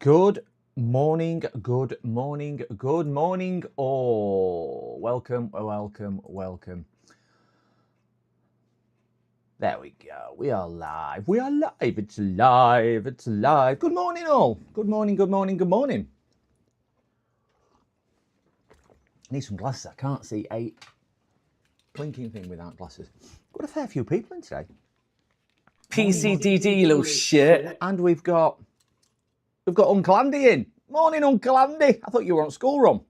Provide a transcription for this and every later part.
Good morning, good morning, good morning, all. Welcome. There we go. We are live. It's live. Good morning, all. Good morning. I need some glasses. I can't see a blinking thing without glasses. Got a fair few people in today. PCDD, you little shit. And we've got Uncle Andy in. Morning, Uncle Andy. I thought you were on school run.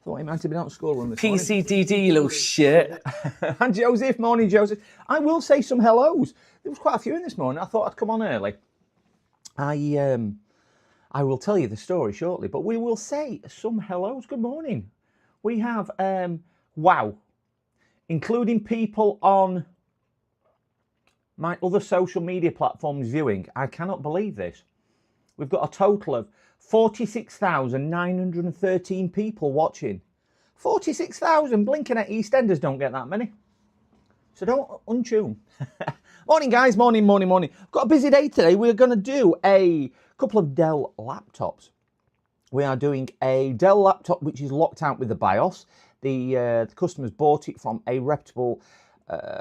Thought he might have been on school run this morning. PCDD, you little shit. And Joseph. Morning, Joseph. I will say some hellos. There was quite a few in this morning. I thought I'd come on early. I will tell you the story shortly, but we will say some hellos. Good morning. We have, wow, including people on my other social media platforms viewing. I cannot believe this. We've got a total of 46,913 people watching. 46,000. Blinking at EastEnders don't get that many. So don't untune. Morning, guys. Morning. Got a busy day today. We're going to do a couple of Dell laptops. We are doing a Dell laptop which is locked out with the BIOS. The customers bought it from a reputable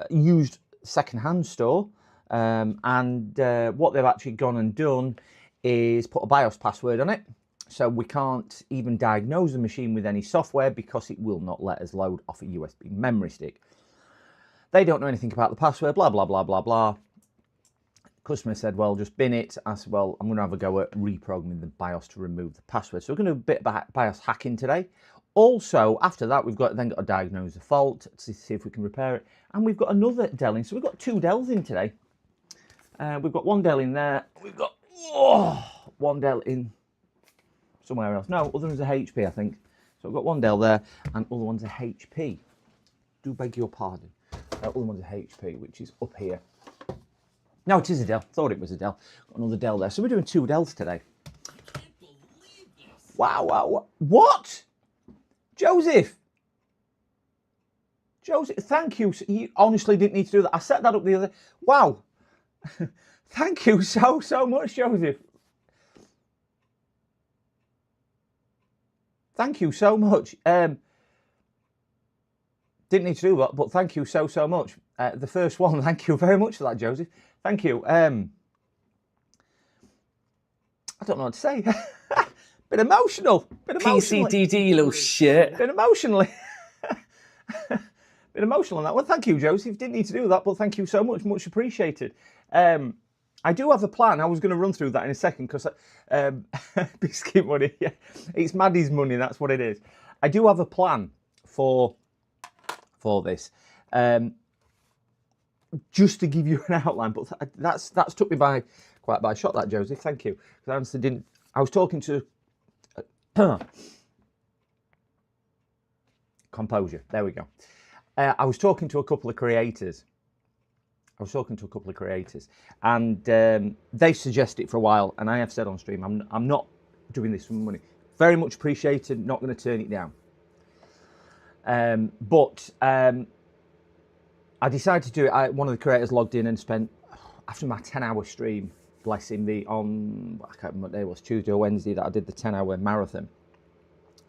used second-hand store. And what they've actually gone and done is put a BIOS password on it. So we can't even diagnose the machine with any software because it will not let us load off a USB memory stick. They don't know anything about the password, blah, blah, blah, blah, blah. Customer said, well, just bin it. I said, well, I'm going to have a go at reprogramming the BIOS to remove the password. So we're going to do a bit of BIOS hacking today. Also, after that, we've then got to diagnose the fault to see if we can repair it. And we've got another Dell in. So we've got two Dells in today. We've got one Dell in there. We've got one Dell in somewhere else. No, other one's a HP, I think. So we've got one Dell there, and other one's a HP. Do beg your pardon. Other one's a HP, which is up here. No, it is a Dell. Thought it was a Dell. Got another Dell there. So we're doing two Dells today. I can't believe this. Wow. What? Joseph, thank you. You honestly didn't need to do that. I set that up the other. Wow. Thank you so much, Joseph. Thank you so much. Didn't need to do that, but thank you so much. The first one, thank you very much for that, Joseph. Thank you. I don't know what to say. Bit emotional. PCDD, you little shit. Bit emotional on that one. Thank you, Joseph. Didn't need to do that, but thank you so much. Much appreciated. I do have a plan. I was going to run through that in a second because biscuit money. Yeah, it's Maddie's money. That's what it is. I do have a plan for this. Just to give you an outline, but that's took me quite by shot. That, Joseph. Thank you. Because I honestly didn't. I was talking to. Composure. There we go. I was talking to a couple of creators. And they suggested it for a while, and I have said on stream, I'm not doing this for money. Very much appreciated. Not going to turn it down. But I decided to do it. One of the creators logged in and spent, after my 10-hour stream, bless him, I can't remember what day it was, Tuesday or Wednesday, that I did the 10-hour marathon.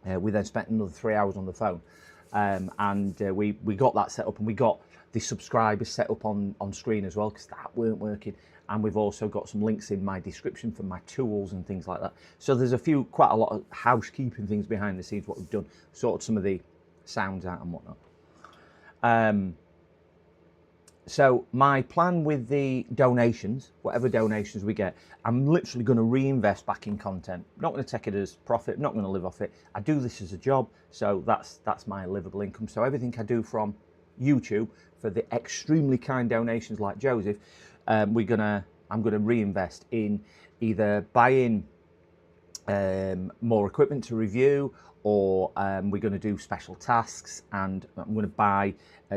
We then spent another 3 hours on the phone. And we got that set up, and we got the subscribers set up on screen as well, because that weren't working. And we've also got some links in my description for my tools and things like that. So there's quite a lot of housekeeping things behind the scenes, what we've done, sorted some of the sounds out and whatnot. So my plan with the donations, whatever donations we get, I'm literally going to reinvest back in content. I'm not going to take it as profit. I'm not going to live off it. I do this as a job, so that's my livable income. So everything I do from YouTube for the extremely kind donations like Joseph, I'm going to reinvest in either buying more equipment to review, or we're going to do special tasks, and I'm going to buy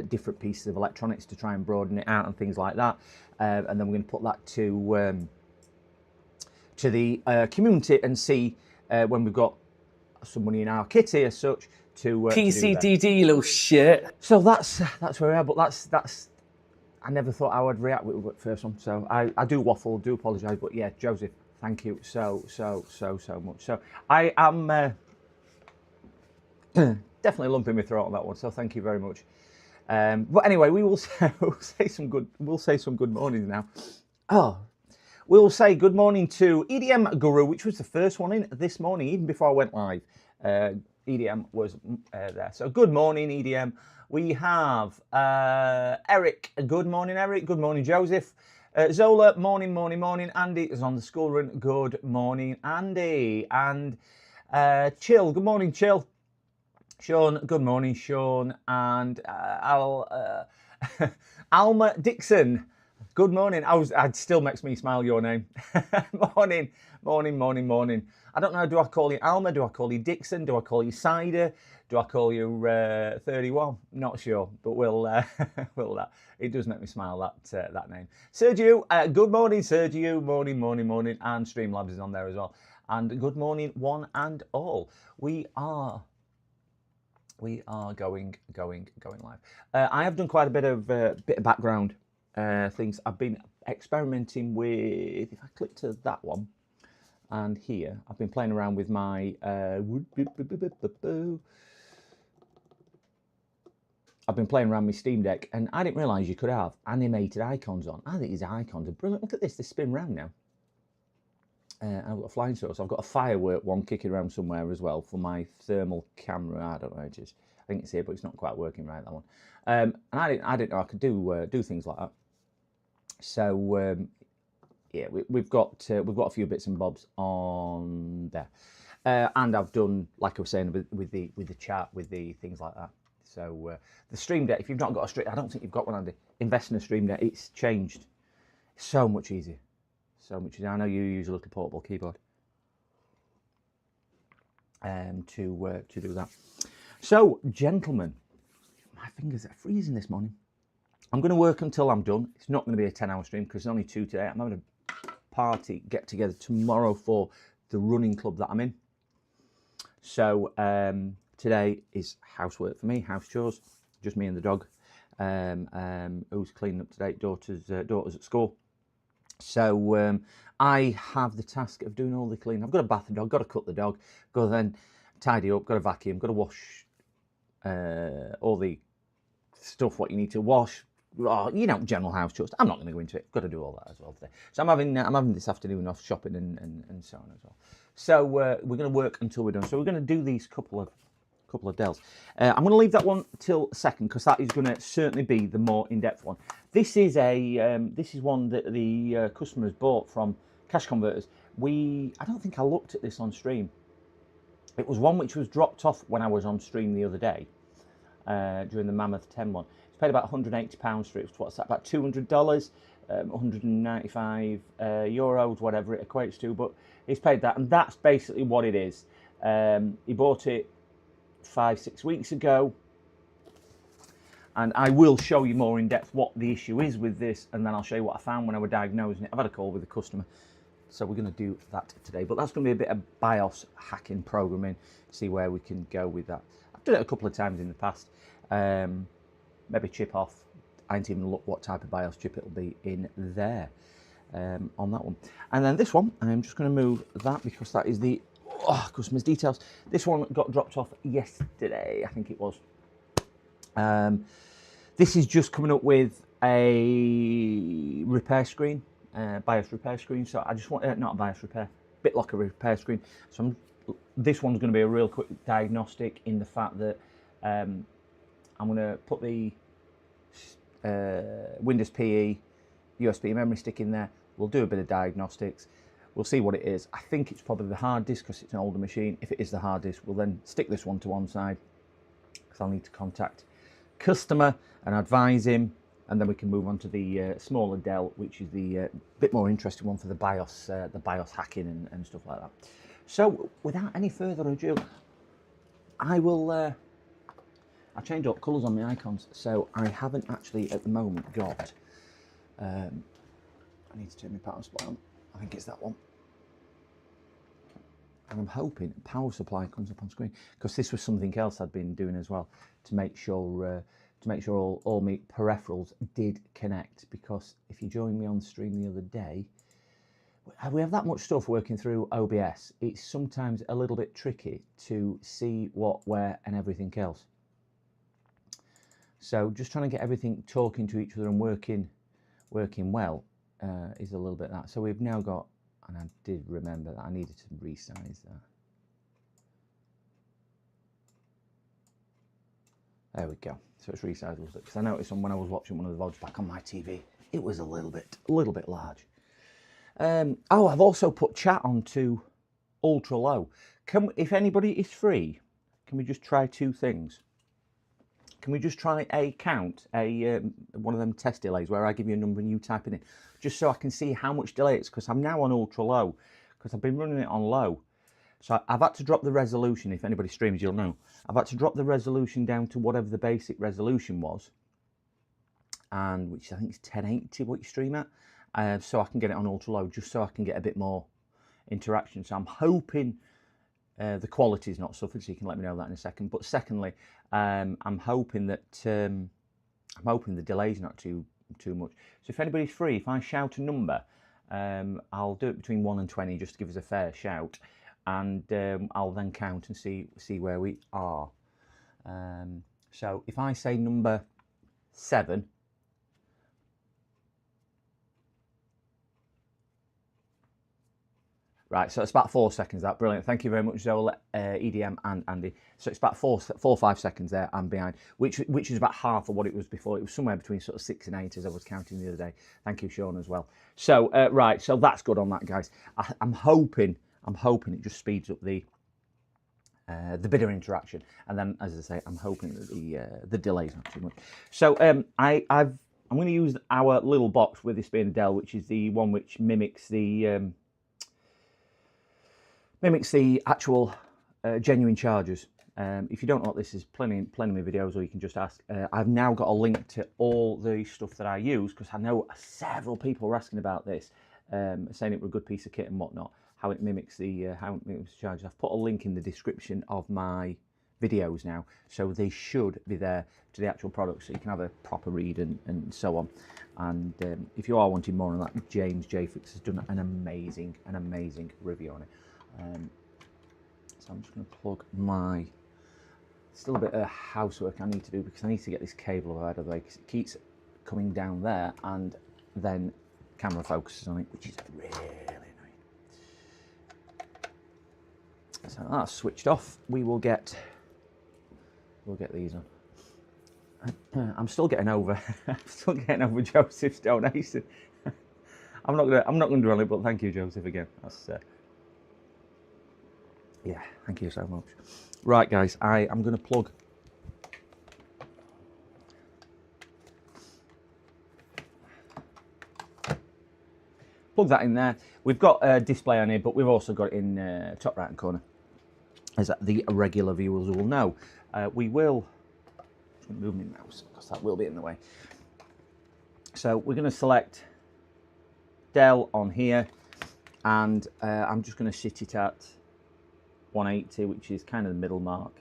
different pieces of electronics to try and broaden it out and things like that. And then we're going to put that to the community and see when we've got some money in our kitty as such to PCDD, you little shit. So that's where we are. But that's I never thought I would react with the first one. So I do waffle, do apologise. But yeah, Joseph, thank you so much. So I am definitely lumping my throat on that one. So thank you very much. But anyway, we'll say some good mornings now. Oh, we'll say good morning to EDM Guru, which was the first one in this morning, even before I went live. EDM was there. So good morning, EDM. We have Eric. Good morning, Eric. Good morning, Joseph. Zola, morning. Andy is on the school run. Good morning, Andy. And Chill. Good morning, Chill. Sean, good morning, Sean. And Alma Dixon, good morning. It still makes me smile, your name. morning. I don't know, do I call you Alma? Do I call you Dixon? Do I call you Cider? Do I call you 31? Not sure, but we'll it does make me smile, that name. Sergio, good morning, Sergio. Morning. And Streamlabs is on there as well. And good morning, one and all. We are going live. I have done quite a bit of background things. I've been experimenting with, if I click to that one, and here, I've been playing around with my, my Steam Deck, and I didn't realise you could have animated icons on. I think these icons are brilliant. Look at this, they spin round now. I've got a flying source. I've got a firework one kicking around somewhere as well for my thermal camera. I don't know how it is. I think it's here, but it's not quite working right, that one. And I didn't know I could do things like that. So yeah, we've got a few bits and bobs on there, and I've done, like I was saying, with the chat, with the things like that. So the Stream Deck, if you've not got a Stream, I don't think you've got one, Andy. Invest in a Stream Deck. It's changed. It's so much easier. So much easier. I know you use a little portable keyboard to do that. So, gentlemen, my fingers are freezing this morning. I'm going to work until I'm done. It's not going to be a 10-hour stream because it's only 2 today. I'm having a party get together tomorrow for the running club that I'm in. So today is housework for me, house chores, just me and the dog, who's cleaning up today. Daughter's at school. So I have the task of doing all the cleaning. I've got to bath the dog, got to cut the dog, got to then tidy up, got to vacuum, got to wash all the stuff what you need to wash. You know, general house chores. I'm not going to go into it. Got to do all that as well today. So I'm having this afternoon off shopping and so on as well. So we're going to work until we're done. So we're going to do these couple of Dells. I'm going to leave that one till second because that is going to certainly be the more in-depth one. This is one that the customers bought from Cash Converters. I don't think I looked at this on stream. It was one which was dropped off when I was on stream the other day during the Mammoth 10 one. It's paid about £180 for it. What's that? About $200, 195 euros, whatever it equates to. But he's paid that, and that's basically what it is. He bought it 5-6 weeks ago, and I will show you more in depth what the issue is with this, and then I'll show you what I found when I was diagnosing it. I've had a call with the customer, so we're going to do that today. But that's going to be a bit of BIOS hacking programming, see where we can go with that. I've done it a couple of times in the past. Maybe chip off. I ain't even looked what type of BIOS chip it'll be in there on that one. And then this one, I'm just going to move that because that is the customer's details. This one got dropped off yesterday, I think it was. This is just coming up with a repair screen, BIOS repair screen. So I just want, not a BIOS repair, BitLocker repair screen. So this one's going to be a real quick diagnostic in the fact that I'm going to put the Windows PE USB memory stick in there. We'll do a bit of diagnostics. We'll see what it is. I think it's probably the hard disk because it's an older machine. If it is the hard disk, we'll then stick this one to one side because I'll need to contact customer and advise him, and then we can move on to the smaller Dell, which is the bit more interesting one for the BIOS hacking and stuff like that. So without any further ado, I will. I changed up colours on the icons, so I haven't actually at the moment got. I need to turn my power supply on. I think it's that one. And I'm hoping power supply comes up on screen because this was something else I'd been doing as well to make sure to make sure all my peripherals did connect, because if you joined me on stream the other day, we have that much stuff working through OBS. It's sometimes a little bit tricky to see what, where, and everything else. So just trying to get everything talking to each other and working well is a little bit that. So we've now got, and I did remember that I needed to resize that. There we go. So it's resized, because I noticed when I was watching one of the VODs back on my TV, it was a little bit large. Oh, I've also put chat onto ultra low. If anybody is free, can we just try two things? Can we just try a count, one of them test delays where I give you a number and you type it in, just so I can see how much delay it's, because I'm now on ultra low, because I've been running it on low. So I've had to drop the resolution. If anybody streams, you'll know. I've had to drop the resolution down to whatever the basic resolution was, and which I think is 1080 what you stream at, so I can get it on ultra low, just so I can get a bit more interaction. So I'm hoping the quality is not suffered, so you can let me know that in a second. But secondly, I'm hoping that the delay's not too much. So if anybody's free, if I shout a number, I'll do it between 1 and 20 just to give us a fair shout, and I'll then count and see where we are. So if I say number 7, right, so it's about 4 seconds. That brilliant. Thank you very much, Zola, EDM, and Andy. So it's about 4 or 5 seconds there. I'm behind, which is about half of what it was before. It was somewhere between sort of 6 and 8 as I was counting the other day. Thank you, Sean, as well. So right, so that's good on that, guys. I'm hoping it just speeds up the bit of interaction, and then, as I say, I'm hoping that the delay's not too much. So I'm going to use our little box with this being a Dell, which is the one which mimics the actual genuine chargers. If you don't know what this is, plenty of my videos, or you can just ask. I've now got a link to all the stuff that I use, because I know several people were asking about this, saying it was a good piece of kit and whatnot, how it mimics the chargers. I've put a link in the description of my videos now, so they should be there to the actual product, so you can have a proper read and so on. And if you are wanting more on that, James JFix has done an amazing review on it. So I'm just going to plug my, still a bit of housework I need to do, because I need to get this cable out of the way, because it keeps coming down there and then camera focuses on it, which is really annoying. So that's switched off. We'll get these on. I'm still getting over Joseph's donation. I'm not gonna dwell it, but thank you, Joseph, again. That's yeah, thank you so much. Right, guys, I'm going to plug that in there. We've got a display on here, but we've also got it in top right hand corner, as the regular viewers will know. We will move my mouse, because that will be in the way. So we're going to select Dell on here, and I'm just going to sit it at 180, which is kind of the middle mark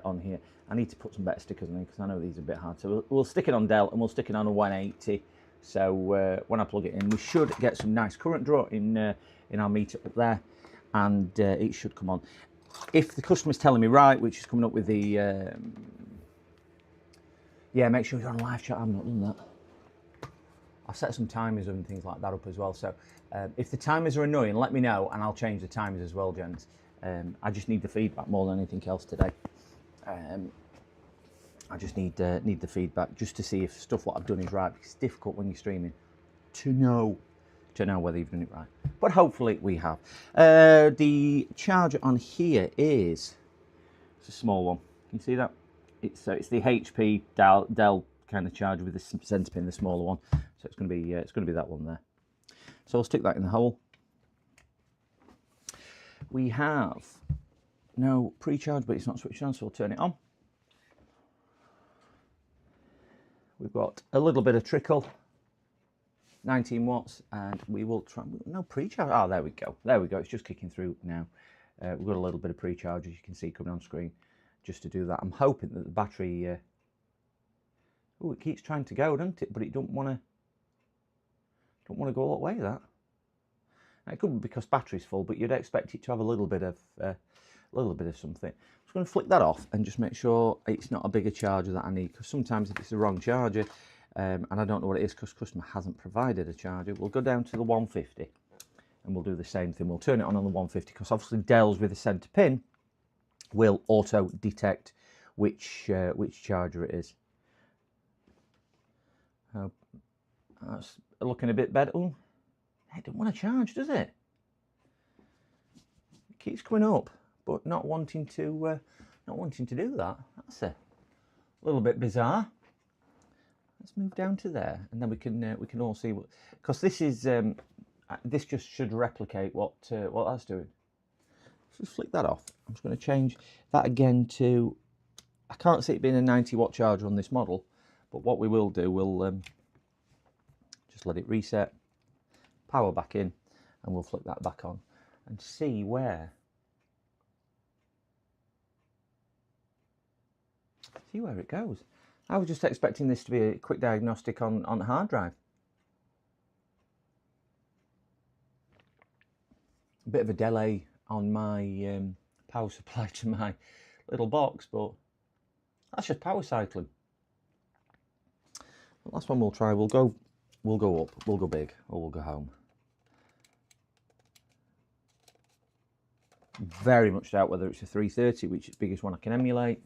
on here. I need to put some better stickers on here, because I know these are a bit hard. So we'll stick it on Dell, and we'll stick it on a 180. So when I plug it in, we should get some nice current draw in our meter up there, and it should come on. If the customer's telling me right, which is coming up with the yeah, make sure you're on live chat. I've not done that. I've set some timers and things like that up as well. So if the timers are annoying, let me know, and I'll change the timers as well, gents. I just need the feedback more than anything else today. I just need the feedback, just to see if stuff what I've done is right, because it's difficult when you're streaming to know whether you've done it right. But hopefully we have. The charger on here it's a small one. Can you see that? It's the HP Dell kind of charger with the centre pin, the smaller one. So it's going to be that one there. So I'll stick that in the hole. We have no pre-charge, but it's not switched on, so we'll turn it on. We've got a little bit of trickle, 19 watts, and we will try, no pre-charge, oh, there we go, it's just kicking through now. We've got a little bit of pre-charge, as you can see, coming on screen, just to do that. I'm hoping that the battery Oh, it keeps trying to go, doesn't it? But it don't want to go all the way. That. Now, it could be because battery's full, but you'd expect it to have a little bit of something. I'm just going to flick that off and just make sure it's not a bigger charger that I need, because sometimes if it's the wrong charger, and I don't know what it is because customer hasn't provided a charger, we'll go down to the 150 and we'll do the same thing. We'll turn it on the 150 because obviously Dell's with the centre pin will auto detect which charger it is. That's looking a bit better. Oh, it don't want to charge, does it? It keeps coming up, but not wanting to do that. That's a little bit bizarre. Let's move down to there, and then we can all see what, because this is this just should replicate what that's doing. Just flick that off. I'm just going to change that again to. I can't see it being a 90-watt charger on this model, but what we will do, we'll just let it reset, power back in, and we'll flick that back on and see where it goes. I was just expecting this to be a quick diagnostic on the hard drive. A bit of a delay on my power supply to my little box, but that's just power cycling. The last one we'll try, we'll go up, we'll go big, or we'll go home. Very much doubt whether it's a 330, which is the biggest one I can emulate.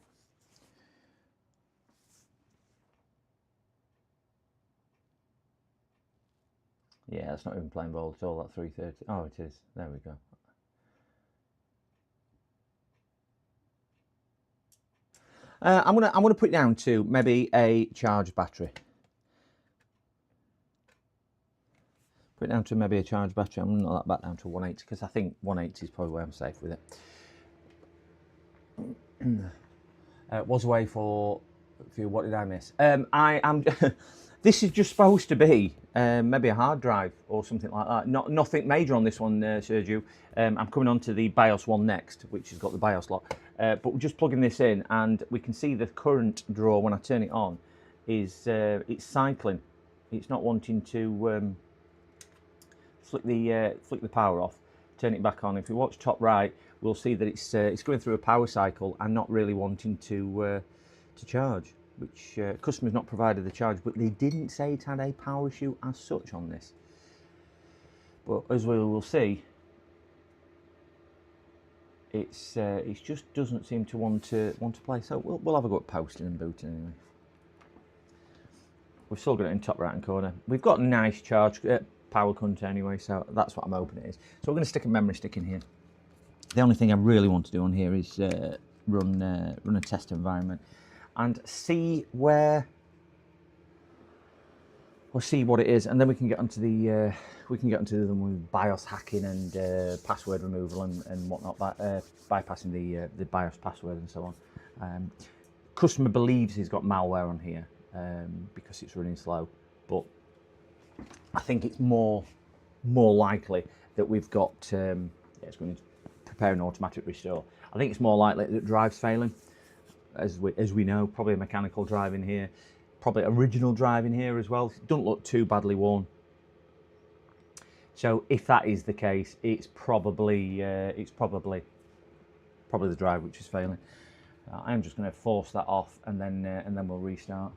Yeah, that's not even playing ball at all, that 330. Oh, it is. There we go. I'm gonna put it down to maybe a charged battery. Put it down to maybe a charged battery. I'm gonna let that back down to 180 because I think 180 is probably where I'm safe with it. Was away for a few. What did I miss? I am. This is just supposed to be maybe a hard drive or something like that. Nothing major on this one, Sergio. I'm coming on to the BIOS one next, which has got the BIOS lock. But we're just plugging this in, and we can see the current draw when I turn it on is it's cycling. It's not wanting to flick the power off, turn it back on. If we watch top right, we'll see that it's going through a power cycle and not really wanting to charge. Which customer's not provided the charge, but they didn't say it had a power issue as such on this. But as we will see, it just doesn't seem to want to play. So we'll have a go at posting and booting anyway. We've still got it in top right hand corner. We've got a nice charge power cunt anyway, so that's what I'm hoping it is. So we're going to stick a memory stick in here. The only thing I really want to do on here is run a test environment and see where, or see what it is, and then we can get onto the the one with BIOS hacking and password removal and whatnot, bypassing the BIOS password and so on. Customer believes he's got malware on here because it's running slow, but I think it's more likely that we've got it's going to prepare an automatic restore. I think it's more likely that drive's failing. As we know, probably a mechanical drive in here, probably original drive in here as well. It doesn't look too badly worn. So if that is the case, it's probably the drive which is failing. I'm just going to force that off and then we'll restart.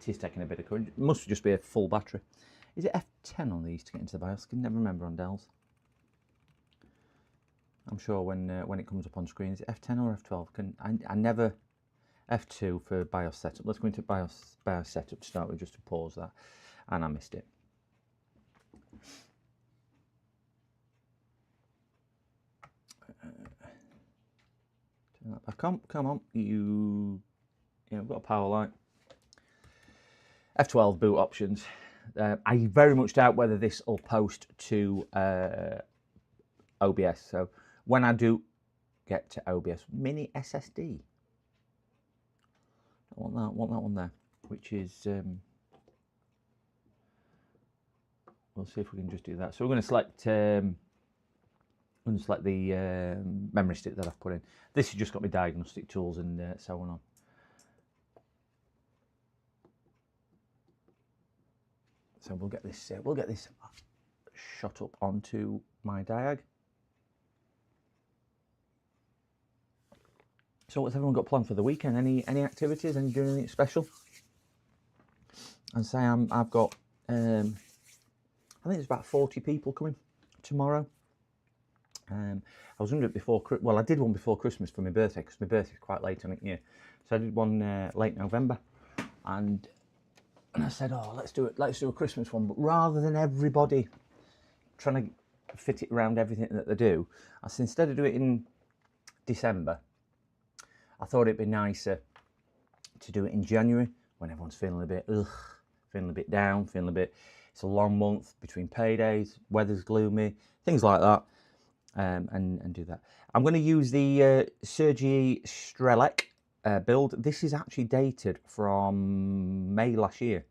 It is taking a bit of courage. It must just be a full battery. Is it F10 on these to get into the BIOS? I can never remember on Dell's. I'm sure when it comes up on screen, is it F10 or F12? I never F2 for BIOS setup. Let's go into BIOS setup to start with, just to pause that, and I missed it. Turn that back on. Come on, we've got a power light. F12 boot options. I very much doubt whether this will post to OBS. So when I do get to OBS, mini SSD. I want that one there, which is, we'll see if we can just do that. So we're going to select, the memory stick that I've put in. This has just got my diagnostic tools and so on. So we'll get this shot up onto my diag. So what's everyone got planned for the weekend? Any activities? Any doing anything special? And say I've got I think there's about 40 people coming tomorrow. I was doing it before. Well, I did one before Christmas for my birthday because my birthday's quite late on it year. So I did one late November, and I said, oh, let's do a Christmas one. But rather than everybody trying to fit it around everything that they do, I said instead of doing it in December, I thought it'd be nicer to do it in January when everyone's feeling a bit feeling a bit down, feeling a bit. It's a long month between paydays, weather's gloomy, things like that, and do that. I'm going to use the Sergii Strelec build. This is actually dated from May last year,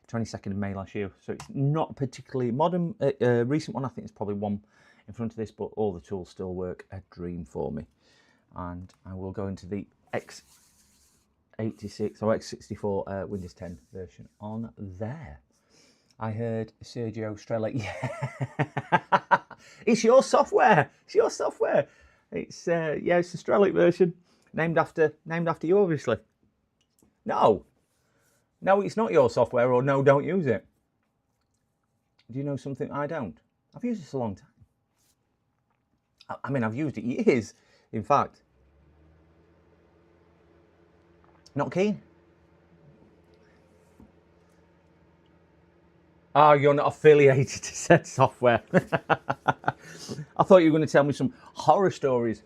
22nd of May last year. So it's not particularly modern, recent one. I think it's probably one in front of this, but all the tools still work a dream for me. And I will go into the x86 or x64 Windows 10 version on there. I heard Sergio Strelec. Yeah, it's your software. It's your software. It's yeah, it's the Strelec version, named after you, obviously. No, it's not your software. Or no, don't use it. Do you know something I don't? I've used this a long time. I mean, I've used it years, in fact. Not keen? Oh, you're not affiliated to said software. I thought you were going to tell me some horror stories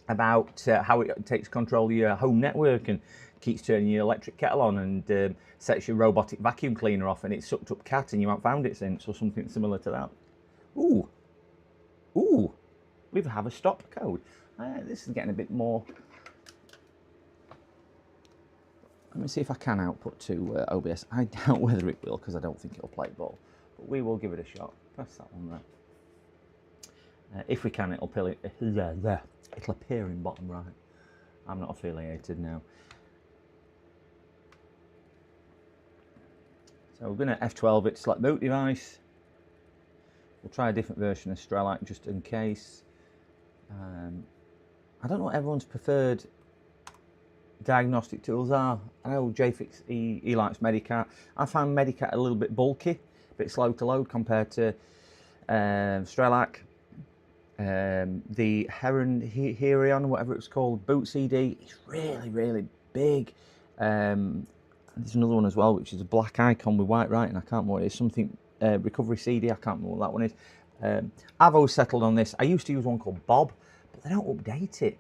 about how it takes control of your home network and keeps turning your electric kettle on and sets your robotic vacuum cleaner off and it sucked up cat and you haven't found it since, or something similar to that. Ooh. We have a stop code. This is getting a bit more. Let me see if I can output to OBS. I doubt whether it will because I don't think it'll play ball. But we will give it a shot. Press that one there. If we can, it'll appear in bottom right. I'm not affiliated now. So we're going to F12 it, select boot device. We'll try a different version of Strelec just in case. I don't know what everyone's preferred diagnostic tools are. I know JFix, he likes Medicat. I find Medicat a little bit bulky, a bit slow to load compared to Strelec. The Herion, whatever it's called, Boot CD, is really big. There's another one as well, which is a black icon with white writing. I can't remember what it is. Something Recovery CD. I can't remember what that one is. I've always settled on this. I used to use one called Bob, but they don't update it.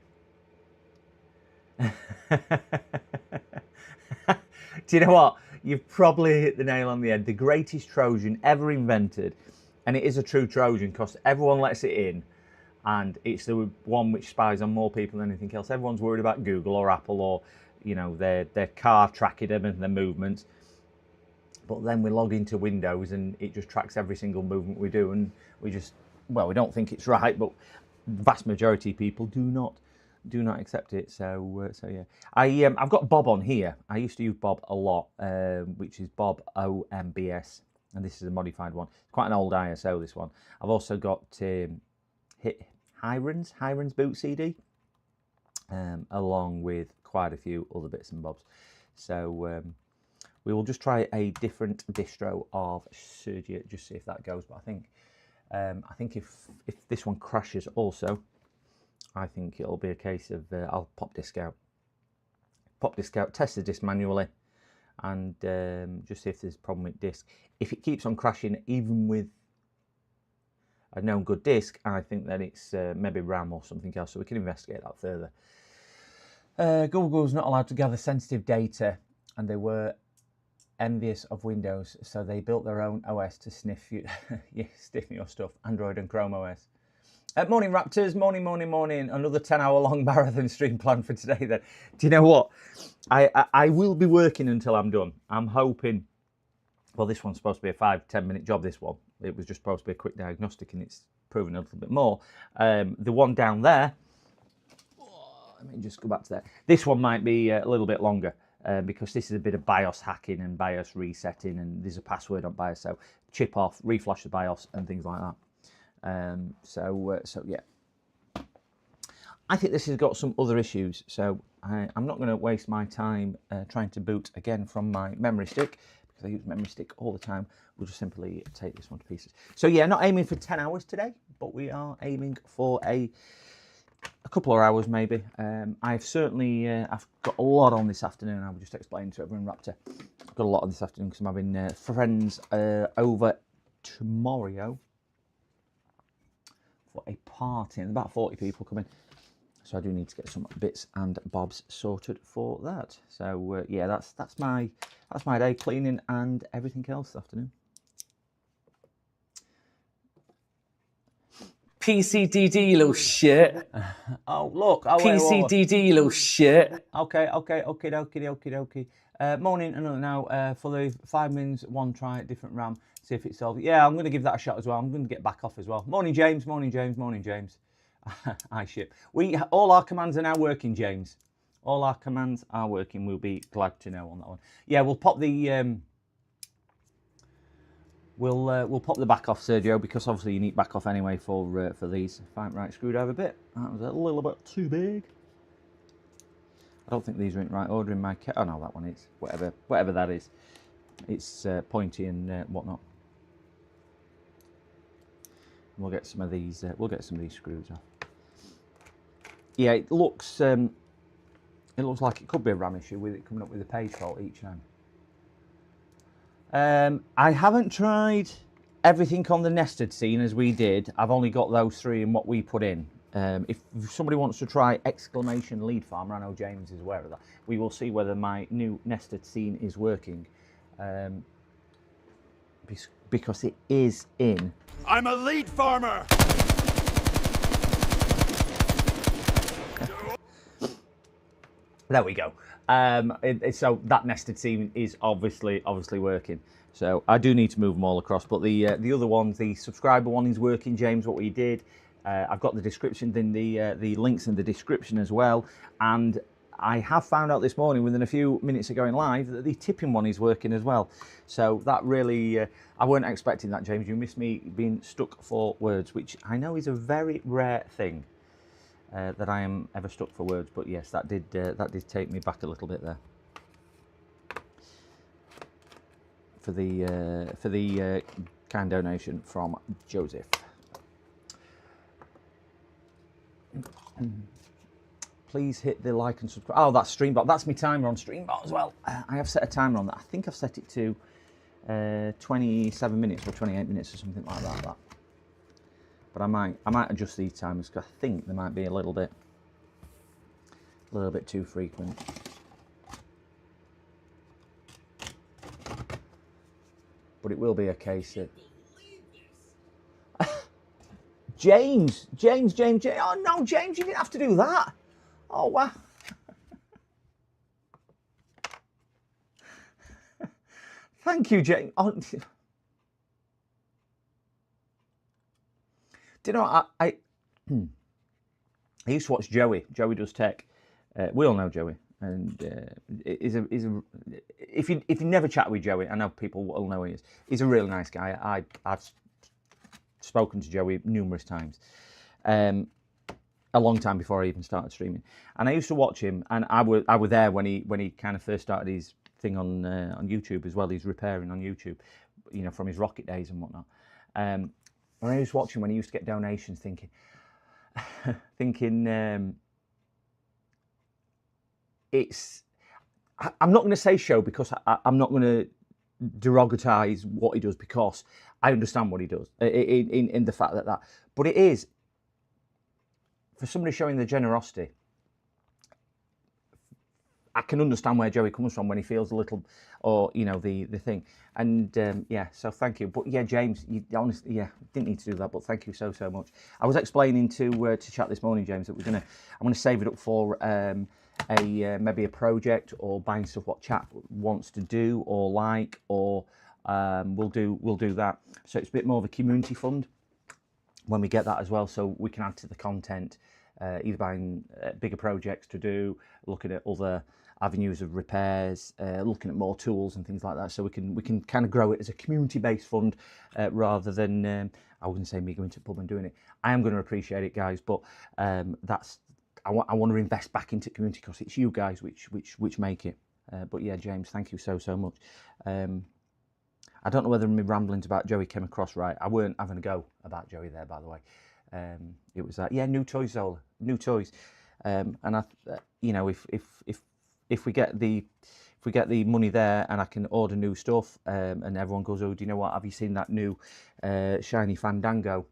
Do you know what? You've probably hit the nail on the head. The greatest Trojan ever invented, and it is a true Trojan because everyone lets it in, and it's the one which spies on more people than anything else. Everyone's worried about Google or Apple or, you know, their car tracking them and their movements. But then we log into Windows and it just tracks every single movement we do, and we just, well, we don't think it's right, but the vast majority of people do not accept it. So yeah, I've got Bob on here. I used to use Bob a lot, which is Bob OMBS, and this is a modified one. It's quite an old ISO, this one. I've also got Hiren's Boot CD, along with quite a few other bits and bobs. So we will just try a different distro of Sergio, just see if that goes. But I think if this one crashes also, I think it'll be a case of I'll pop disk out, test the disk manually, and just see if there's a problem with disk. If it keeps on crashing, even with a known good disk, I think that it's maybe RAM or something else, so we can investigate that further. Google's not allowed to gather sensitive data, and they were envious of Windows, so they built their own OS to sniff your stuff, Android and Chrome OS. Morning Raptors, morning. Another 10-hour long marathon stream planned for today then. Do you know what? I will be working until I'm done. I'm hoping, well, this one's supposed to be a 5-10 minute job, this one. It was just supposed to be a quick diagnostic and it's proven a little bit more. The one down there, let me just go back to that. This one might be a little bit longer. because this is a bit of BIOS hacking and BIOS resetting, and there's a password on BIOS, so chip off, reflash the BIOS and things like that. So yeah, I think this has got some other issues, so I'm not going to waste my time trying to boot again from my memory stick, because I use memory stick all the time. We'll just simply take this one to pieces. So yeah, not aiming for 10 hours today, but we are aiming for a couple of hours maybe. I've certainly I've got a lot on this afternoon. I will just explain to everyone, Raptor. I've got a lot on this afternoon because I'm having friends over tomorrow for a party, and about 40 people coming. So I do need to get some bits and bobs sorted for that. So yeah, that's my day, cleaning and everything else this afternoon. PCDD, you little shit. Oh look, PCDD, you little shit. Okay. Morning, another now for the 5 mins, one try, different RAM, see if it's solved. Yeah, I'm going to give that a shot as well. I'm going to get back off as well. Morning, James. Morning, James. I ship. All our commands are now working, James. All our commands are working. We'll be glad to know on that one. Yeah, we'll pop the we'll pop the back off, Sergio, because obviously you need back off anyway for these. Fine, right screwdriver bit. That was a little bit too big. I don't think these are in right order in my kit. Oh no, that one is. Whatever that is. It's pointy and whatnot. We'll get some of these. We'll get some of these screws off. Yeah, it looks like it could be a RAM issue with it coming up with a page fault each time. I haven't tried everything on the nested scene as we did. I've only got those 3 in what we put in. If somebody wants to try exclamation lead farmer, I know James is aware of that. We will see whether my new nested scene is working, because it is in. I'm a lead farmer. There we go. So that nested scene is obviously working. So I do need to move them all across. But the other ones, the subscriber one is working, James, what we did. I've got the description, then the links in the description as well. And I have found out this morning, within a few minutes of going live, that the tipping one is working as well. So that really, I weren't expecting that, James. You missed me being stuck for words, which I know is a very rare thing. That I am ever stuck for words, but yes, that did take me back a little bit there. For the kind donation from Joseph. Please hit the like and subscribe. Oh, that's Streambot. That's my timer on Streambot as well. I have set a timer on that. I think I've set it to 27 minutes or 28 minutes or something like that. But I might adjust these timers because I think they might be a little bit too frequent. But it will be a case that James. Oh no, James, you didn't have to do that. Oh wow. Thank you, James. Oh. Do you know, I used to watch Joey. Joey Does Tech. We all know Joey, and if you never chat with Joey, I know people will know he is. He's a really nice guy. I've spoken to Joey numerous times, a long time before I even started streaming. And I used to watch him, and I was there when he kind of first started his thing on YouTube as well. He's repairing on YouTube, you know, from his Rocket days and whatnot. When I was watching, when he used to get donations, thinking, it's. I'm not going to say show because I'm not going to derogatize what he does, because I understand what he does in the fact that. But it is for somebody showing the generosity. I can understand where Joey comes from when he feels a little, or you know, the thing, and yeah. So thank you. But yeah, James, you honestly, yeah, didn't need to do that, but thank you so much. I was explaining to chat this morning, James, that I'm gonna save it up for maybe a project or buying stuff what chat wants to do or like, or we'll do that. So it's a bit more of a community fund when we get that as well, so we can add to the content. either buying bigger projects to do, looking at other avenues of repairs, looking at more tools and things like that, so we can kind of grow it as a community-based fund rather than I wouldn't say me going to the pub and doing it. I am going to appreciate it, guys, but that's I want to invest back into community because it's you guys which make it. But yeah, James, thank you so much. I don't know whether my ramblings about Joey came across right. I weren't having a go about Joey there, by the way. It was that, yeah, new toys, Zola, new toys. And I, you know, if we get the money there and I can order new stuff, and everyone goes, oh, do you know what? Have you seen that new shiny Fandango?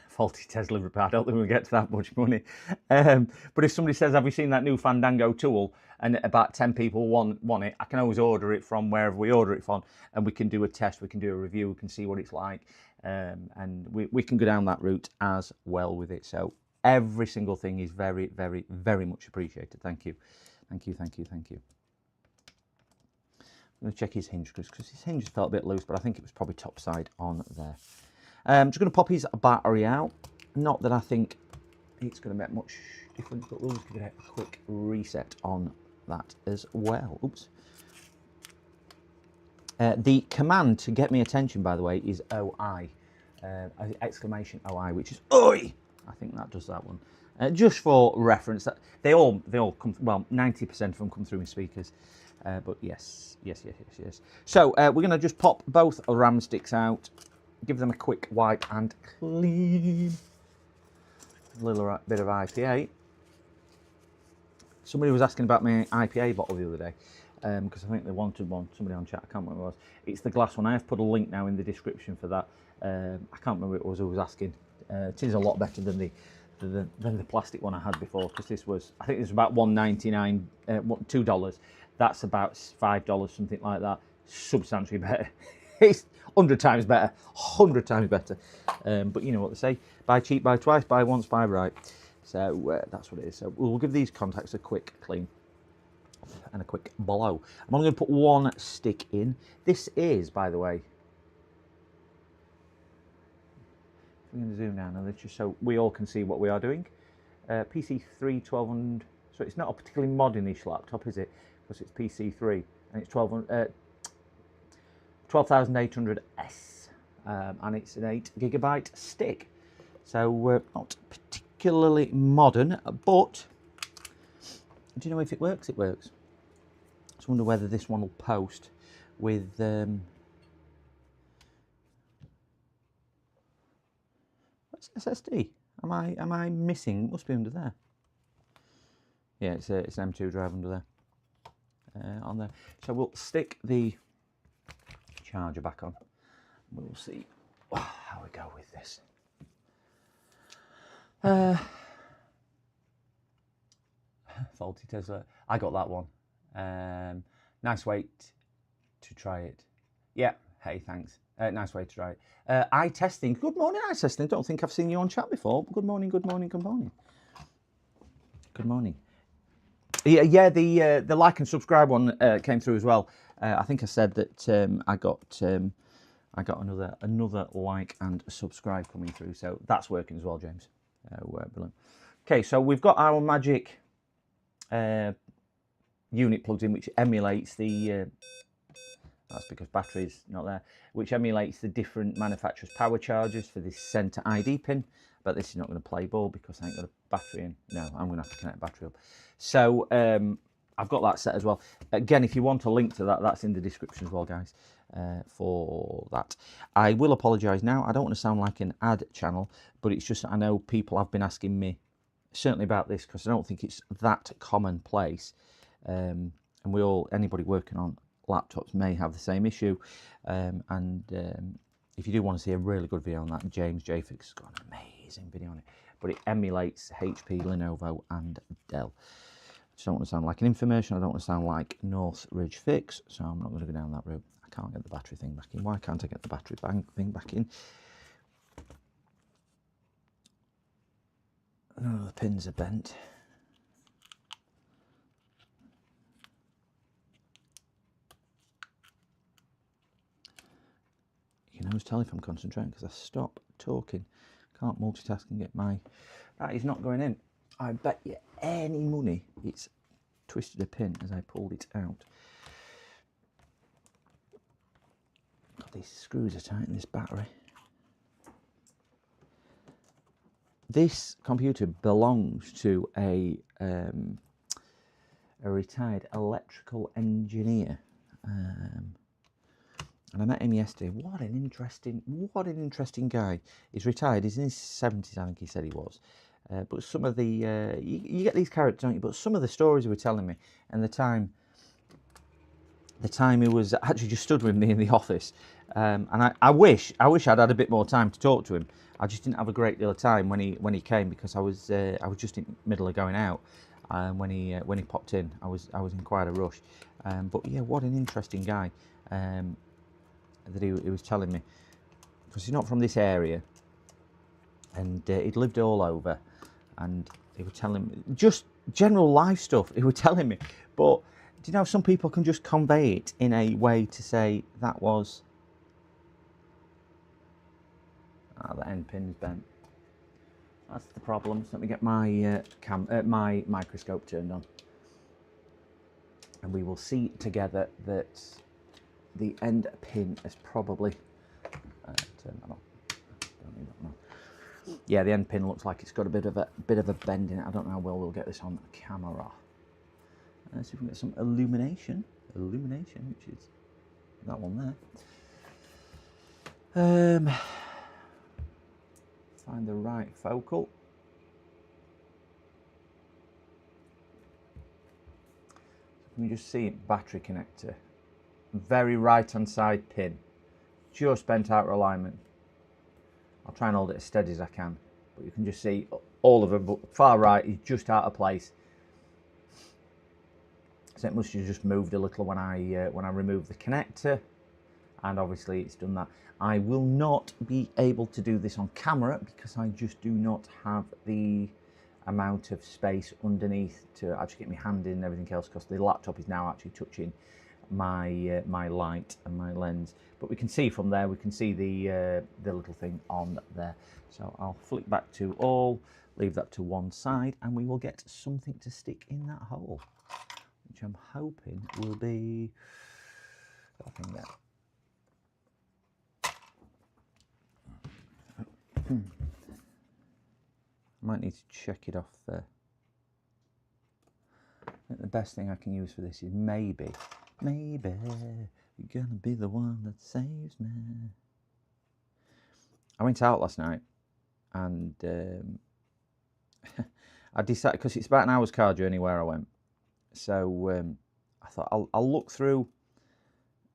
Faulty Tesla repair. I don't think we'll get to that much money. But if somebody says, have you seen that new Fandango tool? And about 10 people want it, I can always order it from wherever we order it from, and we can do a test, we can do a review, we can see what it's like, and we can go down that route as well with it. So every single thing is very much appreciated. Thank you. I'm going to check his hinge because his hinge felt a bit loose, but I think it was probably top side on there. Just going to pop his battery out. Not that I think it's going to make much difference, but we'll just give it a quick reset on that as well. Oops. The command to get me attention, by the way, is OI. Exclamation OI, which is OI. I think that does that one. Just for reference, that they all come, well, 90% of them come through in speakers. But yes. So we're going to just pop both RAM sticks out, give them a quick wipe and clean. A little bit of IPA. Somebody was asking about my IPA bottle the other day, because I think they wanted one. Somebody on chat, I can't remember what it was. It's the glass one. I have put a link now in the description for that. I can't remember what it was who was asking. It is a lot better than the plastic one I had before, because this was, I think it was about $1.99, $2. That's about $5, something like that. Substantially better. It's 100 times better, 100 times better. But you know what they say, buy cheap, buy twice, buy once, buy right. So that's what it is. So we'll give these contacts a quick clean and a quick blow. I'm only going to put one stick in. This is, by the way, I'm going to zoom down on this just so we all can see what we are doing. PC3 1200, so it's not a particularly modern-ish laptop, is it? Because it's PC3 and it's 12800S, and it's an 8GB stick. So not particularly modern, but do you know if it works? It works. I just wonder whether this one will post with what's SSD? Am I missing? It must be under there. Yeah, it's an M2 drive under there. On there. So we'll stick the charger back on. We'll see how we go with this. Faulty Tesla. I got that one. Nice way to try it. Yeah. Hey, thanks. Nice way to try it. Eye testing. Good morning, eye testing. Don't think I've seen you on chat before. But good morning. Good morning. Yeah. The like and subscribe one came through as well. I think I said that I got another like and subscribe coming through. So that's working as well, James. Brilliant. Okay, so we've got our Magic unit plugged in, which emulates the. That's because battery's not there. Which emulates the different manufacturers' power chargers for this centre ID pin. But this is not going to play ball because I ain't got a battery in. No, I'm going to have to connect battery up. So I've got that set as well. Again, if you want a link to that, that's in the description as well, guys, for that. I will apologise now. I don't want to sound like an ad channel, but it's just I know people have been asking me certainly about this because I don't think it's that commonplace. And anybody working on laptops may have the same issue. If you do want to see a really good video on that, James JFix has got an amazing video on it. But it emulates HP, Lenovo and Dell. I just don't want to sound like an infomercial. I don't want to sound like Northridge Fix, so I'm not going to go down that route. I can't get the battery thing back in. Why can't I get the battery thing back in? Oh, the pins are bent. You can always tell if I'm concentrating because I stop talking. can't multitask and get my... That is not going in. I bet you any money it's twisted a pin as I pulled it out. God, these screws are tight in this battery. This computer belongs to a retired electrical engineer, and I met him yesterday. What an interesting guy. He's retired. He's in his 70s, I think he said he was. But some of the you get these characters, don't you? But some of the stories he was telling me, and the time he was actually just stood with me in the office, and I wish I'd had a bit more time to talk to him. I just didn't have a great deal of time when he came, because I was just in the middle of going out, and when he popped in, I was in quite a rush. But yeah, what an interesting guy that he was telling me, because he's not from this area, and he'd lived all over, and he was telling me just general life stuff. He was telling me, but do you know, some people can just convey it in a way to say that was... the end pin's bent. That's the problem. So let me get my my microscope turned on, and we will see together that the end pin is probably turn that on. Don't need that now. Yeah, the end pin looks like it's got a bit of a bend in it. I don't know how well we'll get this on camera. Let's see if we can get some illumination, which is that one there. Find the right focal. You can just see it, battery connector. Very right hand side pin. Just bent out of alignment. I'll try and hold it as steady as I can. But you can just see all of them, but far right is just out of place. So it must have just moved a little when I removed the connector. And obviously it's done that. I will not be able to do this on camera because I just do not have the amount of space underneath to actually get my hand in and everything else, because the laptop is now actually touching my my light and my lens. But we can see from there, we can see the little thing on there. So I'll flick back to all, leave that to one side, and we will get something to stick in that hole, which I'm hoping will be... I think that... I might need to check it off there. I think the best thing I can use for this is maybe you're gonna be the one that saves me. I went out last night, and I decided, because it's about an hour's car journey where I went, so I thought I'll look through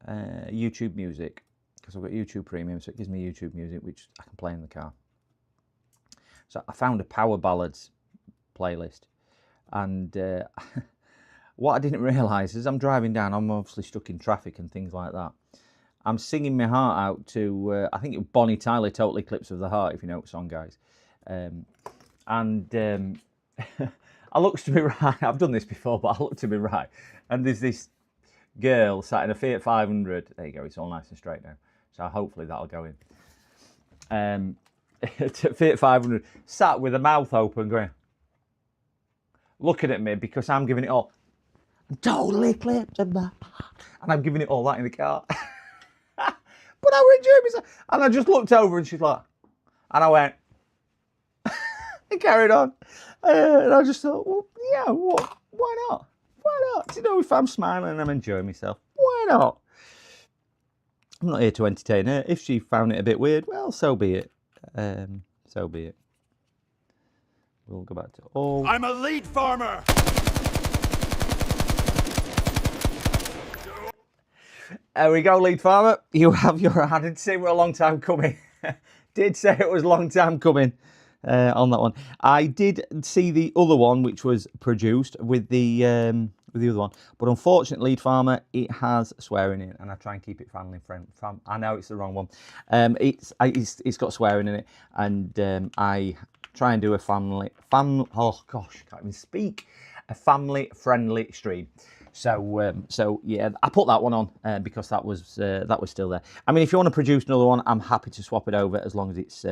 YouTube Music, because I've got YouTube Premium, so it gives me YouTube Music, which I can play in the car. So I found a Power Ballads playlist, and what I didn't realise is I'm driving down, I'm obviously stuck in traffic and things like that. I'm singing my heart out to, I think it was Bonnie Tyler, Total Eclipse of the Heart, if you know what song, guys. I looked to my right, I've done this before, but I looked to my right, and there's this girl sat in a Fiat 500. There you go, it's all nice and straight now. So hopefully that'll go in. Fiat 500, sat with her mouth open, going, looking at me, because I'm giving it all. Total eclipse of my heart. And I'm giving it all that in the car. But I was enjoying myself. And I just looked over, and she's like, and I went, and carried on. And I just thought, well, yeah, why not? Why not? You know, if I'm smiling and I'm enjoying myself, why not? I'm not here to entertain her. If she found it a bit weird, well, so be it. So be it. We'll go back to all. I'm a lead farmer. There we go, lead farmer. You have your... I didn't say we're a long time coming. Did say it was a long time coming on that one. I did see the other one, which was produced with the other one, but unfortunately, lead farmer, it has swearing in it, and I try and keep it family friendly. I know it's the wrong one. It's got swearing in it, and I try and do a family. Oh gosh, can't even speak. A family friendly stream. So yeah, I put that one on because that was still there. I mean, if you want to produce another one, I'm happy to swap it over as long as it's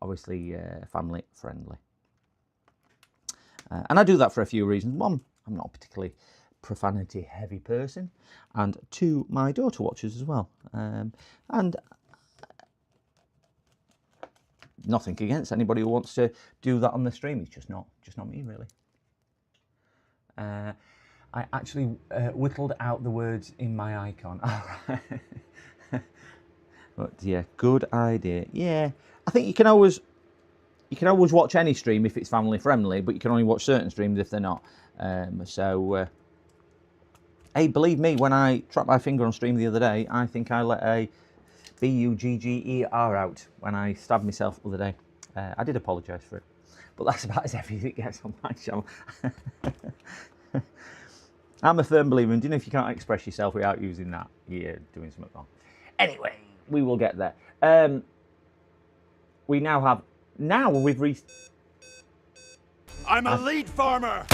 obviously family friendly. And I do that for a few reasons. One, I'm not a particularly profanity heavy person, and two, my daughter watches as well. And nothing against anybody who wants to do that on the stream. It's just not me, really. I actually whittled out the words in my icon. But yeah, good idea. Yeah, I think you can always watch any stream if it's family friendly, but you can only watch certain streams if they're not. Hey, believe me, when I trapped my finger on stream the other day, I think I let a B-U-G-G-E-R out when I stabbed myself the other day. I did apologise for it, but that's about as heavy as it gets on my channel. I'm a firm believer in, do you know, if you can't express yourself without using that, you're doing something wrong. Anyway, we will get there. We now have, we've reached... I'm a lead farmer!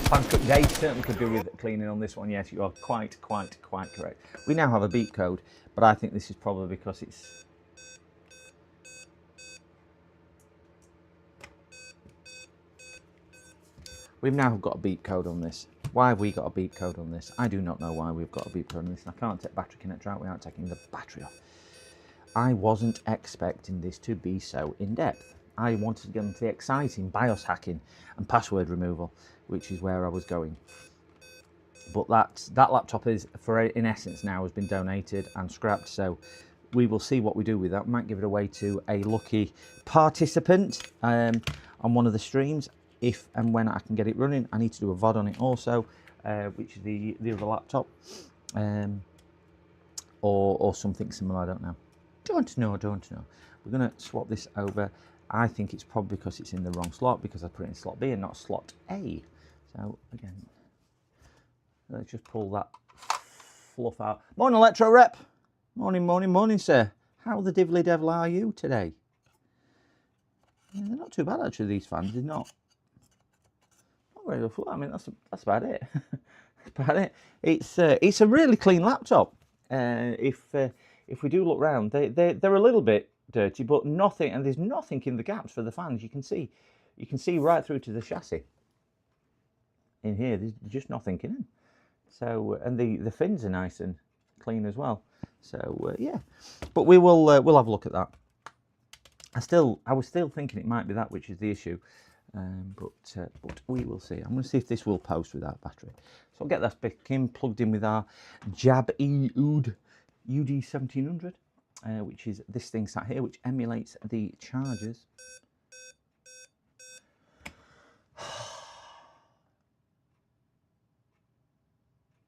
Pancake Dave certainly could do with cleaning on this one. Yes, you are quite correct. We now have a beep code, but I think this is probably because it's... We've now got a beep code on this. Why have we got a beep code on this? I do not know why we've got a beep code on this. I can't take battery connector out without taking the battery off. I wasn't expecting this to be so in-depth. I wanted to get into the exciting BIOS hacking and password removal, which is where I was going. But that laptop is, in essence now, has been donated and scrapped, so we will see what we do with that. We might give it away to a lucky participant on one of the streams, if and when I can get it running. I need to do a VOD on it also, which is the other laptop, or something similar, I don't know. Don't know. We're going to swap this over. I think it's probably because it's in the wrong slot, because I put it in slot B and not slot A. So again, let's just pull that fluff out. Morning, Electro Rep. Morning, sir. How the divly devil are you today? Yeah, they're not too bad actually. These fans, they're not very full. I mean, that's about it. That's about it. It's a really clean laptop. If we do look round, they're a little bit dirty, but nothing, and there's nothing in the gaps for the fans. You can see right through to the chassis. In here, there's just nothing in it. So, and the fins are nice and clean as well. So yeah, but we'll have a look at that. I was still thinking it might be that which is the issue, but we will see. I'm going to see if this will post without battery. So I'll get that back in, plugged in with our Jab UD 1700, which is this thing sat here, which emulates the chargers.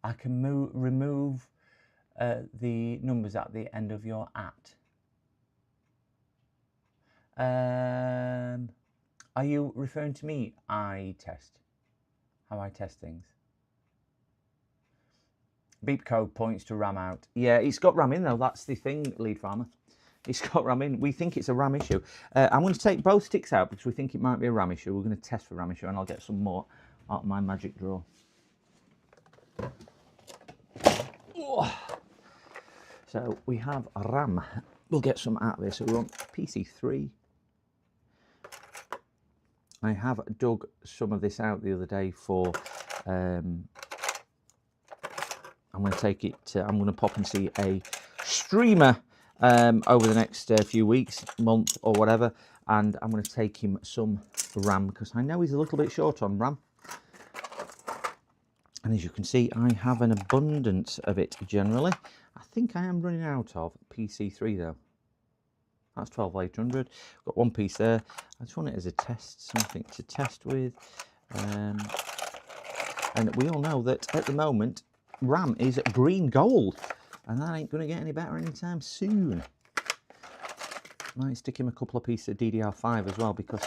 I can remove the numbers at the end of your at. Are you referring to me? How I test things. Beep code points to RAM out. Yeah, it's got RAM in though. That's the thing, Lead Farmer. It's got RAM in. We think it's a RAM issue. I'm going to take both sticks out because we think it might be a RAM issue. We're going to test for RAM issue, and I'll get some more out of my magic drawer. So we have RAM. We'll get some out of this. So we want PC3. I have dug some of this out the other day for. I'm going to take it. I'm going to pop and see a streamer over the next few weeks, month, or whatever, and I'm going to take him some RAM because I know he's a little bit short on RAM. And as you can see, I have an abundance of it generally. I think I am running out of PC3 though. That's 12800. Got one piece there. I just want it as a test, something to test with. And we all know that at the moment, RAM is green gold, and that ain't going to get any better anytime soon. Might stick him a couple of pieces of DDR5 as well, because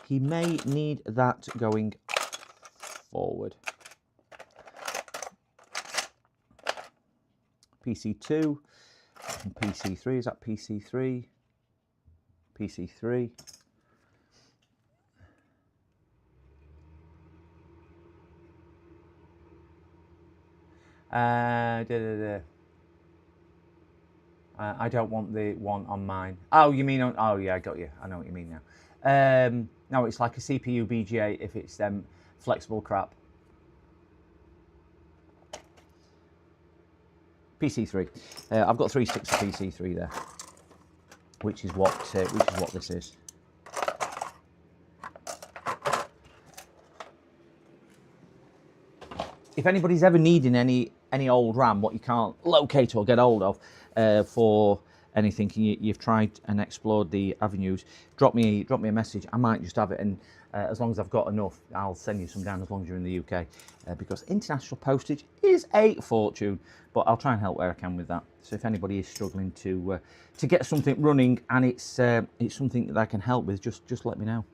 he may need that going forward. PC2 and PC3. Is that PC3? PC3. I don't want the one on mine. Oh, you mean on? Oh, yeah, I got you. I know what you mean now. No, it's like a CPU BGA if it's flexible crap. PC3. I've got 3 sticks of PC3 there, which is what this is. If anybody's ever needing any old RAM, what you can't locate or get hold of for anything, you've tried and explored the avenues, drop me a message. I might just have it, and as long as I've got enough, I'll send you some down as long as you're in the UK, because international postage is a fortune. But I'll try and help where I can with that. So if anybody is struggling to get something running and it's something that I can help with, just let me know.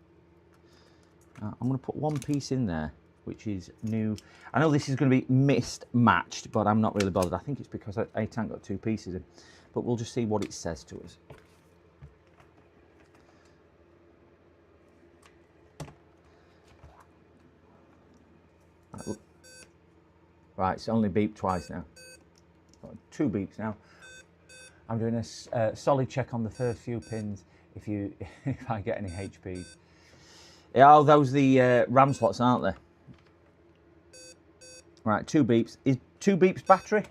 I'm going to put one piece in there, which is new. I know this is going to be mismatched, but I'm not really bothered. I think it's because I haven't got 2 pieces in. But we'll just see what it says to us. Right, it's only beeped twice now. 2 beeps now. I'm doing a solid check on the first few pins if I get any HPs. Yeah, oh, those are the RAM slots, aren't they? Right, 2 beeps. Is 2 beeps battery?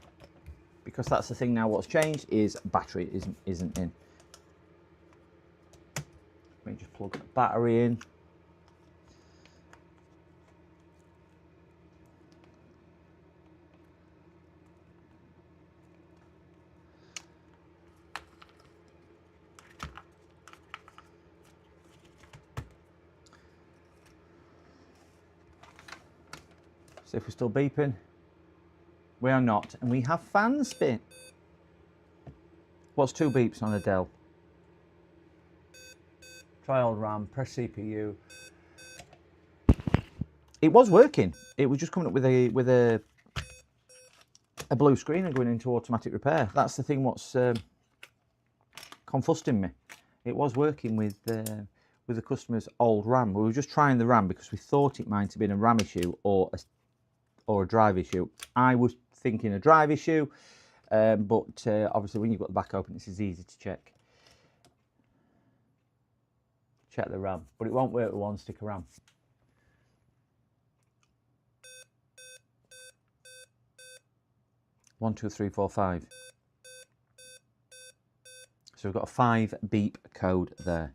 Because that's the thing now. What's changed is battery isn't in. Let me just plug the battery in. See if we're still beeping. We are not, and we have fan spin. What's 2 beeps on a Dell? Try old RAM, press CPU. It was working. It was just coming up with a blue screen and going into automatic repair. That's the thing. What's confusing me. It was working with the customer's old RAM. We were just trying the RAM because we thought it might have been a RAM issue or a drive issue. I was thinking a drive issue, but obviously when you've got the back open, it's as easy to check the RAM, but it won't work with 1 stick of RAM. One, two, three, four, 5. So we've got a 5 beep code there.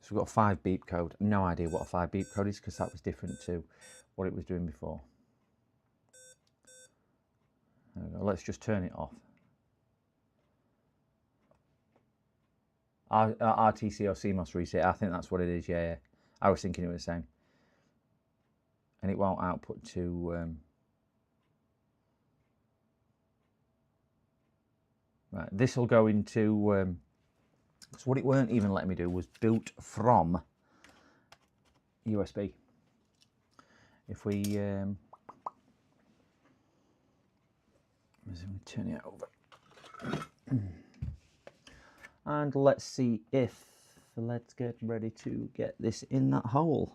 So we've got a 5 beep code. No idea what a 5 beep code is because that was different to what it was doing before. There we go. Let's just turn it off. RTC or CMOS reset. I think that's what it is. Yeah. I was thinking it was the same. And it won't output to. Right. This will go into. So what it weren't even letting me do was boot from USB. If we turn it over. And let's see if, let's get ready to get this in that hole.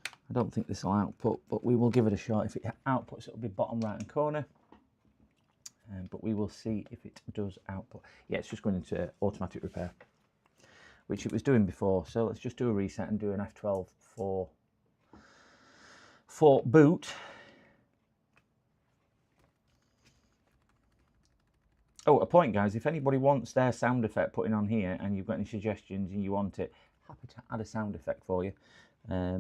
I don't think this will output, but we will give it a shot. If it outputs, it'll be bottom right hand corner. But we will see if it does output. Yeah, it's just going into automatic repair, which it was doing before. So let's just do a reset and do an F12 for boot. Oh, a point, guys, if anybody wants their sound effect putting on here and you've got any suggestions and you want it, happy to add a sound effect for you. I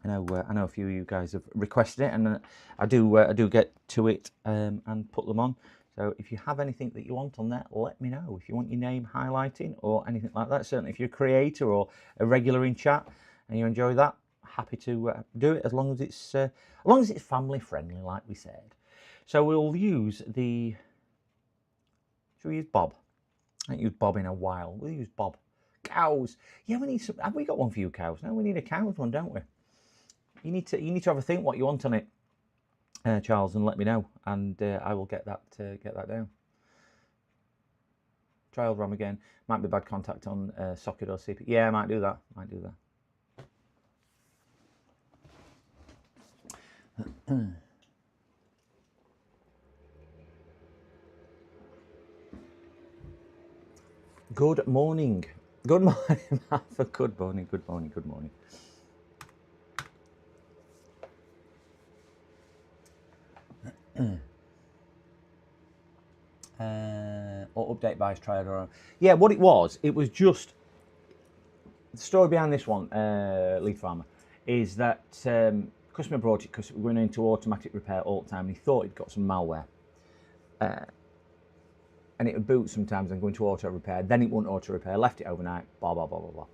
know a few of you guys have requested it, and I do get to it and put them on. So if you have anything that you want on there, let me know. If you want your name highlighting or anything like that, certainly if you're a creator or a regular in chat and you enjoy that, happy to do it as long as it's family friendly, like we said. So we'll use the. Should we use Bob? I haven't used Bob in a while. We'll use Bob. Cows. Yeah, we need some. Have we got one for you cows? No, we need a cows one, don't we? You need to have a think what you want on it, Charles, and let me know, and I will get that down. Trial RAM again. Might be bad contact on socket or CPU. Yeah, I might do that. Good morning. Good morning, Martha. Good morning, good morning, good morning. Or update BIOS trial. Or yeah, what it was just the story behind this one, Lead Farmer, is that customer brought it because we went into automatic repair all the time and he thought he'd got some malware. And it would boot sometimes and go into auto repair, then it wouldn't auto repair, left it overnight, blah, blah, blah, blah,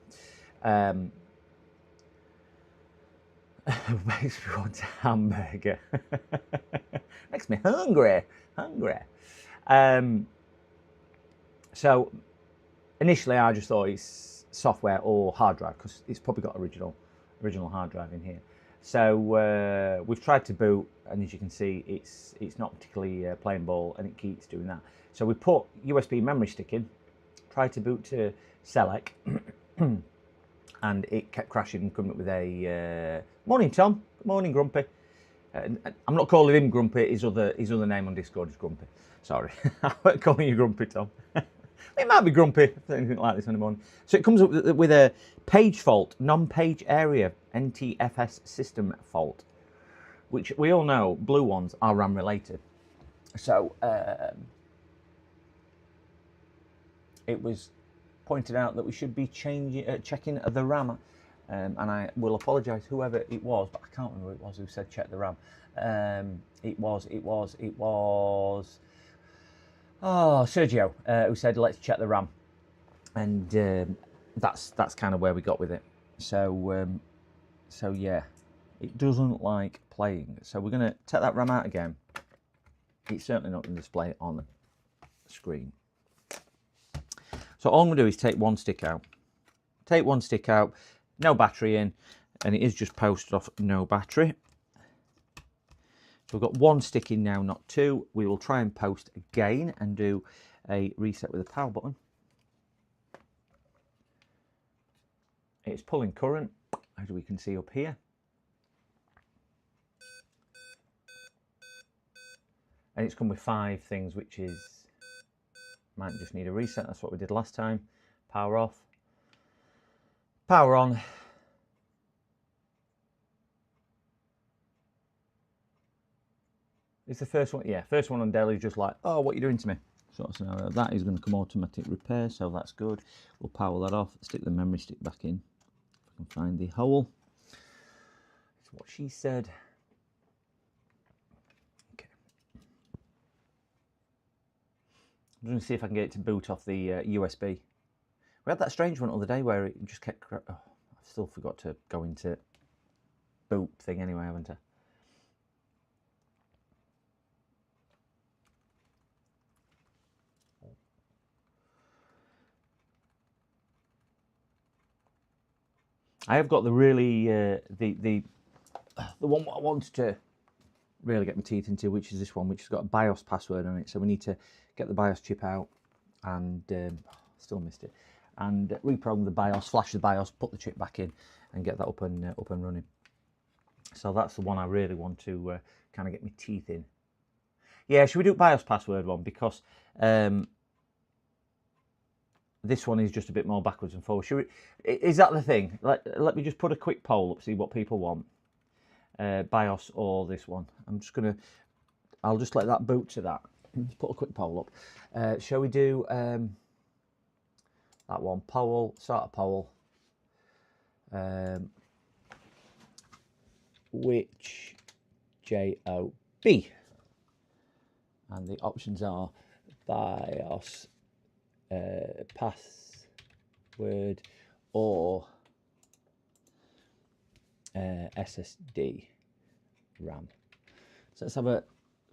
blah. Makes me want a hamburger. Makes me hungry. So initially I just thought it's software or hard drive because it's probably got original hard drive in here. So we've tried to boot, and as you can see, it's not particularly playing ball, and it keeps doing that. So we put USB memory stick in, tried to boot to Select, and it kept crashing and coming up with a morning, Tom. Good morning, Grumpy. I'm not calling him Grumpy. His other name on Discord is Grumpy. Sorry, I won't call you Grumpy, Tom. It might be Grumpy, anything like this in the morning. So it comes up with a page fault, non-page area, NTFS system fault, which we all know blue ones are RAM related. So it was pointed out that we should be checking the RAM, and I will apologise whoever it was, but I can't remember who it was who said check the RAM. It was Sergio who said let's check the RAM, and that's kind of where we got with it. So yeah, it doesn't like playing. So we're going to take that RAM out again. It's certainly not going to display it on the screen. So all I'm going to do is take one stick out. No battery in, and it is just posted off no battery. So we've got one stick in now, not two. We will try and post again and do a reset with the power button. It's pulling current, as we can see up here. And it's come with 5 things, which is, might just need a reset. That's what we did last time. Power off, power on. It's the first one, yeah, first one on Dell is just like, oh, what are you doing to me? Sort of scenario. That is going to come automatic repair, so that's good. We'll power that off, stick the memory stick back in. If I can find the hole. That's what she said. Okay. I'm going to see if I can get it to boot off the USB. We had that strange one the other day where it just kept, oh, I still forgot to go into boot thing anyway, haven't I? I have got the really the one I wanted to really get my teeth into, which is this one, which has got a BIOS password on it. So we need to get the BIOS chip out, and still missed it, and reprogram the BIOS, flash the BIOS, put the chip back in, and get that up and running. So that's the one I really want to kind of get my teeth in. Yeah, should we do BIOS password one, because this one is just a bit more backwards and forwards. Is that the thing? Let me just put a quick poll up, see what people want. BIOS or this one. I'll just let that boot to that. Let's put a quick poll up. Shall we do that one? Poll, start a poll. Which JOB? And the options are BIOS, password, or SSD RAM. So let's have a.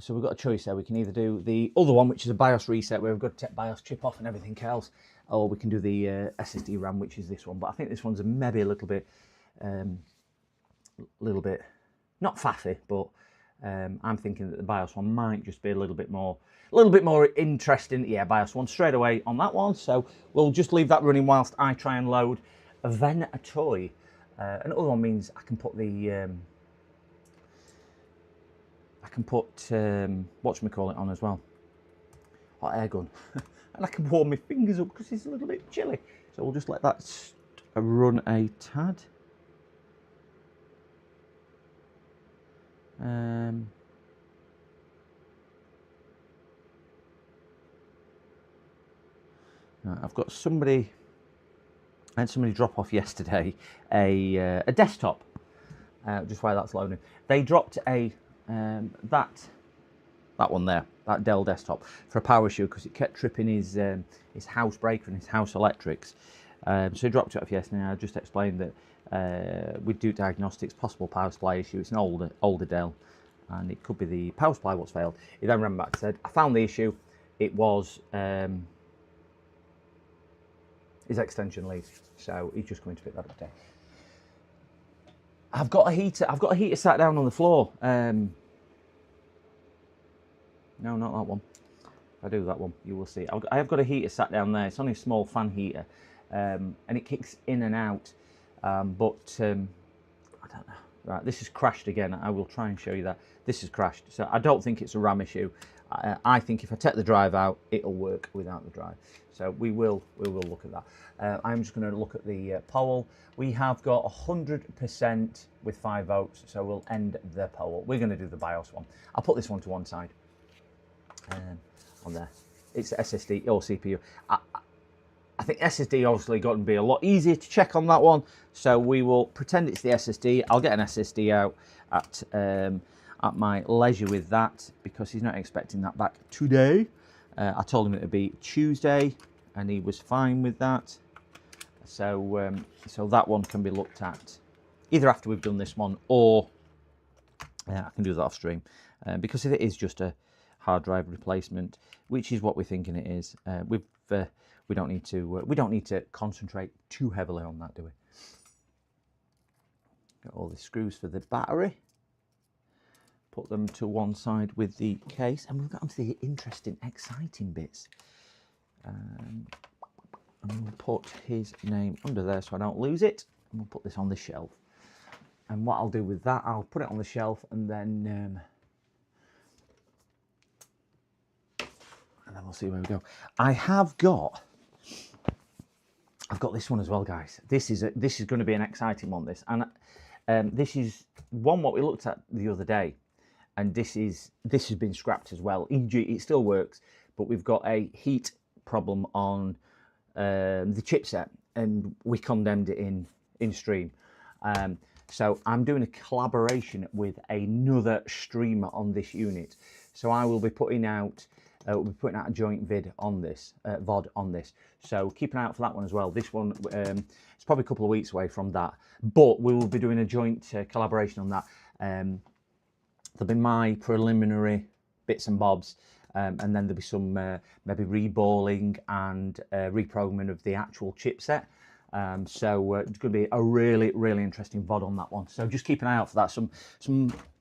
So we've got a choice there. We can either do the other one, which is a BIOS reset, where we've got to take BIOS chip off and everything else, or we can do the SSD RAM, which is this one. But I think this one's maybe a little bit not faffy, but I'm thinking that the BIOS one might just be a little bit more interesting. Yeah, BIOS one straight away on that one. So we'll just leave that running whilst I try and load Then a toy. Another one means I can put the can put whatchamacallit on as well. Hot air gun. And I can warm my fingers up because it's a little bit chilly. So we'll just let that run a tad. Right, I've got somebody. I had somebody drop off yesterday a desktop. Just while that's loading, they dropped a that one there, that Dell desktop, for a power issue because it kept tripping his house breaker and his house electrics. So he dropped it off yesterday. I just explained that we'd do diagnostics, possible power supply issue. It's an older Dell, and it could be the power supply what's failed. He then ran back and said, I found the issue. It was his extension lead, so he's just going to pick that up today. I've got a heater sat down on the floor. No, not that one. If I do that one, you will see. I have got a heater sat down there. It's only a small fan heater, and it kicks in and out. But I don't know. Right, this has crashed again. I will try and show you that. This has crashed. So I don't think it's a RAM issue. I think if I take the drive out, it'll work without the drive. So we will look at that. I'm just going to look at the Powell. We have got 100% with 5 volts, so we'll end the Powell. We're going to do the BIOS one. I'll put this one to one side. On there, it's SSD or CPU. I think SSD obviously got to be a lot easier to check on that one, so we will pretend it's the SSD. I'll get an SSD out at my leisure with that because he's not expecting that back today. I told him it would be Tuesday, and he was fine with that. So so that one can be looked at either after we've done this one, or I can do that off stream because if it is just a hard drive replacement, which is what we're thinking it is, we don't need to concentrate too heavily on that, do we? Got all the screws for the battery. Put them to one side with the case, and we've got onto the interesting, exciting bits. And we'll put his name under there so I don't lose it. And we'll put this on the shelf. And what I'll do with that, I'll put it on the shelf, and then we'll see where we go. I've got this one as well, guys. This is going to be an exciting one. This, and this is one what we looked at the other day, and this has been scrapped as well. It still works, but we've got a heat problem on the chipset, and we condemned it in stream. So I'm doing a collaboration with another streamer on this unit. So I will be putting out. We'll be putting out a joint vid on this, VOD on this. So keep an eye out for that one as well. This one, it's probably a couple of weeks away from that, but we will be doing a joint collaboration on that. There'll be my preliminary bits and bobs, and then there'll be some maybe reballing and reprogramming of the actual chipset. So it's going to be a really, really interesting VOD on that one. So just keep an eye out for that. Some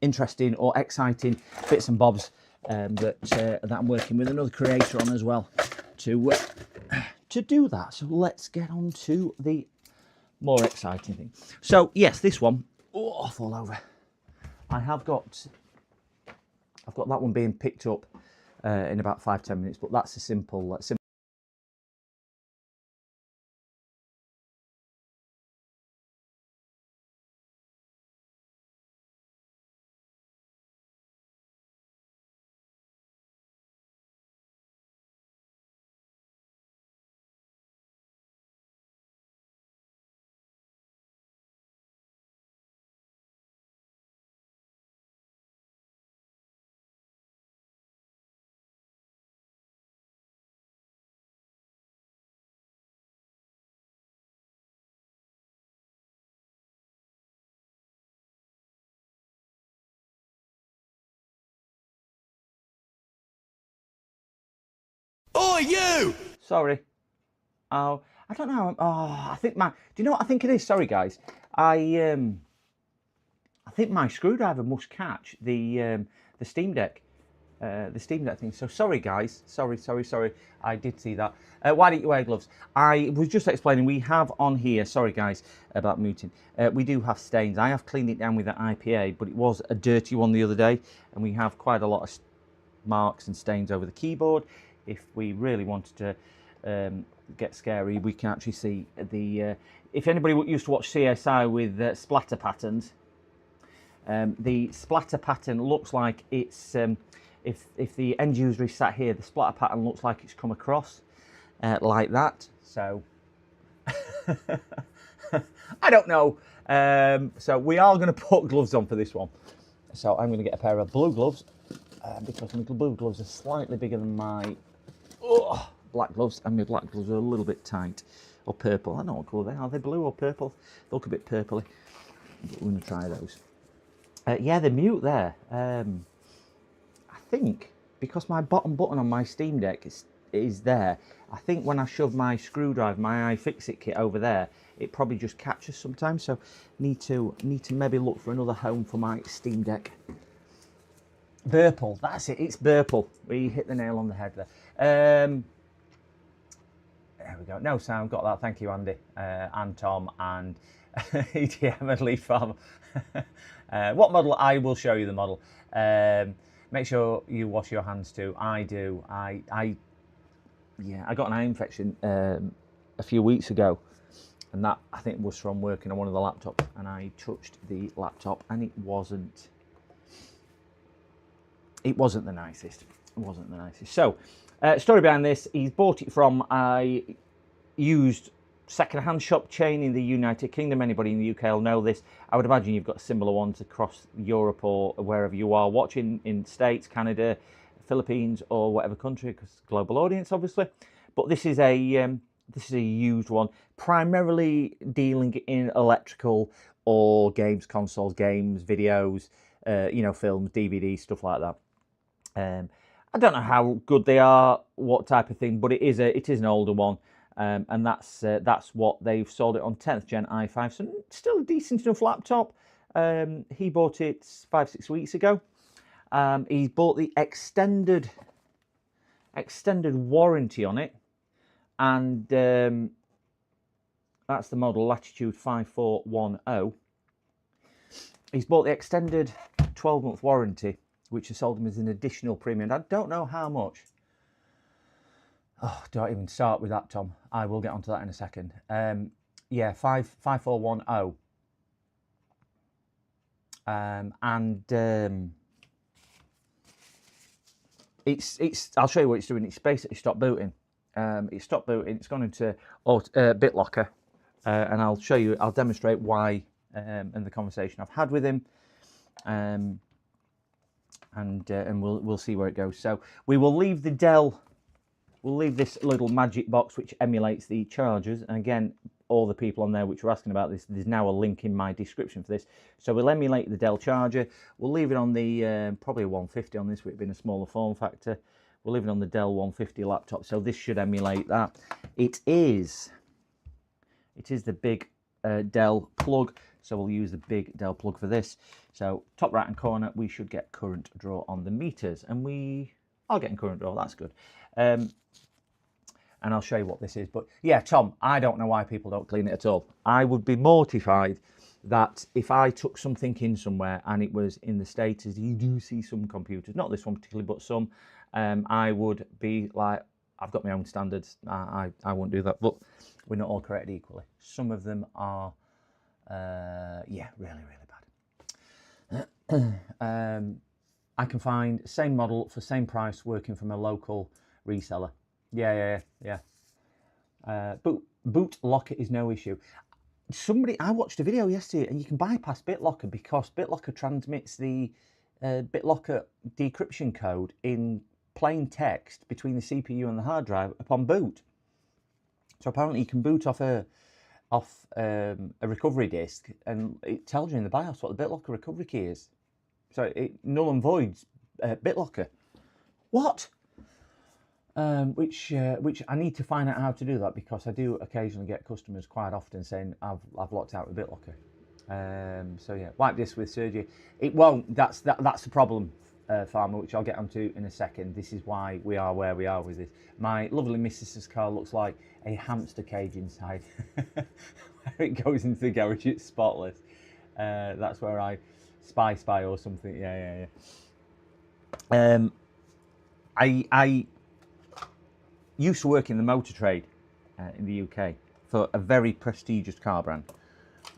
interesting or exciting bits and bobs that I'm working with another creator on as well to do that. So let's get on to the more exciting thing. So yes, this one, I'll fall over. I've got that one being picked up in about 5-10 minutes, but that's a simple. Oi, you! Sorry. Oh, I don't know. Oh, I think my. Do you know what I think it is? Sorry, guys. I think my screwdriver must catch the Steam Deck. the Steam Deck thing. So sorry, guys. Sorry. I did see that. Why didn't you wear gloves? I was just explaining. We have on here. Sorry, guys, about muting. We do have stains. I have cleaned it down with the IPA, but it was a dirty one the other day, and we have quite a lot of marks and stains over the keyboard. If we really wanted to get scary, we can actually see the. If anybody used to watch CSI with splatter patterns, the splatter pattern looks like it's. If the end user is sat here, the splatter pattern looks like it's come across like that. So I don't know. So we are going to put gloves on for this one. So I'm going to get a pair of blue gloves because my blue gloves are slightly bigger than my black gloves, and my black gloves are a little bit tight. Or purple. I don't know what colour they are. Are they blue or purple? They look a bit purpley. But we're going to try those. Yeah, the mute there. I think because my bottom button on my Steam Deck is there, I think when I shove my screwdriver, my iFixit kit over there, it probably just catches sometimes. So need to maybe look for another home for my Steam Deck. Burple, that's it. It's Burple. We hit the nail on the head there. There we go. No sound. Got that. Thank you, Andy and Tom and EDM and Leaf Farm. What model? I will show you the model. Make sure you wash your hands too. I do. Yeah, I got an eye infection a few weeks ago, and that I think was from working on one of the laptops. And I touched the laptop, and it wasn't the nicest. It wasn't the nicest. So, story behind this: he's bought it from a used second-hand shop chain in the United Kingdom. Anybody in the UK will know this. I would imagine you've got similar ones across Europe or wherever you are watching, in States, Canada, Philippines, or whatever country, because global audience, obviously. But this is a used one, primarily dealing in electrical or games consoles, games, videos, films, DVDs, stuff like that. I don't know how good they are, what type of thing, but it is an older one. And that's what they've sold it on 10th gen i5. So still a decent enough laptop. He bought it 5-6 weeks ago. He's bought the extended warranty on it, and that's the model Latitude 5410. He's bought the extended 12-month warranty, which has sold him as an additional premium. I don't know how much. Oh, don't even start with that, Tom. I will get onto that in a second. Yeah, 5410. It's. I'll show you what it's doing. It's basically stopped booting. It's stopped booting. It's gone into BitLocker, and I'll show you. I'll demonstrate why in the conversation I've had with him. And we'll see where it goes. So we will leave the Dell. We'll leave this little magic box which emulates the chargers. And again, all the people on there which were asking about this, there's now a link in my description for this. So we'll emulate the Dell charger. We'll leave it on the, probably a 150 on this, with it being a smaller form factor. We'll leave it on the Dell 150 laptop. So this should emulate that. It is the big Dell plug. So we'll use the big Dell plug for this. So top right hand corner, we should get current draw on the meters. And we are getting current draw, that's good. And I'll show you what this is. But yeah, Tom, I don't know why people don't clean it at all. I would be mortified that if I took something in somewhere and it was in the States, as you do see some computers, not this one particularly, but some, I would be like, I've got my own standards. I won't do that. But we're not all created equally. Some of them are, yeah, really, really bad. I can find same model for same price working from a local reseller. Yeah. BootLocker is no issue. I watched a video yesterday, and you can bypass BitLocker because BitLocker transmits the BitLocker decryption code in plain text between the CPU and the hard drive upon boot. So apparently you can boot off a recovery disk, and it tells you in the BIOS what the BitLocker recovery key is. So it null and voids BitLocker. What? Which I need to find out how to do that, because I do occasionally get customers quite often saying I've locked out with BitLocker. So yeah, wipe this with Sergey. It won't. That's the problem. farmer, which I'll get onto in a second. This is why we are where we are with this. My lovely missus's car looks like a hamster cage inside. Where it goes into the garage, it's spotless. That's where I spy or something. Yeah. I used to work in the motor trade in the UK for a very prestigious car brand.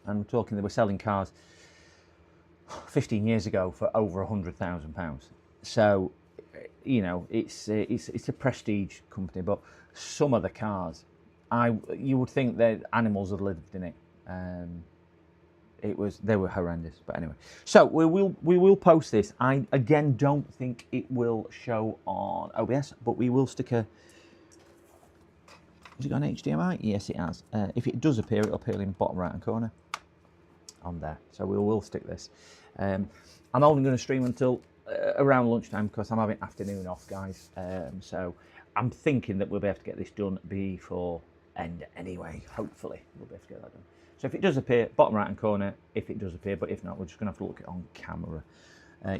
And we're talking, they were selling cars 15 years ago for over £100,000. So, you know, it's a prestige company, but some of the cars, you would think that animals had lived in it. They were horrendous. But anyway, so we will post this. I again don't think it will show on OBS, but we will stick a. Has it got an HDMI? Yes, it has. If it does appear, it'll appear in the bottom right hand corner on there. So we will stick this. I'm only going to stream until around lunchtime because I'm having afternoon off, guys. So I'm thinking that we'll be able to get this done before end anyway. Hopefully, we'll be able to get that done. So if it does appear, bottom right hand corner, if it does appear, but if not, we're just going to have to look at it on camera.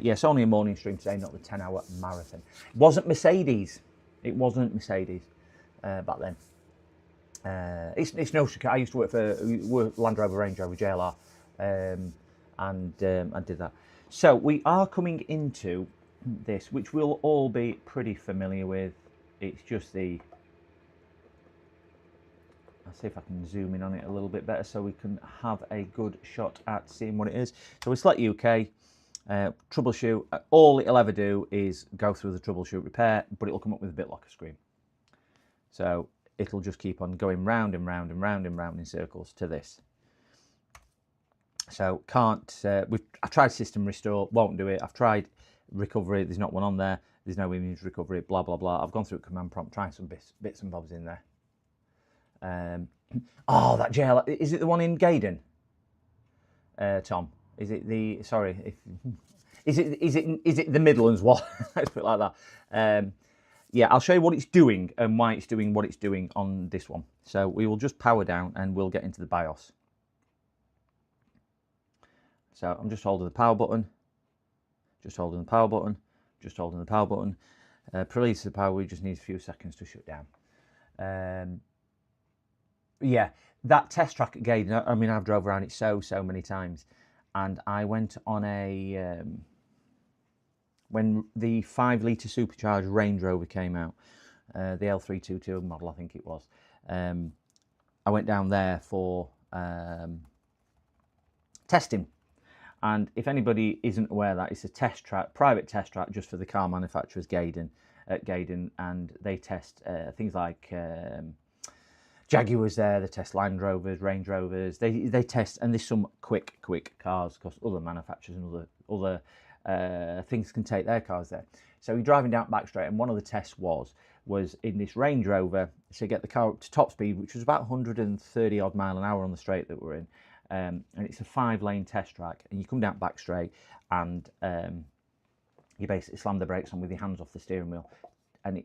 Yes, only a morning stream today, not the 10-hour marathon. It wasn't Mercedes. It wasn't Mercedes back then. It's no secret. I used to work for Land Rover, Range Rover, JLR, and I did that. So we are coming into this, which we'll all be pretty familiar with. It's just the. I'll see if I can zoom in on it a little bit better so we can have a good shot at seeing what it is. So we select UK, troubleshoot. All it'll ever do is go through the troubleshoot repair, but it'll come up with a BitLocker screen. So it'll just keep on going round and round and round and round in circles to this. So can't, I tried system restore, won't do it. I've tried recovery, there's not one on there. There's no image recovery, blah, blah, blah. I've gone through command prompt, trying some bits and bobs in there. Oh, that JLR, is it the one in Gaydon? Tom, is it the, sorry, is it the Midlands one? Let's put it like that. Yeah, I'll show you what it's doing and why it's doing what it's doing on this one. So we will just power down and we'll get into the BIOS. So I'm just holding the power button, just holding the power button, just holding the power button. Release the power, we just need a few seconds to shut down. Yeah, that test track at Gaydon, I mean, I've drove around it so many times. And I went on a, when the 5-litre supercharged Range Rover came out, the L322 model, I think it was, I went down there for testing. And if anybody isn't aware that, it's a test track, private test track just for the car manufacturers at Gaydon, and they test things like Jaguars there, they test Land Rovers, Range Rovers, they test, and there's some quick cars because other manufacturers and other things can take their cars there. So we're driving down back straight, and one of the tests was in this Range Rover to get the car up to top speed, which was about 130 odd mile an hour on the straight that we're in. And it's a 5-lane test track, and you come down back straight and you basically slam the brakes on with your hands off the steering wheel, and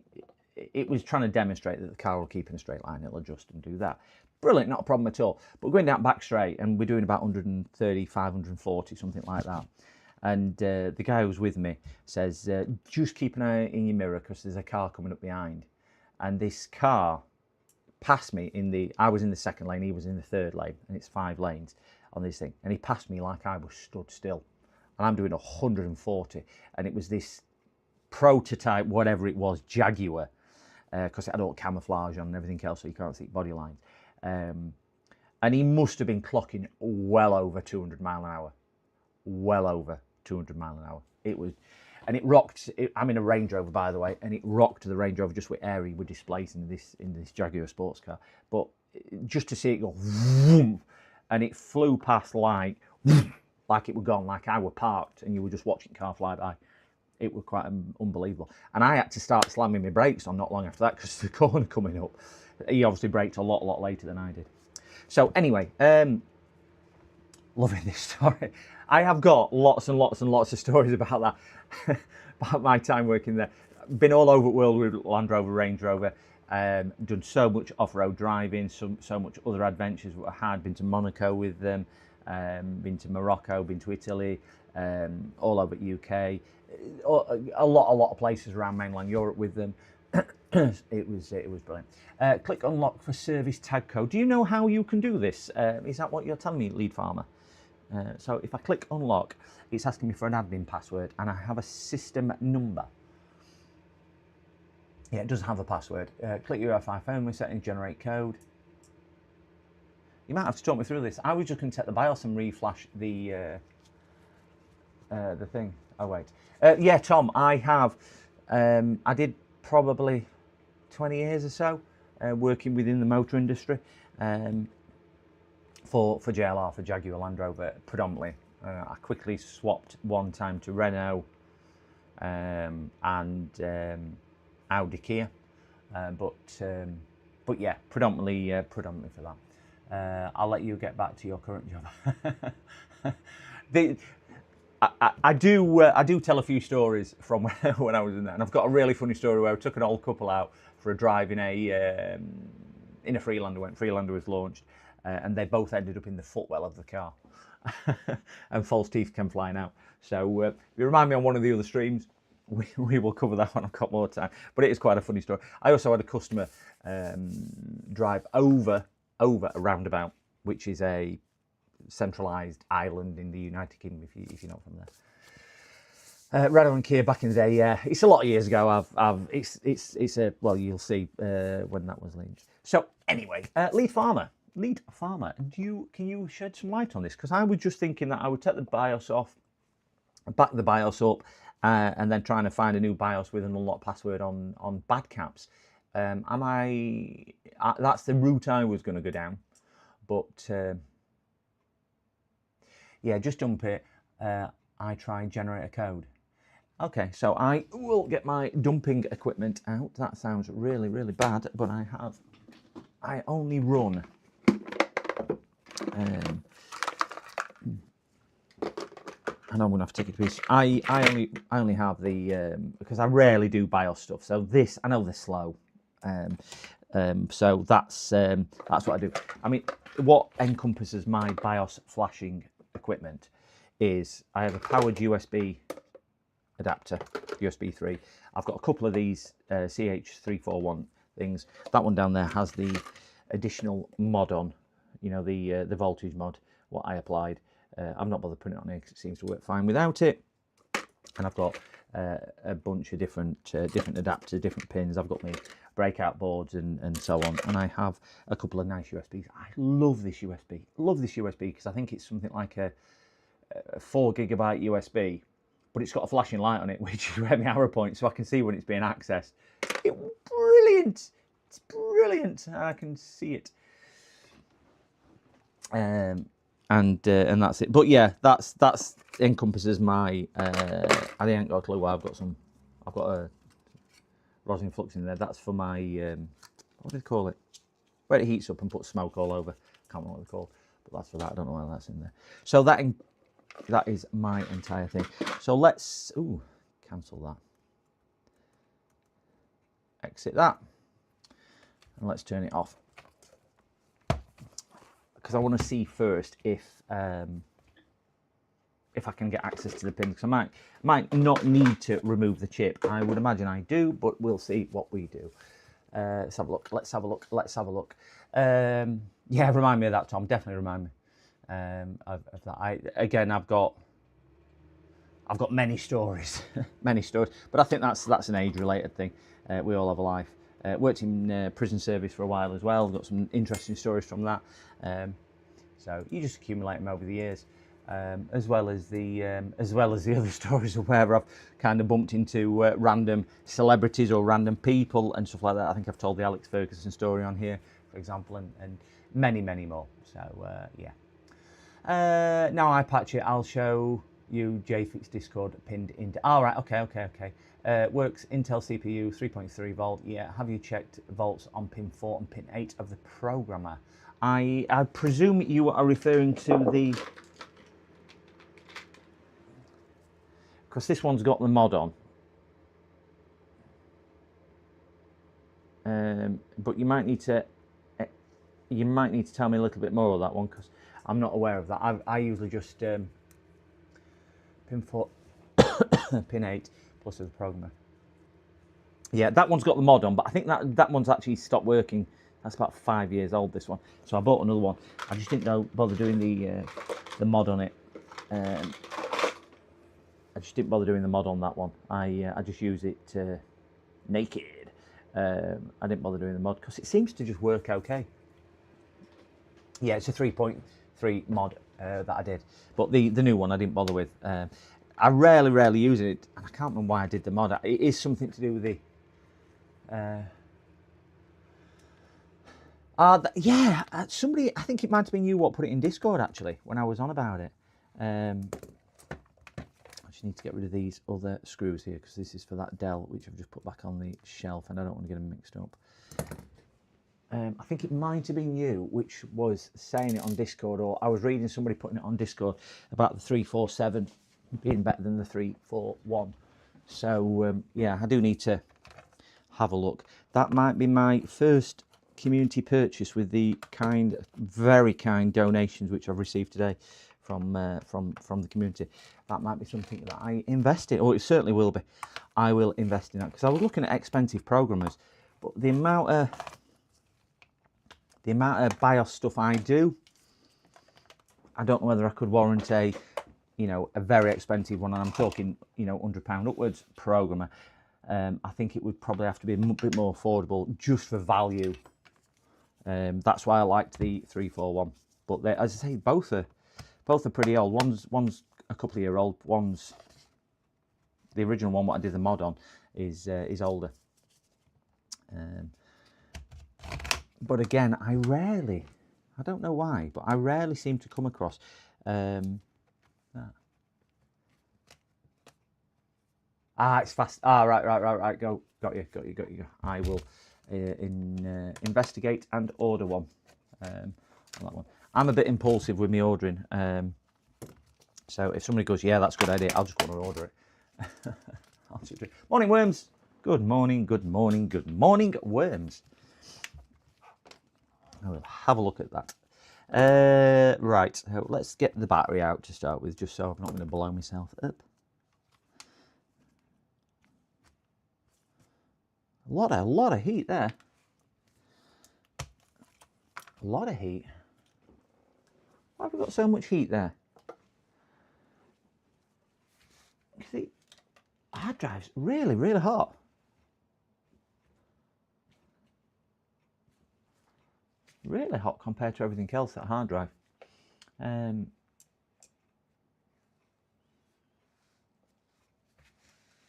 it was trying to demonstrate that the car will keep in a straight line, it'll adjust and do that. Brilliant, not a problem at all. But going down back straight, and we're doing about 135, 140, something like that. And the guy who was with me says, just keep an eye in your mirror because there's a car coming up behind. And this car passed me I was in the second lane, he was in the third lane, and it's 5 lanes on this thing. And he passed me like I was stood still. And I'm doing 140. And it was this prototype, whatever it was, Jaguar, because it had all camouflage on and everything else, so you can't see body lines. And he must have been clocking well over 200 mile an hour. Well over 200 mile an hour. It was, and it rocked. I'm in a Range Rover, by the way, and it rocked the Range Rover just with air he would displace in this Jaguar sports car. But just to see it go, vroom, and it flew past like it were gone, like I were parked, and you were just watching the car fly by. It was quite unbelievable. And I had to start slamming my brakes on not long after that because the corner coming up. He obviously braked a lot later than I did. So anyway, loving this story. I have got lots and lots of stories about that, about my time working there. Been all over the world with Land Rover, Range Rover, done so much off-road driving, so much other adventures I had. Been to Monaco with them, been to Morocco, been to Italy, all over the UK. a lot of places around mainland Europe with them. It was brilliant. Click unlock for service tag code. Do you know how you can do this? Is that what you're telling me, Lead Farmer? So if I click unlock, it's asking me for an admin password, and I have a system number. Yeah, it does have a password. Click UEFI firmware settings, generate code. You might have to talk me through this. I was just going to take the BIOS and reflash the thing. Oh wait, yeah, Tom, I have. I did probably 20 years or so working within the motor industry for JLR, for Jaguar Land Rover predominantly. I quickly swapped one time to Renault and Audi Kia, but yeah, predominantly for that. I'll let you get back to your current job. I do tell a few stories from when I was in there, and I've got a really funny story where I took an old couple out for a drive in a Freelander when Freelander was launched, and they both ended up in the footwell of the car, and false teeth came flying out. So if you remind me on one of the other streams, we will cover that one. I've got more time, but it is quite a funny story. I also had a customer drive over a roundabout, which is a centralised island in the United Kingdom, if you're not from there. Renault and Kia back in the day, yeah, it's a lot of years ago. It's a, well, you'll see when that was launched. So anyway, Lead Farmer, and can you shed some light on this? Because I was just thinking that I would take the BIOS off, back the BIOS up, and then trying to find a new BIOS with an unlock password on bad caps. That's the route I was going to go down, but yeah, just dump it. I try and generate a code. Okay, so I will get my dumping equipment out. That sounds really, really bad, but I only run and I'm gonna have to take it to pieces. I only have the because I rarely do BIOS stuff. So this, I know they're slow. So that's what I do. I mean, what encompasses my BIOS flashing equipment is I have a powered USB adapter, USB 3. I've got a couple of these CH341 things. That one down there has the additional mod on, you know, the voltage mod, what I applied. I'm not bothered putting it on here because it seems to work fine without it. And I've got a bunch of different adapters, different pins. I've got my breakout boards and so on. And I have a couple of nice USBs. I love this USB. Love this USB because I think it's something like a 4 gigabyte USB, but it's got a flashing light on it, which is at my arrow point, so I can see when it's being accessed. It's brilliant. It's brilliant. I can see it. And that's it. But yeah, that's encompasses my. I ain't got a clue why I've got a rosin flux in there. That's for my. What do they call it? Where it heats up and puts smoke all over. Can't remember what they're called, but that's for that. I don't know why that's in there. So that is my entire thing. So let's cancel that. Exit that, and let's turn it off. Because I want to see first if I can get access to the pin, because I might not need to remove the chip. I would imagine I do, but we'll see what we do. Let's have a look. Let's have a look. Yeah, remind me of that, Tom. Definitely remind me of that. I've got many stories, but I think that's an age-related thing. We all have a life. Worked in prison service for a while as well. Got some interesting stories from that. So you just accumulate them over the years, as well as the other stories of where I've kind of bumped into random celebrities or random people and stuff like that. I think I've told the Alex Ferguson story on here, for example, and many more. So yeah. Now I patch it. I'll show you JFix Discord pinned into. All right. Okay. Works Intel CPU 3.3 volt. Yeah. Have you checked volts on pin 4 and pin 8 of the programmer? I presume you are referring to the, because this one's got the mod on. But you might need to tell me a little bit more of that one, because I'm not aware of that. I usually just pin 4 pin 8 plus as a programmer. Yeah, that one's got the mod on, but I think that one's actually stopped working. That's about 5 years old, this one. So I bought another one. I just didn't bother doing the mod on it. I just didn't bother doing the mod on that one. I just use it naked. I didn't bother doing the mod because it seems to just work okay. Yeah, it's a 3.3 mod that I did, but the new one I didn't bother with. I rarely use it, and I can't remember why I did the mod. It is something to do with the. Somebody, I think it might have been you what put it in Discord actually when I was on about it. I just need to get rid of these other screws here because this is for that Dell, which I've just put back on the shelf, and I don't want to get them mixed up. I think it might have been you which was saying it on Discord, or I was reading somebody putting it on Discord about the 347 being better than the 341. So yeah, I do need to have a look. That might be my first community purchase with the very kind donations which I've received today from the community. That might be something that I invest in, or it certainly will be. I will invest in that because I was looking at expensive programmers, but the amount of BIOS stuff I do, I don't know whether I could warrant a very expensive one, and I'm talking £100 upwards programmer. I think it would probably have to be a bit more affordable just for value. That's why I liked the 341. But as I say, both are pretty old. One's a couple of years old. One's the original one. What I did the mod on is older. But again, I don't know why, but I rarely seem to come across that. It's fast. Right. Got you. I will investigate and order one on that one. I'm a bit impulsive with me ordering. So if somebody goes, yeah, that's a good idea, I'll just want to order it. Morning, worms. Good morning, worms. I will have a look at that. Right, so let's get the battery out to start with, just so I'm not going to blow myself up. A lot of heat there. A lot of heat. Why have we got so much heat there? The hard drive's really hot. Really hot compared to everything else, that hard drive.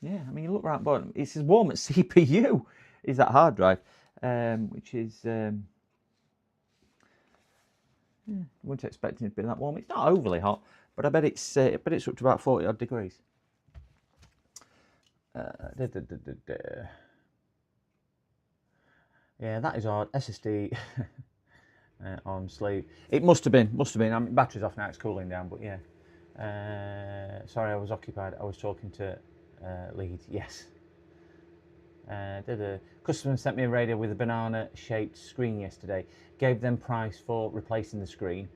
Yeah, I mean, you look right at the bottom, it's as warm as CPU is that hard drive, which is, yeah, wasn't expecting it to be that warm. It's not overly hot, but I bet it's up to about 40 odd degrees. Yeah, that is odd. SSD on sleeve. It must have been. I mean, battery's off now. It's cooling down, but yeah. Sorry, I was occupied. I was talking to lead. Yes. Customer sent me a radio with a banana-shaped screen yesterday. Gave them price for replacing the screen.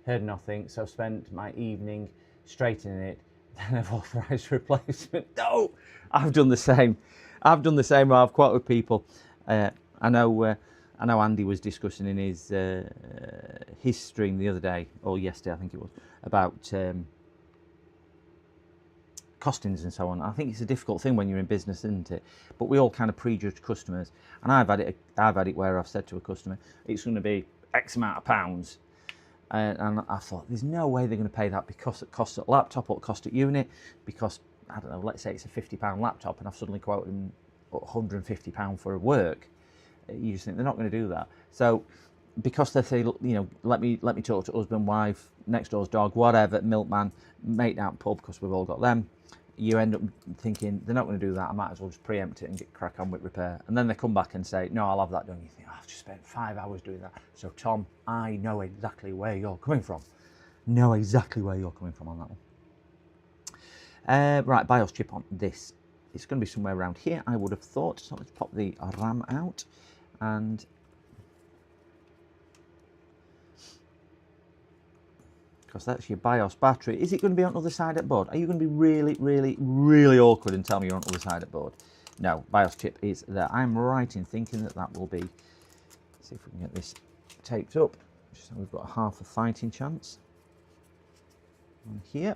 Heard nothing, so spent my evening straightening it. Then I've authorised replacement. No, I've done the same. I've quoted with people. I know Andy was discussing in his stream the other day, or yesterday, I think it was, about costings and so on. I think it's a difficult thing when you're in business, isn't it? But we all kind of prejudge customers, and I've had it where I've said to a customer, it's going to be X amount of pounds, and I thought there's no way they're going to pay that because it costs at laptop or it costs at unit. Because I don't know, let's say it's a £50 laptop, and I've suddenly quoted them £150 for work. You just think they're not going to do that. So because they say, let me talk to husband, wife, next door's dog, whatever, milkman, mate out pub, because we've all got them, you end up thinking they're not going to do that. I might as well just preempt it and get crack on with repair. And then they come back and say, no, I'll have that done. You think, I've just spent 5 hours doing that. So Tom, I know exactly where you're coming from. On that one. Right, BIOS chip on this. It's going to be somewhere around here, I would have thought. So let's pop the RAM out. And because that's your BIOS battery. Is it going to be on the other side of the board? Are you going to be really, really, really awkward and tell me you're on the other side of the board? No, BIOS chip is there. I'm right in thinking that that will be. Let's see if we can get this taped up, just so we've got half a fighting chance. On here.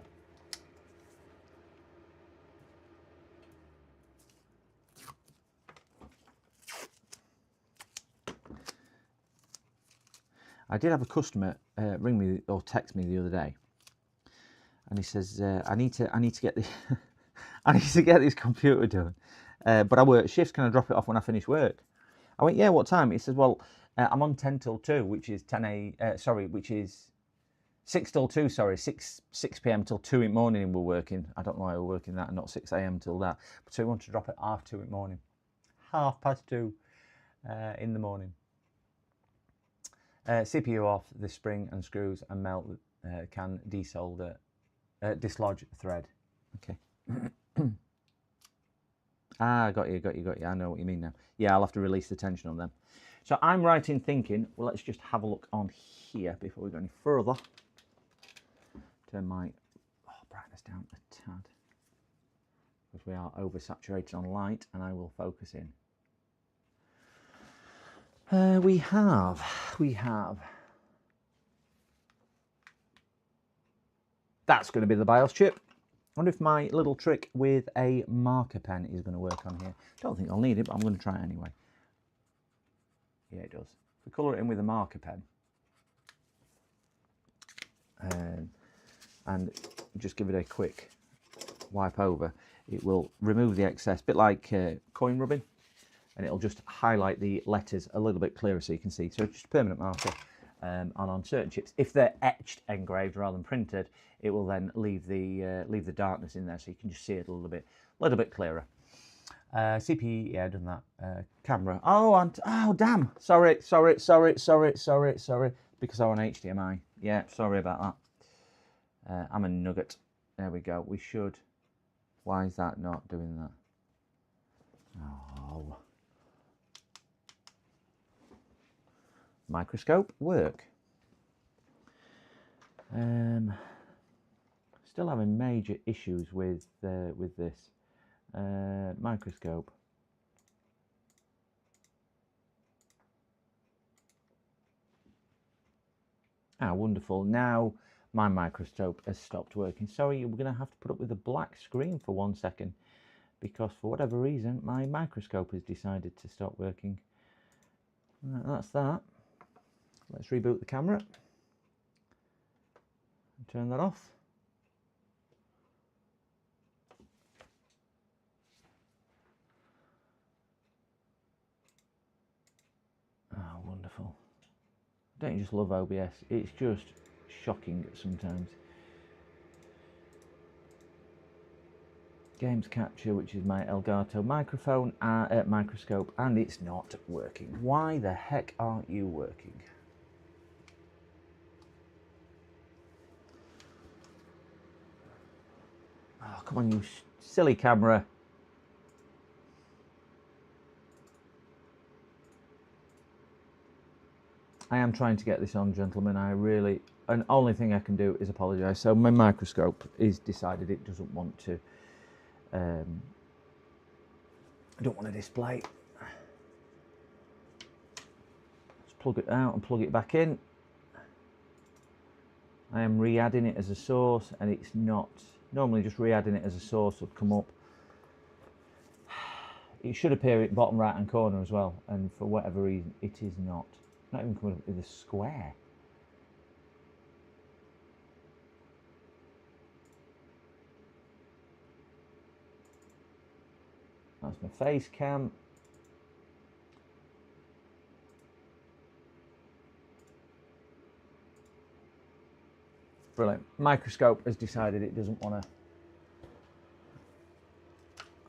I did have a customer ring me or text me the other day, and he says, "I need to get the, I need to get this computer done, but I work shifts. Can I drop it off when I finish work?" I went, "Yeah, what time?" He says, "Well, I'm on 10 till 2, which is 6 till 2. Sorry, 6 p.m. till 2 in the morning. We're working. I don't know why we're working that, and not 6 a.m. till that. But so we want to drop it half 2 in the morning, 2:30 in the morning." CPU off, the spring and screws and melt can desolder, dislodge thread. Okay. Got you. I know what you mean now. Yeah, I'll have to release the tension on them. So I'm right in thinking, well, let's just have a look on here before we go any further. Turn my brightness down a tad, because we are oversaturated on light, and I will focus in. We have. That's going to be the BIOS chip. I wonder if my little trick with a marker pen is going to work on here. Don't think I'll need it, but I'm going to try it anyway. Yeah, it does. If we colour it in with a marker pen, and just give it a quick wipe over, it will remove the excess, bit like coin rubbing. And it'll just highlight the letters a little bit clearer so you can see. So it's just a permanent marker. And on certain chips, if they're etched, engraved rather than printed, it will then leave the darkness in there, so you can just see it a little bit clearer. CPU, yeah, done that. Camera. Oh damn! Sorry. Because I'm on HDMI. Yeah, sorry about that. I'm a nugget. There we go. We should. Why is that not doing that? Oh. Microscope work. Still having major issues with this microscope. Wonderful. Now my microscope has stopped working. Sorry, we're going to have to put up with a black screen for 1 second, because for whatever reason my microscope has decided to stop working. That's that. Let's reboot the camera and turn that off. Wonderful. Don't you just love OBS? It's just shocking sometimes. Games Capture, which is my Elgato microphone, microscope, and it's not working. Why the heck aren't you working? Oh, come on, you silly camera. I am trying to get this on, gentlemen. And only thing I can do is apologise. So my microscope is decided it doesn't want to, I don't want to display. Let's plug it out and plug it back in. I am re-adding it as a source, and it's not. Normally just re-adding it as a source would come up. It should appear at the bottom right hand corner as well, and for whatever reason it is not. Not even coming up with a square. That's my face cam. Brilliant. Microscope has decided it doesn't want to.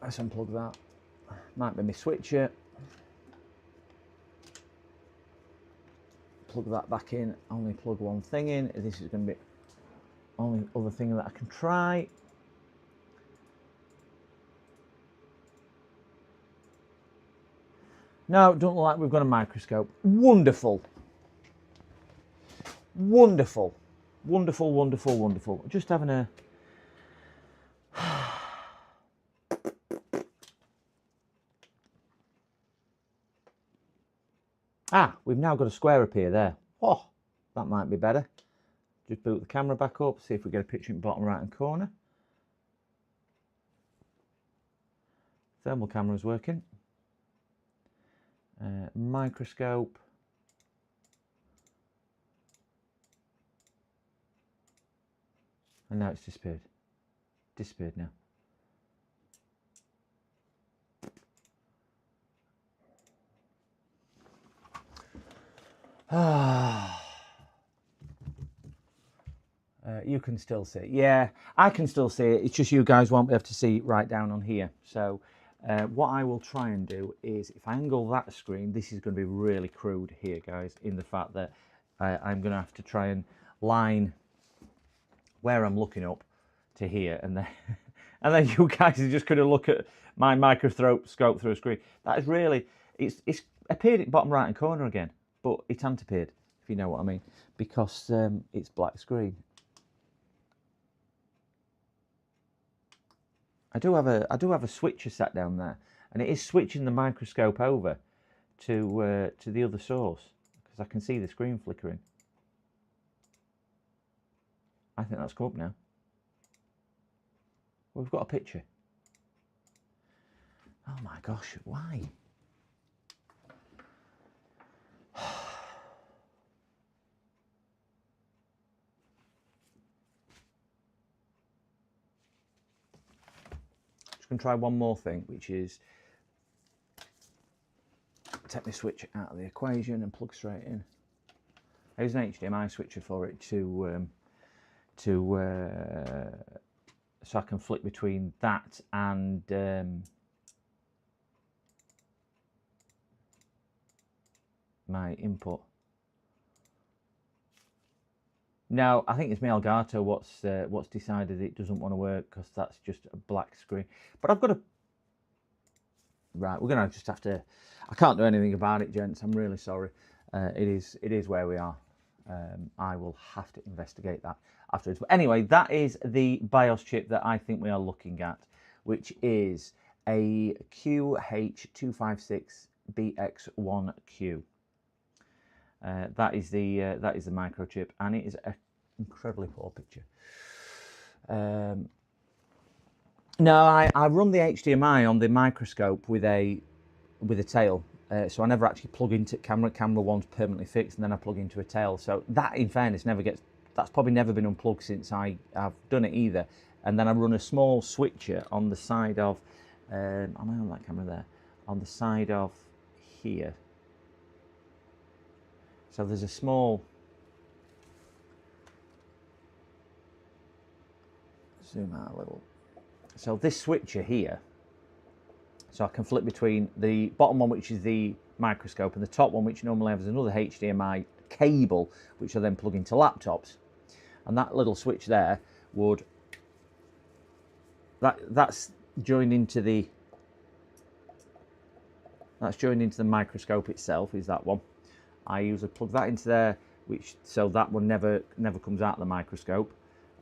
Let's unplug that. Might be my switcher. Plug that back in. Only plug one thing in. This is going to be only other thing that I can try. No, don't look like we've got a microscope. Wonderful. Wonderful. Wonderful, wonderful, wonderful. Just having a... We've now got a square appear there. Oh, that might be better. Just boot the camera back up, see if we get a picture in the bottom right hand corner. Thermal camera's working. Microscope. And now it's disappeared. Disappeared now. You can still see it. Yeah, I can still see it. It's just you guys won't be able to see it right down on here. So what I will try and do is, if I angle that screen, this is going to be really crude here, guys, in the fact that I'm going to have to try and line where I'm looking up to here, and then and then you guys are just going to look at my microscope through a screen. That is really, it's appeared at bottom right hand corner again, but it hasn't appeared, if you know what I mean, because it's black screen. I do have a switcher sat down there, and it is switching the microscope over to the other source, because I can see the screen flickering. I think that's come up now. We've got a picture. Oh my gosh, why? Just going to try one more thing, which is take my switch out of the equation and plug straight in. There's an HDMI switcher for it so I can flick between that and my input. Now, I think it's my Elgato what's decided it doesn't want to work, because that's just a black screen. But I've got to... Right, we're going to just have to... I can't do anything about it, gents. I'm really sorry. It is where we are. I will have to investigate that afterwards. But anyway, that is the BIOS chip that I think we are looking at, which is a QH256BX1Q. That is the microchip, and it is an incredibly poor picture. No, I run the HDMI on the microscope with a tail, so I never actually plug into camera. Camera one's permanently fixed, and then I plug into a tail. So that, in fairness, that's probably never been unplugged since I've done it either. And then I run a small switcher on the side of, am I on that camera there? On the side of here. So there's a small, zoom out a little. So this switcher here, so I can flip between the bottom one, which is the microscope, and the top one, which normally has another HDMI cable, which I then plug into laptops. And that little switch there would, that's joined into the microscope itself, is that one. I usually plug that into there, so that one never comes out of the microscope,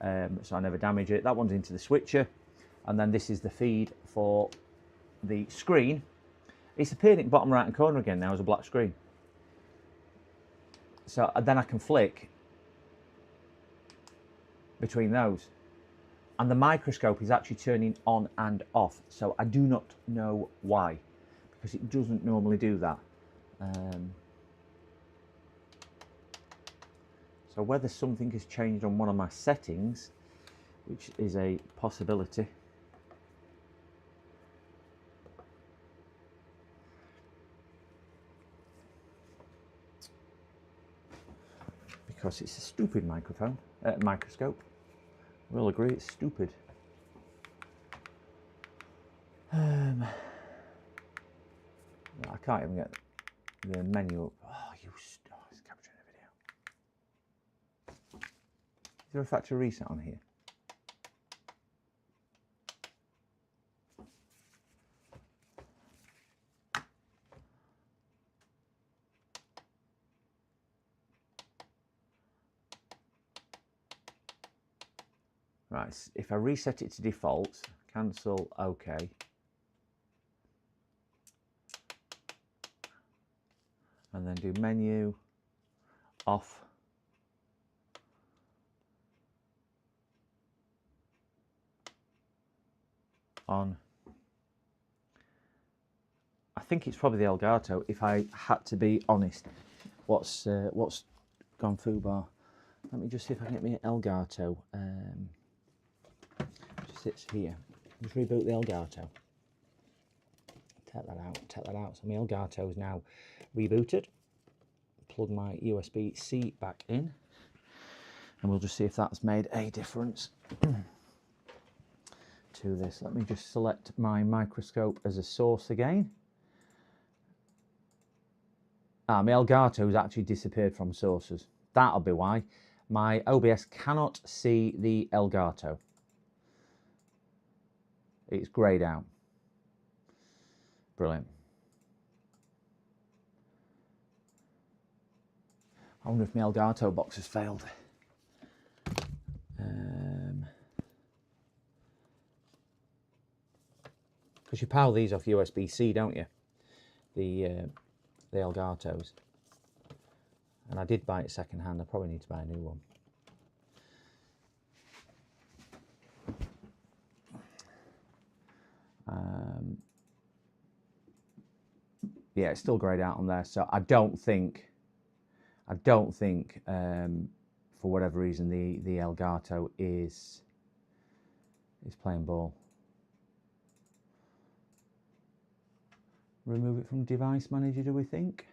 so I never damage it. That one's into the switcher, and then this is the feed for the screen. It's appeared in the bottom right hand corner again now as a black screen. So then I can flick between those, and the microscope is actually turning on and off. So I do not know why, because it doesn't normally do that. So whether something has changed on one of my settings, which is a possibility. Because it's a stupid microscope. We'll agree it's stupid. I can't even get the menu up. Oh, it's capturing a video. Is there a factory reset on here? Right, if I reset it to default, cancel, OK. And then do menu, off. On. I think it's probably the Elgato, if I had to be honest. What's gone foobar? Let me just see if I can get me an Elgato. Just sits here. Just reboot the Elgato. Take that out, take that out. So my Elgato is now rebooted. Plug my USB-C back in. And we'll just see if that's made a difference to this. Let me just select my microscope as a source again. My Elgato has actually disappeared from sources. That'll be why. My OBS cannot see the Elgato. It's greyed out. Brilliant. I wonder if my Elgato box has failed. Because you power these off USB-C, don't you? The Elgatos. And I did buy it second hand. I probably need to buy a new one. Yeah, it's still greyed out on there. So I don't think, for whatever reason, the Elgato is playing ball. Remove it from device manager, do we think?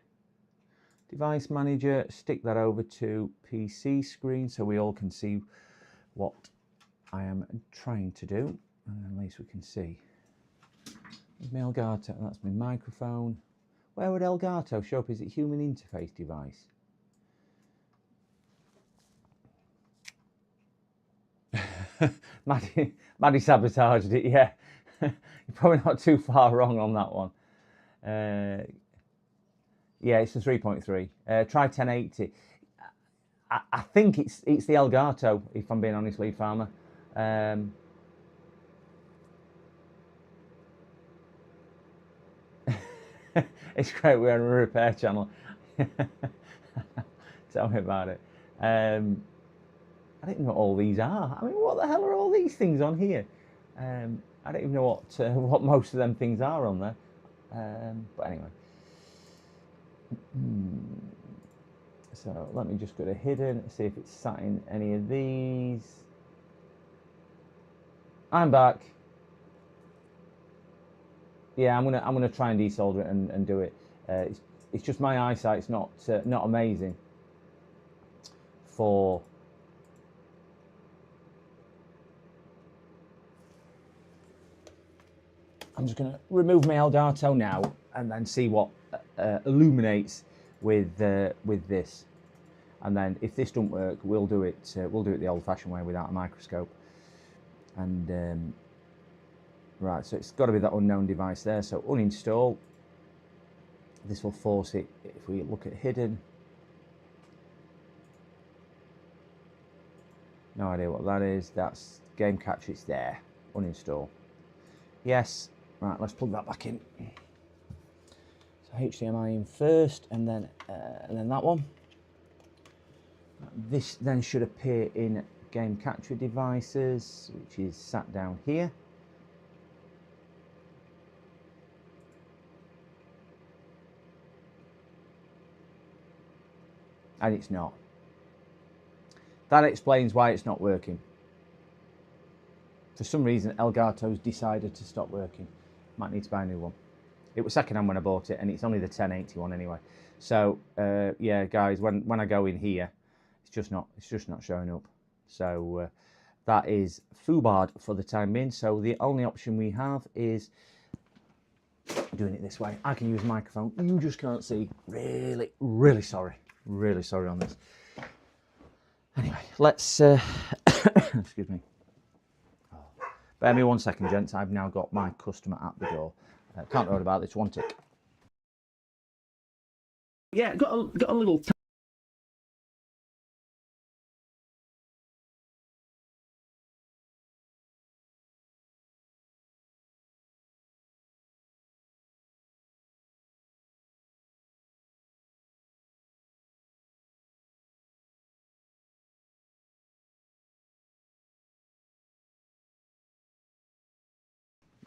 Device manager, stick that over to PC screen so we all can see what I am trying to do. And at least we can see. There's my Elgato, that's my microphone. Where would Elgato show up? Is it human interface device? Maddie sabotaged it, yeah. You're probably not too far wrong on that one. Yeah, it's a 3.3. Try 1080. I think it's the Elgato, if I'm being honest, Lead Farmer. It's great we're on a repair channel. Tell me about it. I don't even know what all these are. I mean, what the hell are all these things on here? I don't even know what most of them things are on there. But anyway. So let me just go to hidden, see if it's sat in any of these. I'm back. Yeah, I'm gonna try and desolder it and do it. It's just my eyesight's not amazing for. I'm just gonna remove my Elgato now and then see what illuminates with this. And then if this doesn't work, we'll do it the old-fashioned way without a microscope. And right, so it's got to be that unknown device there. So uninstall. This will force it. If we look at hidden, no idea what that is. That's game catch. It's there. Uninstall. Yes. Right. Let's plug that back in. So HDMI in first, and then that one. This then should appear in game capture devices, which is sat down here. And it's not. That explains why it's not working. For some reason, Elgato's decided to stop working. Might need to buy a new one. It was second-hand when I bought it, and it's only the 1080 one anyway. So yeah, guys, when I go in here, it's just not showing up. So that is foobarred for the time being. So the only option we have is doing it this way. I can use a microphone. You just can't see. Really, really sorry. Really sorry on this. Anyway, let's excuse me. Bear me 1 second, gents. I've now got my customer at the door. Can't worry about this. One tick. Yeah, got a little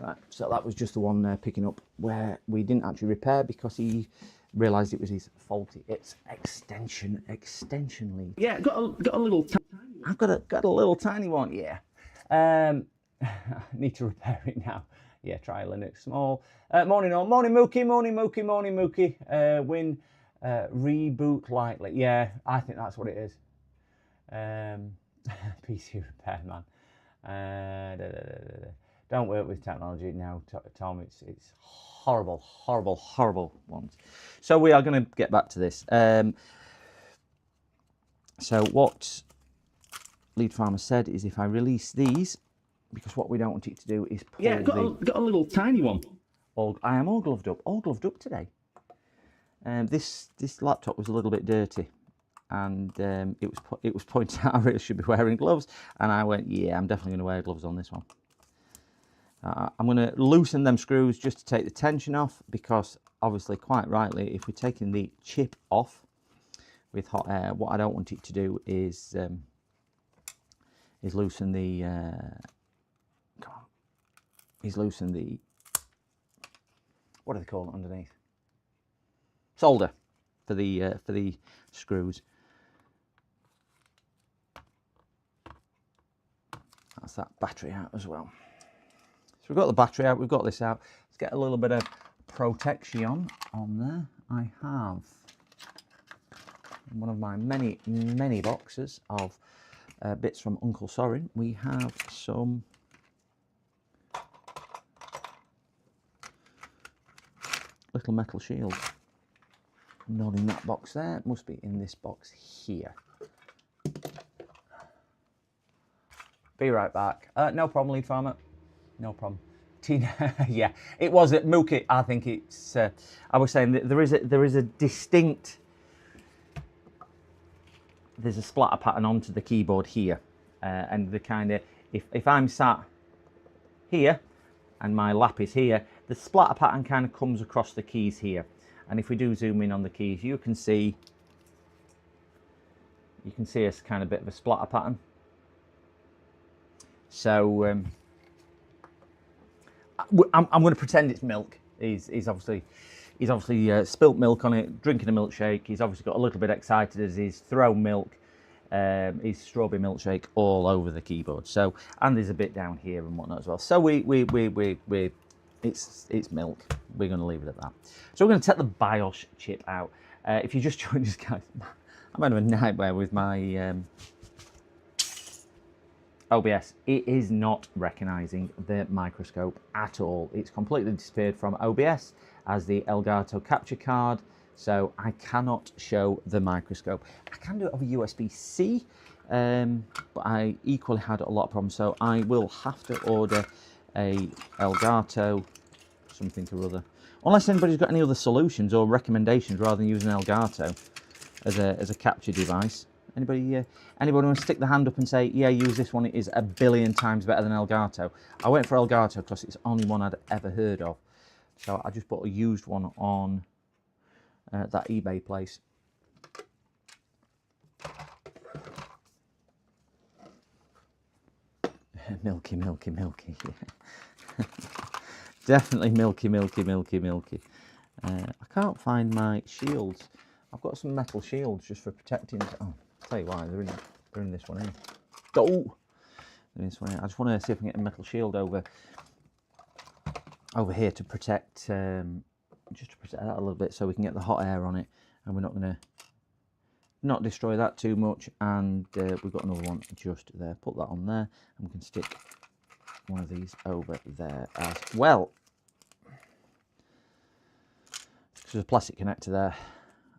Right, so that was just the one picking up where we didn't actually repair because he realised it was his faulty. It's extension lead. Yeah, got a little tiny one. I've got a little tiny one, yeah. Need to repair it now. Yeah, try Linux small. Morning all, morning Mookie. Win, reboot lightly. Yeah, I think that's what it is. PC repair man. Don't work with technology now, Tom. It's horrible ones. So we are going to get back to this. So what Lead Farmer said is if I release these, because what we don't want it to do is pull Yeah, got a little tiny one. I am all gloved up today. This laptop was a little bit dirty, and it was pointed out I really should be wearing gloves, and I went, yeah, I'm definitely going to wear gloves on this one. I'm going to loosen them screws just to take the tension off, because obviously, quite rightly, if we're taking the chip off with hot air, what I don't want it to do is loosen the what do they call it underneath? Solder for the screws. That's that battery out as well. So we've got the battery out, we've got this out. Let's get a little bit of protection on there. I have one of my many boxes of bits from Uncle Sorin. We have some little metal shields. Not in that box there, it must be in this box here. Be right back. No problem, Lead Farmer. No problem. Tina, yeah, it was at Mookie. I think it's. I was saying that there is a distinct. There's a splatter pattern onto the keyboard here, and the kind of if I'm sat here, and my lap is here, the splatter pattern kind of comes across the keys here. And if we do zoom in on the keys, you can see a kind of bit of a splatter pattern. So I'm going to pretend it's milk. He's obviously spilt milk on it, drinking a milkshake. He's obviously got a little bit excited as he's thrown milk, his strawberry milkshake all over the keyboard. So, and there's a bit down here and whatnot as well. So it's milk. We're going to leave it at that. So we're going to take the BIOS chip out. If you just joined us, guys, I'm having a nightmare with my OBS. It is not recognising the microscope at all. It's completely disappeared from OBS as the Elgato capture card, so I cannot show the microscope. I can do it over USB-C, but I equally had a lot of problems, so I will have to order a Elgato something or other. Unless anybody's got any other solutions or recommendations rather than using Elgato as a capture device. Anybody want to stick the hand up and say, yeah, use this one, it is a billion times better than Elgato. I went for Elgato because it's the only one I'd ever heard of. So I just bought a used one on that eBay place. Milky. Yeah. Definitely milky. I can't find my shields. I've got some metal shields just for protecting. Oh, I'll tell you why, they're in this one here. Oh, in this one here. I just want to see if I can get a metal shield over here to protect, just to protect that a little bit, so we can get the hot air on it, and we're not going to not destroy that too much. And we've got another one just there. Put that on there, and we can stick one of these over there as well. There's a plastic connector there,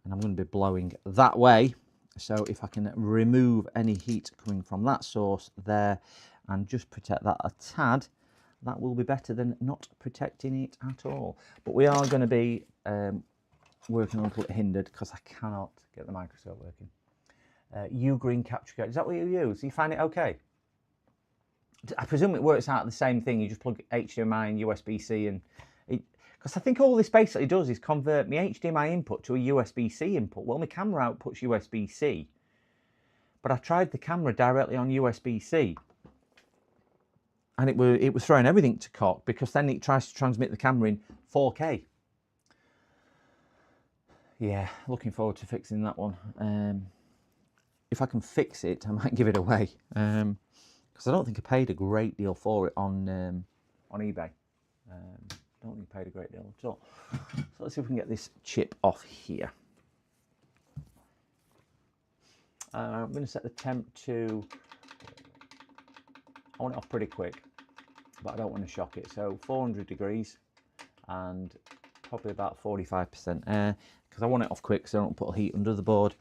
and I'm going to be blowing that way. So if I can remove any heat coming from that source there and just protect that a tad, that will be better than not protecting it at all. But we are going to be working a little bit hindered because I cannot get the microscope working. Ugreen capture card, is that what you use? Do you find it okay? I presume it works out the same thing. You just plug HDMI and USB-C, and because I think all this basically does is convert my HDMI input to a USB-C input. Well, my camera output's USB-C, but I tried the camera directly on USB-C, and it was throwing everything to cock, because then it tries to transmit the camera in 4K. Yeah, looking forward to fixing that one. If I can fix it, I might give it away, because I don't think I paid a great deal for it on eBay. Don't think I paid a great deal at all. So let's see if we can get this chip off here. I'm going to set the temp to, I want it off pretty quick, but I don't want to shock it. So 400 degrees and probably about 45% air, because I want it off quick so I don't put heat under the board.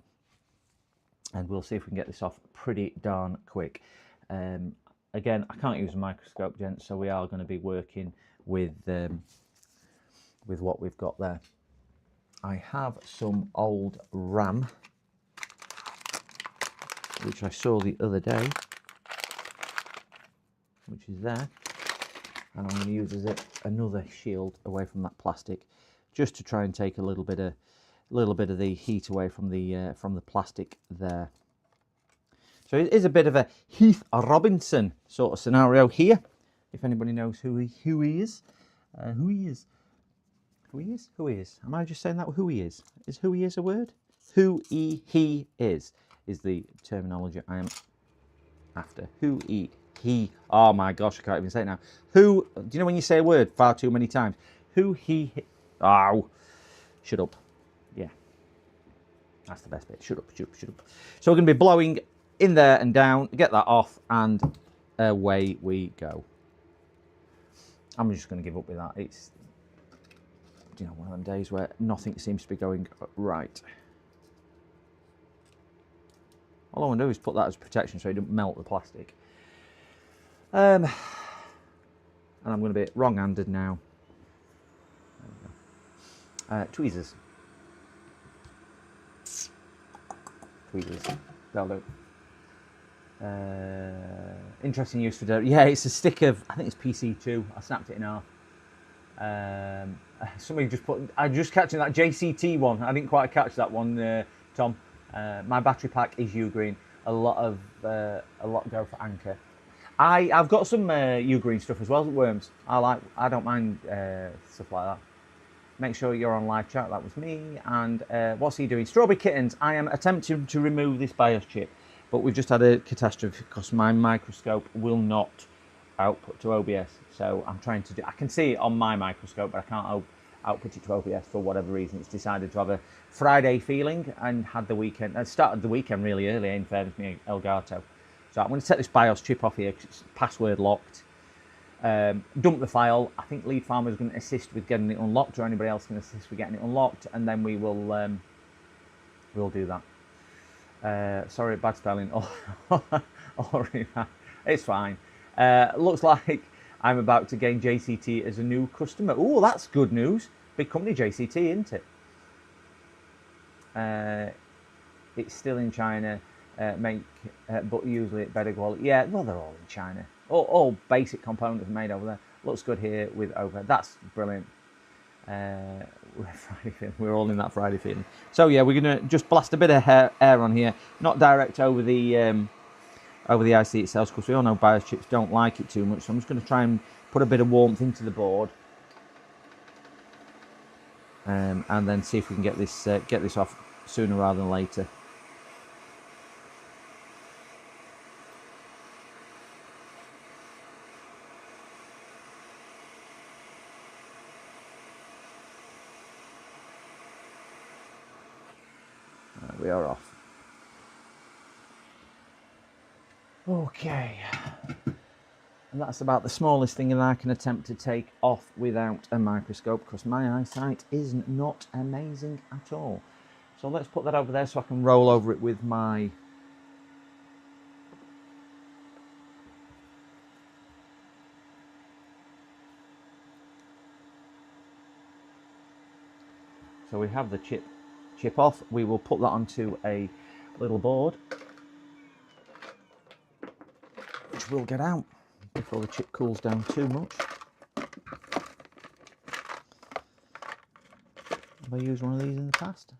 And we'll see if we can get this off pretty darn quick. Again, I can't use a microscope, gents, so we are going to be working with what we've got there. I have some old RAM, which I saw the other day, which is there, and I'm going to use as another shield away from that plastic, just to try and take a little bit of the heat away from the plastic there. So it is a bit of a Heath Robinson sort of scenario here. If anybody knows who he is. Am I just saying that? Who he is? Is who he is a word? Who he is the terminology I am after. Who he. Oh my gosh, I can't even say it now. Who? Do you know when you say a word far too many times? Who he. Oh, shut up. Yeah, that's the best bit. Shut up. So we're going to be blowing in there and down. Get that off, and away we go. I'm just going to give up with that. It's, you know, one of them days where nothing seems to be going right. All I want to do is put that as protection so it doesn't melt the plastic. And I'm going to be wrong-handed now. Tweezers. That'll do. Interesting use for dirt. Yeah, it's a stick of, I think it's PC2. I snapped it in half. Somebody just put, I'm just catching that JCT one. I didn't quite catch that one, Tom. My battery pack is Ugreen. A lot go for Anker. I've got some Ugreen stuff as well, Worms. I don't mind stuff like that. Make sure you're on live chat. That was me. And what's he doing? Strawberry Kittens. I am attempting to remove this BIOS chip, but we've just had a catastrophe because my microscope will not output to OBS. So I'm trying to do. I can see it on my microscope, but I can't output it to OBS for whatever reason. It's decided to have a Friday feeling and had the weekend. Started the weekend really early. In fairness, me Elgato. So I'm going to take this BIOS chip off here because it's password locked. Dump the file. I think Lead Farmer is going to assist with getting it unlocked, or anybody else can assist with getting it unlocked, and then we will we'll do that. Sorry, bad spelling. It's fine. Looks like I'm about to gain JCT as a new customer. Oh, that's good news. Big company JCT, isn't it? It's still in China. But usually at better quality. Yeah, well, they're all in China. All basic components are made over there. Looks good here with over. That's brilliant. We're all in that Friday feeling. So yeah, we're gonna just blast a bit of air on here, not direct over the IC itself, because we all know BIOS chips don't like it too much. So I'm just going to try and put a bit of warmth into the board, and then see if we can get this off sooner rather than later. We are off. Okay. And that's about the smallest thing that I can attempt to take off without a microscope, because my eyesight is not amazing at all. So let's put that over there so I can roll over it with my... So we have the chip off. We will put that onto a little board, which will get out before the chip cools down too much. Have I used one of these in the past?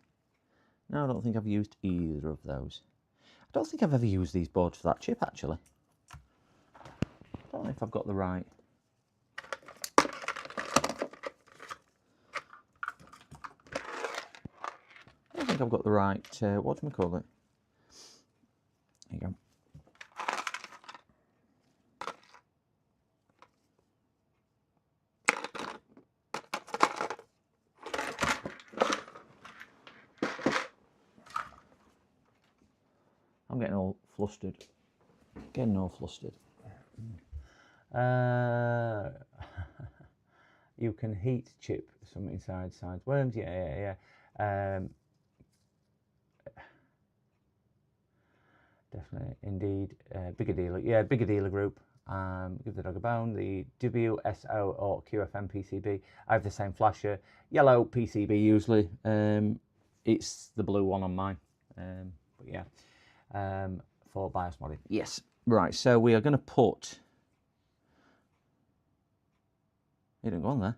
No, I don't think I've used either of those. I don't think I've ever used these boards for that chip, actually. I don't know if I've got the right. I don't think I've got the right, what do we call it? There you go. I'm getting all flustered. Getting all flustered. You can heat chip some inside sides worms. Yeah. Definitely, indeed. Bigger dealer. Yeah, bigger dealer group. Give the dog a bone. The WSO or QFM PCB. I have the same flasher. Yellow PCB usually. It's the blue one on mine. But yeah. For BIOS modding. Yes. Right, so we are going to put... It didn't go on there.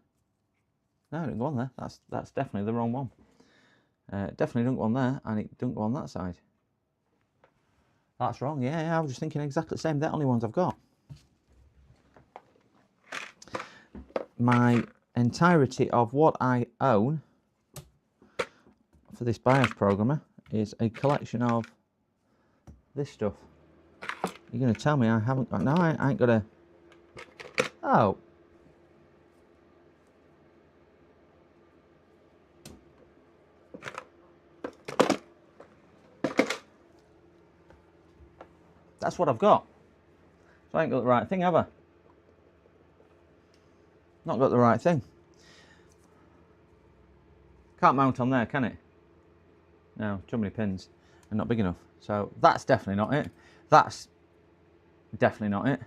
No, it didn't go on there. That's definitely the wrong one. Definitely didn't go on there, and it didn't go on that side. That's wrong. Yeah, I was just thinking exactly the same. They're the only ones I've got. My entirety of what I own for this BIOS programmer is a collection of this stuff. You're going to tell me I haven't got... No, I ain't got a... Oh. That's what I've got. So I ain't got the right thing, have I? Not got the right thing. Can't mount on there, can it? No, too many pins and not big enough. So that's definitely not it. That's definitely not it.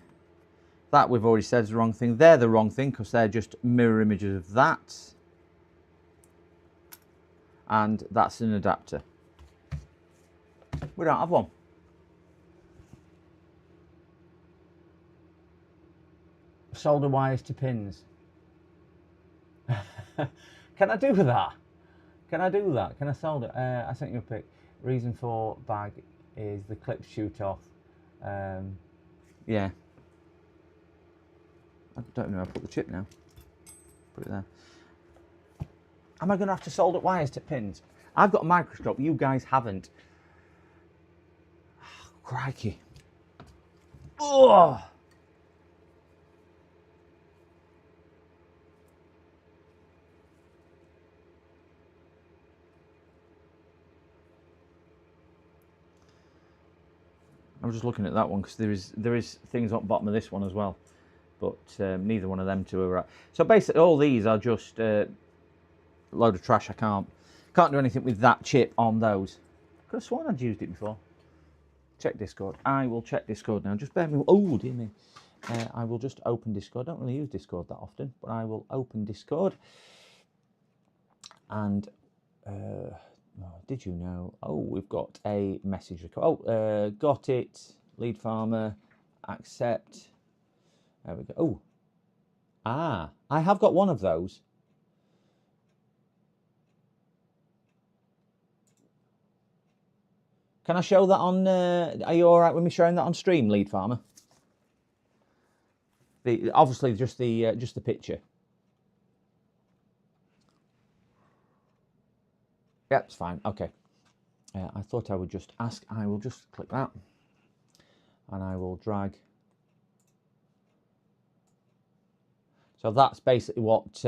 That we've already said is the wrong thing. They're the wrong thing because they're just mirror images of that. And that's an adapter. We don't have one. Solder wires to pins. Can I do that? Can I do that? Can I solder? I sent you a pic. Reason for bag is the clips shoot off. Yeah. I don't know where I put the chip now. Put it there. Am I going to have to solder wires to pins? I've got a microscope. You guys haven't. Oh, crikey. Ugh. I'm just looking at that one because there is things on the bottom of this one as well, but neither one of them two are right. So basically, all these are just a load of trash. I can't do anything with that chip on those. Could have sworn I'd used it before. Check Discord. I will check Discord now. Just bear me. Oh dear me. I will just open Discord. I don't really use Discord that often, but I will open Discord. And. Oh, did you know? Oh, we've got a message record. Oh, got it. Lead farmer. Accept. There we go. Oh. Ah, I have got one of those. Can I show that on... are you all right with me showing that on stream, Lead farmer? Obviously, just the picture. Yeah, it's fine. Okay. I thought I would just ask. I will just click that, and I will drag. So that's basically what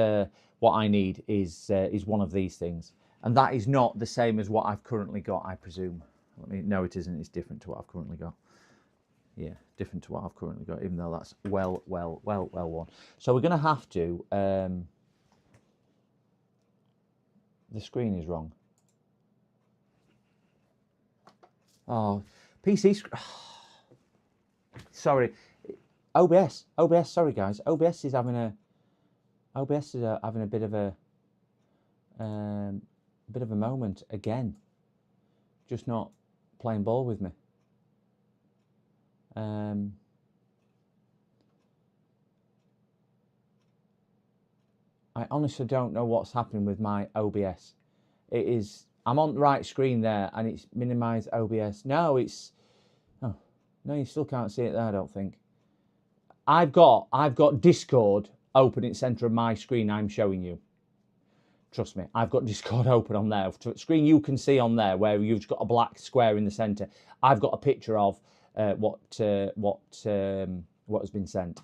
I need is one of these things, and that is not the same as what I've currently got, I presume. No, it isn't. It's different to what I've currently got. Yeah, different to what I've currently got, even though that's well one. So we're going to have to. The screen is wrong. Oh, PC. Sorry, OBS. Sorry, guys. OBS is having a bit of a moment again. Just not playing ball with me. I honestly don't know what's happening with my OBS. It is. I'm on the right screen there, and it's minimize OBS. No, it's... Oh, no, you still can't see it there, I don't think. I've got Discord open in the centre of my screen I'm showing you. Trust me, I've got Discord open on there. Screen you can see on there where you've got a black square in the centre. I've got a picture of what has been sent.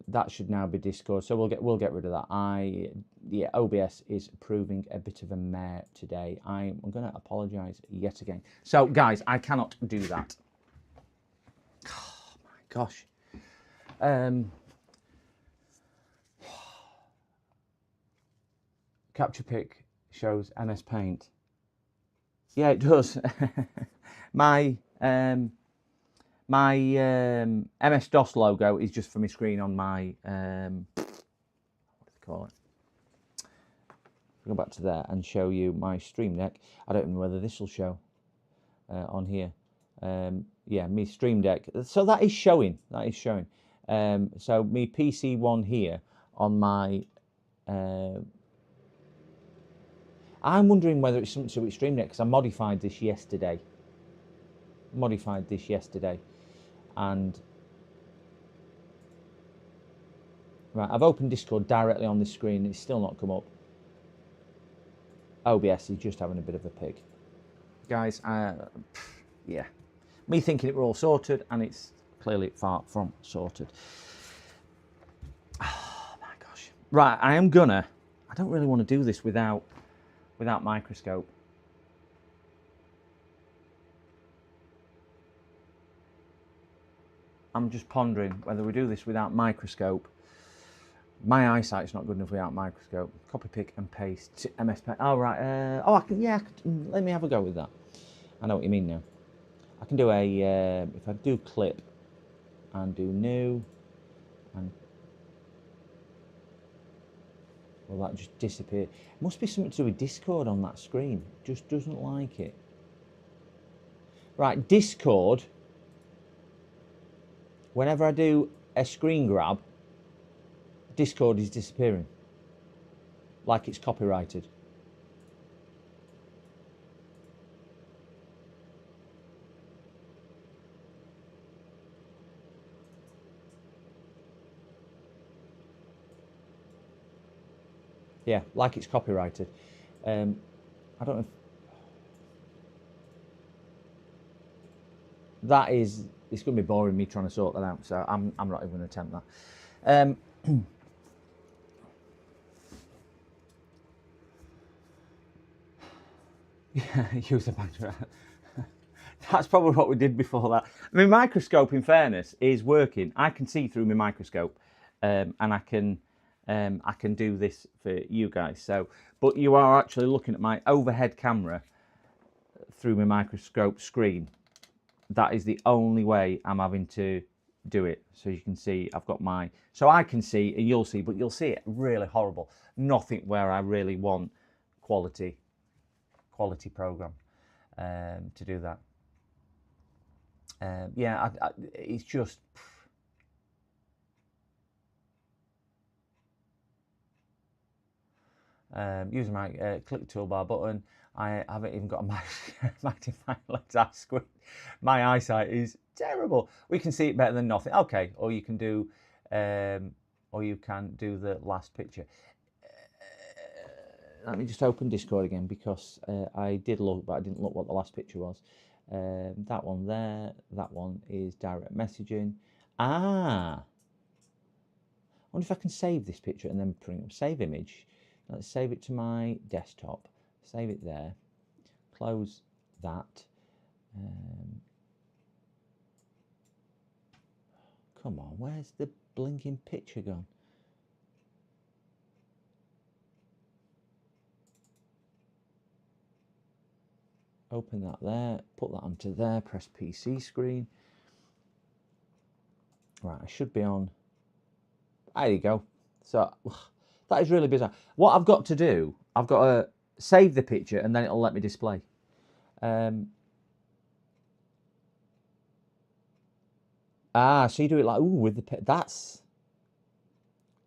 That should now be Discord, so we'll get rid of that. OBS is proving a bit of a mare today. I'm going to apologise yet again. So guys, I cannot do that. Oh my gosh. Capture Pick shows MS Paint. Yeah, it does. my MS-DOS logo is just for my screen on my, what do they call it? Go back to there and show you my Stream Deck. I don't know whether this will show on here. Yeah, me Stream Deck. So that is showing. That is showing. So me PC one here on my. I'm wondering whether it's something to do with Stream Deck because I modified this yesterday. And right, I've opened Discord directly on this screen. It's still not come up. OBS is just having a bit of a pig, guys. Yeah, me thinking it were all sorted, and it's clearly far from sorted. Oh my gosh! Right, I don't really want to do this without microscope. I'm just pondering whether we do this without microscope. My eyesight's not good enough without microscope. Copy, pick, and paste to MS Paint. Oh, right. I can, yeah, let me have a go with that. I know what you mean now. I can do if I do clip and do new, and well, that just disappeared. It must be something to do with Discord on that screen. It just doesn't like it. Right, Discord. Whenever I do a screen grab, Discord is disappearing, like it's copyrighted. Yeah, like it's copyrighted. I don't know if that is. It's going to be boring me trying to sort that out, so I'm not even going to attempt that. Yeah, use a microscope. That's probably what we did before that. I mean, microscope, in fairness, is working. I can see through my microscope, and I can do this for you guys. So, but you are actually looking at my overhead camera through my microscope screen. That is the only way I'm having to do it. So you can see I've got my, so I can see and you'll see, but you'll see it really horrible. Nothing where I really want quality program to do that. Yeah, it's just, using my click toolbar button. I haven't even got a magnifying lens. My eyesight is terrible. We can see it better than nothing. Okay, or you can do the last picture. Let me just open Discord again because I did look, but I didn't look what the last picture was. That one there. That one is direct messaging. I wonder if I can save this picture and then bring up save image. Let's save it to my desktop. Save it there. Close that. Come on, where's the blinking picture gone? Open that there. Put that onto there. Press PC screen. Right, I should be on. There you go. So that is really bizarre. What I've got to do, I've got to save the picture and then it'll let me display. So you do it like, ooh, with the, that's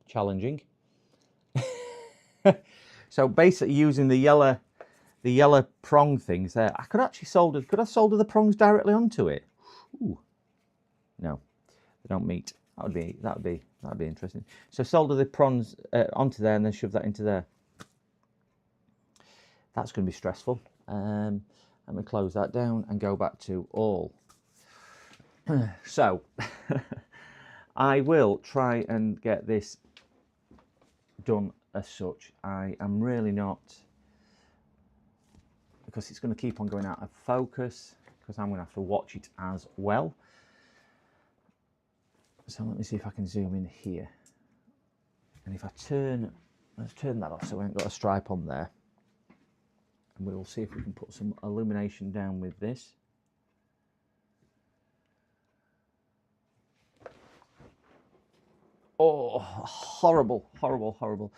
challenging. So basically using the yellow prong things there, I could actually solder, could I solder the prongs directly onto it? Ooh, No, they don't meet. That'd be interesting. So solder the prawns onto there and then shove that into there. That's going to be stressful. Let me close that down and go back to all. So I will try and get this done as such. I am really not, because it's going to keep on going out of focus, because I'm going to have to watch it as well. So let me see if I can zoom in here. And if I let's turn that off so we haven't got a stripe on there. And we'll see if we can put some illumination down with this. Oh, horrible, horrible, horrible.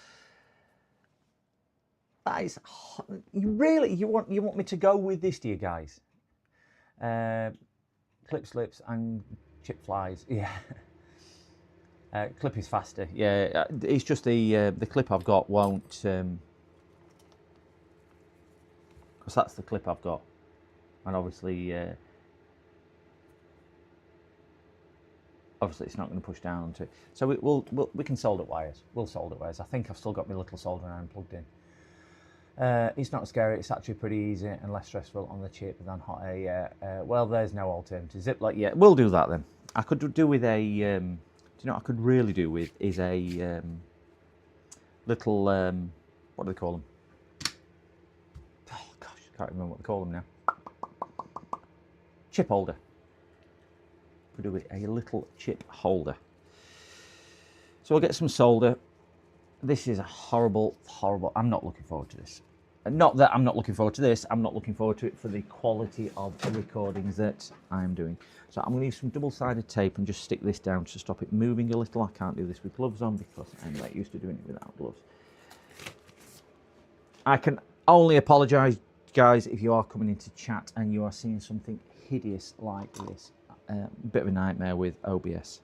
That is, you want me to go with this, do you guys? Clip slips and chip flies, yeah. Clip is faster, yeah. It's just the clip I've got won't, because that's the clip I've got, and obviously it's not going to push down onto it. So we can solder wires. We'll solder wires. I think I've still got my little soldering iron plugged in. It's not scary. It's actually pretty easy and less stressful on the chip than hot air. Well, there's no alternative. Ziploc, yeah, we'll do that then. I could do with a. Do you know what I could really do with is a little. What do they call them? Oh gosh, I can't remember what they call them now. Chip holder. Could do with a little chip holder. So we'll get some solder. This is a horrible, horrible. I'm not looking forward to this. Not that I'm not looking forward to this. I'm not looking forward to it for the quality of the recordings that I'm doing. So I'm going to use some double-sided tape and just stick this down to stop it moving a little. I can't do this with gloves on because I'm not used to doing it without gloves. I can only apologise, guys, if you are coming into chat and you are seeing something hideous like this. Bit of a nightmare with OBS.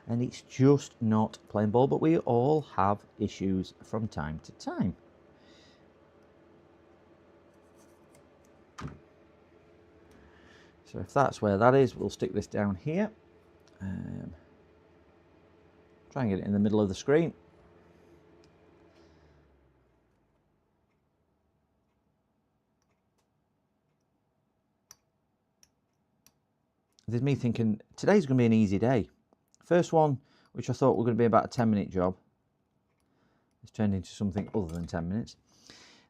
And it's just not playing ball, but we all have issues from time to time. So if that's where that is, we'll stick this down here. Try and get it in the middle of the screen. There's me thinking, today's going to be an easy day. First one, which I thought were going to be about a 10-minute job, it's turned into something other than 10 minutes.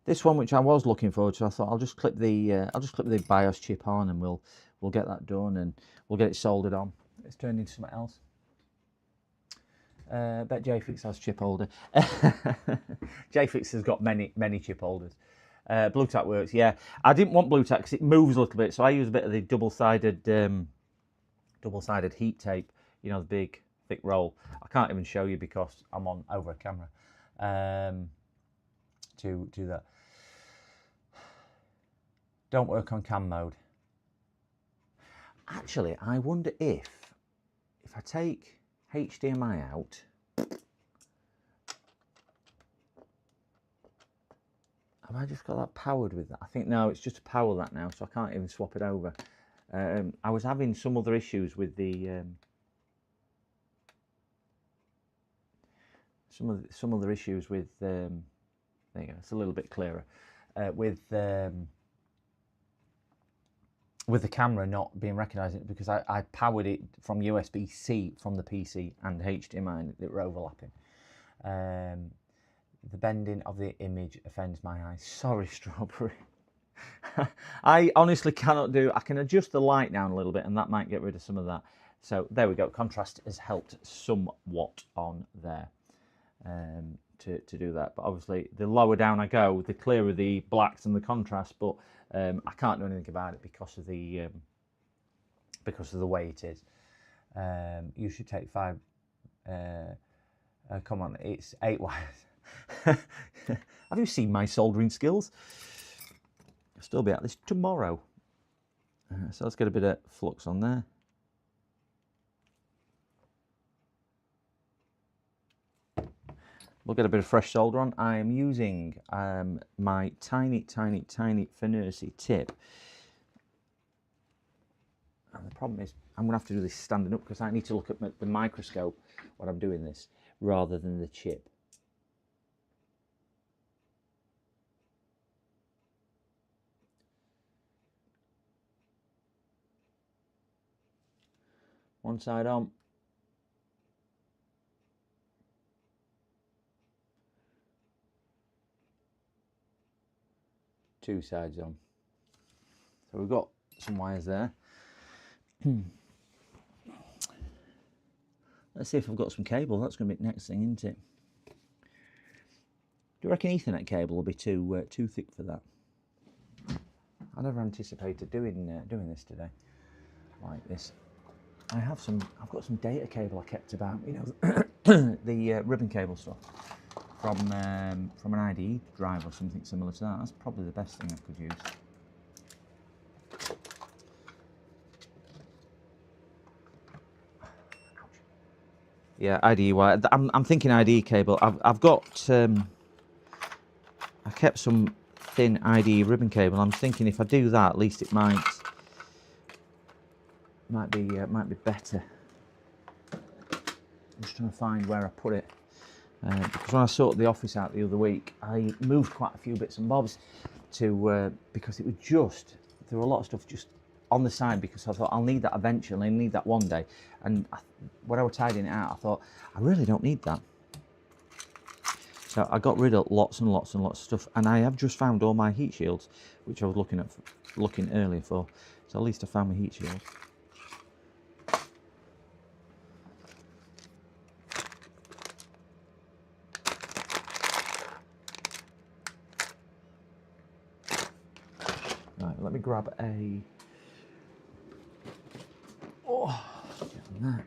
This one, which I was looking forward to, I thought I'll just clip the BIOS chip on, and we'll get that done, and we'll get it soldered on. It's turned into something else. Bet JFix has chip holder. JFix has got many chip holders. Blu-Tack works, yeah. I didn't want Blu-Tack because it moves a little bit, so I use a bit of the double-sided heat tape. You know, the big thick roll. I can't even show you because I'm on over a camera to do that. Don't work on cam mode. Actually, I wonder if I take HDMI out, have I just got that powered with that? I think no, it's just to power that now, so I can't even swap it over. I was having some other issues with the some other issues with there you go, it's a little bit clearer, with the camera not being recognising it, because I powered it from USB-C from the PC and HDMI, and they were overlapping. The bending of the image offends my eyes. Sorry, Strawberry. I honestly cannot do. I can adjust the light down a little bit, and that might get rid of some of that. So there we go. Contrast has helped somewhat on there to do that. But obviously, the lower down I go, the clearer the blacks and the contrast. But I can't do anything about it because of the way it is. You should take 5. Come on, it's 8 wires. Have you seen my soldering skills? I'll still be at this tomorrow. So let's get a bit of flux on there. We'll get a bit of fresh solder on. I am using my tiny Fenersi tip. And the problem is, I'm going to have to do this standing up because I need to look at the microscope when I'm doing this rather than the chip. One side on. Two sides on. So we've got some wires there. Let's see if I've got some cable. That's going to be the next thing, isn't it? Do you reckon Ethernet cable will be too thick for that? I never anticipated doing this today, like this. I've got some data cable I kept about, you know, the ribbon cable stuff from an IDE drive or something similar to that. That's probably the best thing I could use. Yeah, IDE wire. I'm thinking IDE cable. I've got I kept some thin IDE ribbon cable. I'm thinking if I do that, at least it might be better. I'm just trying to find where I put it because when I sorted the office out the other week, I moved quite a few bits and bobs to because it was just there were a lot of stuff just on the side because I thought I'll need that eventually. I need that one day, and when I was tidying it out, I thought I really don't need that. So I got rid of lots and lots and lots of stuff, and I have just found all my heat shields, which I was looking earlier for. So at least I found my heat shield. Right, let me grab a. Oh, get on that.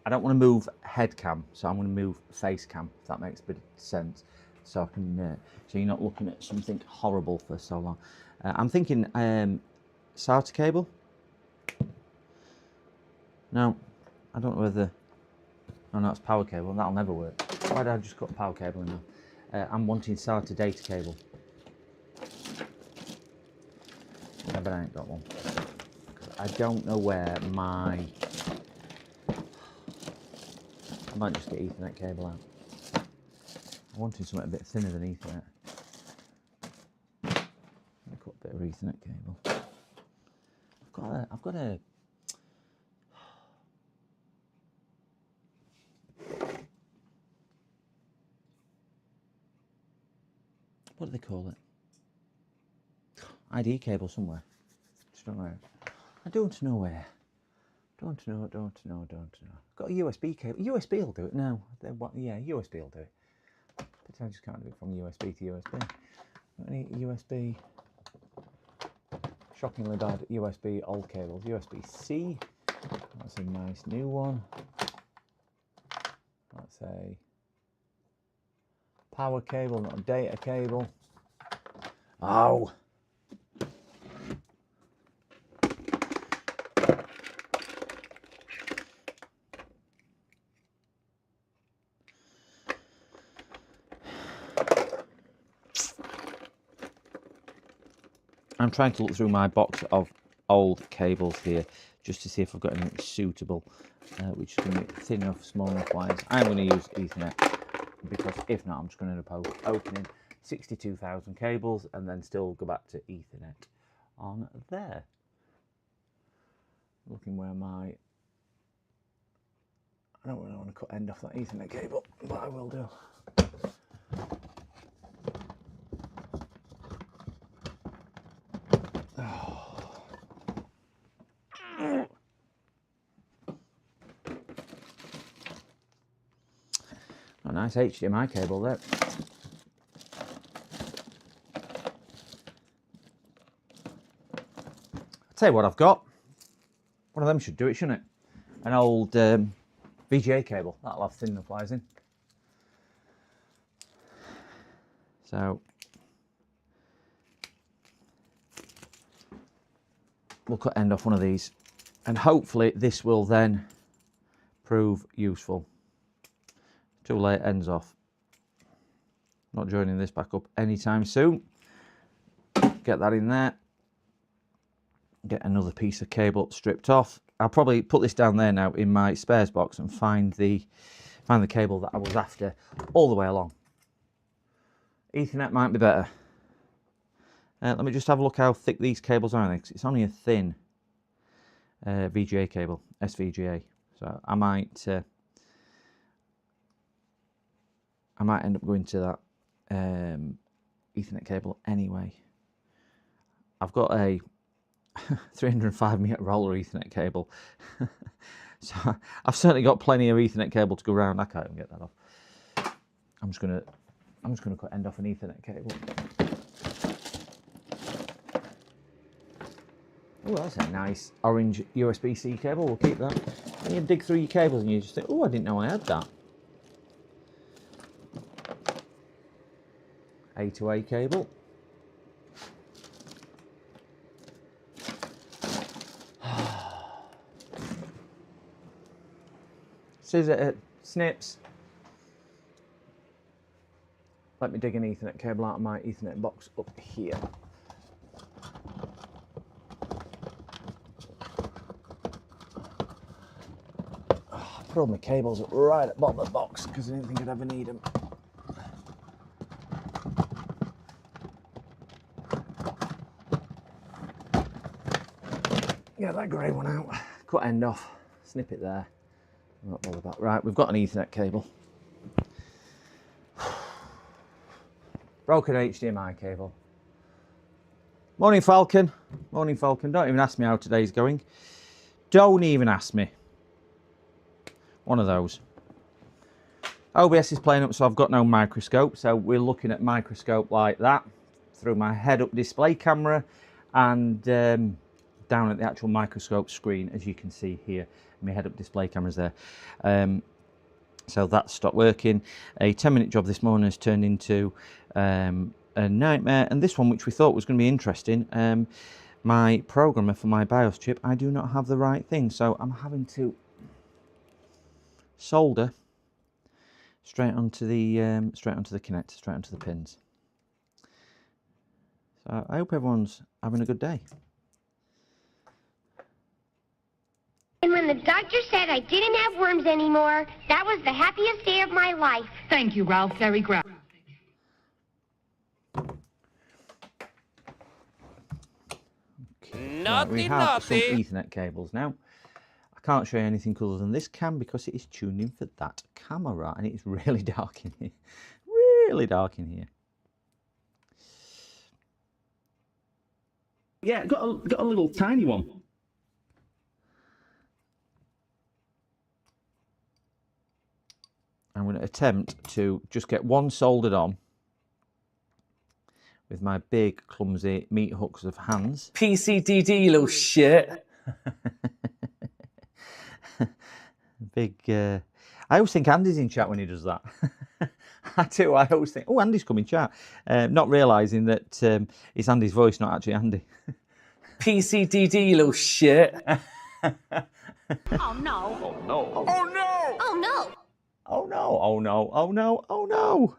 I don't want to move head cam, so I'm going to move face cam, if that makes a bit of sense. So I can, so you're not looking at something horrible for so long. I'm thinking SATA cable. No, I don't know whether. Oh no, it's power cable. That'll never work. Why did I just cut power cable in there? I'm wanting SATA data cable. Yeah, but I ain't got one. I don't know where my. I might just get Ethernet cable out. I wanted something a bit thinner than Ethernet. I'll cut a bit of Ethernet cable. I've got a. What do they call it? ID cable somewhere. Just don't know. I don't know where. Don't know. Got a USB cable. USB will do it. No, yeah, USB will do it. But I just can't do it from USB to USB. Got any USB? Shockingly bad USB old cables. USB-C. That's a nice new one. That's a power cable, not a data cable. Oh. I'm trying to look through my box of old cables here just to see if I've got anything suitable, which is going to be thin enough, small enough wires. I'm going to use Ethernet because if not, I'm just going to end up opening 62,000 cables and then still go back to Ethernet on there. Looking where my. I don't really want to cut end off that Ethernet cable, but I will do. A nice HDMI cable there. I'll tell you what I've got. One of them should do it, shouldn't it? An old VGA cable. That'll have thin enough wires in. So we'll cut end off one of these, and hopefully this will then prove useful. Too late, ends off. Not joining this back up anytime soon. Get that in there. Get another piece of cable stripped off. I'll probably put this down there now in my spares box and find the cable that I was after all the way along. Ethernet might be better. Let me just have a look how thick these cables are. It's only a thin VGA cable, SVGA. So I might end up going to that Ethernet cable anyway. I've got a 305 meter roller Ethernet cable, so I've certainly got plenty of Ethernet cable to go around. I can't even get that off. I'm just gonna cut end off an Ethernet cable. Oh, that's a nice orange USB-C cable. We'll keep that. When you dig through your cables and you just think, oh, I didn't know I had that. A to A cable. Scissor snips. Let me dig an Ethernet cable out of my Ethernet box up here. Put all my cables right at the bottom of the box because I didn't think I'd ever need them. Get that grey one out. Cut end off. Snip it there. I'm not bothered about. Right, we've got an Ethernet cable. Broken HDMI cable. Morning, Falcon. Morning, Falcon. Don't even ask me how today's going. Don't even ask me. One of those. OBS is playing up, so I've got no microscope. So we're looking at microscope like that through my head-up display camera and down at the actual microscope screen, as you can see here. My head-up display camera's there. So that stopped working. A 10-minute job this morning has turned into a nightmare. And this one, which we thought was going to be interesting, my programmer for my BIOS chip, I do not have the right thing. So I'm having to solder straight onto the connector, straight onto the pins. So I hope everyone's having a good day. And when the doctor said I didn't have worms anymore, that was the happiest day of my life. Thank you, Ralph. Very graphic. Okay. Right, we have some Ethernet cables now. I can't show you anything other than this cam because it is tuned in for that camera, and it's really dark in here. Really dark in here. Yeah, got a little tiny one. I'm going to attempt to just get one soldered on with my big, clumsy meat hooks of hands. PCDD, you little shit. Big. I always think Andy's in chat when he does that. I do. I always think, oh, Andy's come in chat, not realising that it's Andy's voice, not actually Andy. PCDD, you little shit. Oh no. Oh no. Oh no! Oh no. Oh no. Oh no. Oh no. Oh no.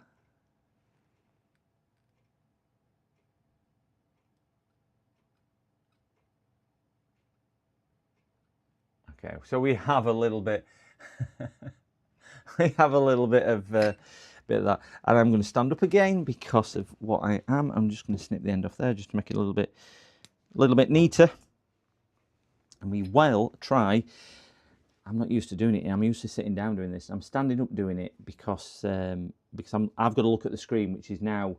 Okay, so we have a little bit. We have a little bit of that, and I'm going to stand up again because of what I am. I'm just going to snip the end off there just to make it a little bit neater. And we will try. I'm not used to doing it. I'm used to sitting down doing this. I'm standing up doing it because I've got to look at the screen, which is now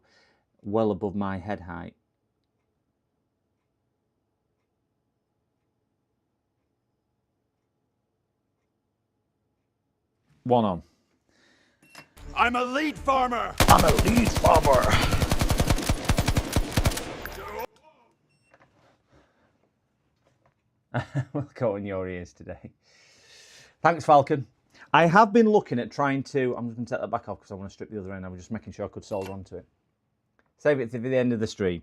well above my head height. One on. I'm a lead farmer! I'm a lead farmer. We'll go in your ears today. Thanks, Falcon. I have been looking at trying to. I'm just going to take that back off because I want to strip the other end. I was just making sure I could solder onto it. Save it for the end of the stream.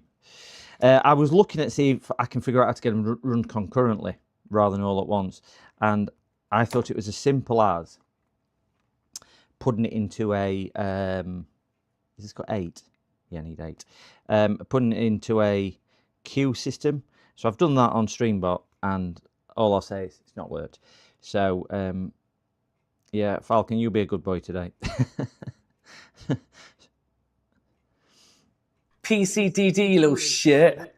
I was looking at see if I can figure out how to get them run concurrently rather than all at once, and I thought it was as simple as putting it into a, has this got 8? Yeah, I need 8. Putting it into a queue system. So I've done that on Streambot, and all I'll say is it's not worked. So, yeah, Falcon, you be a good boy today. PCDD, you little shit.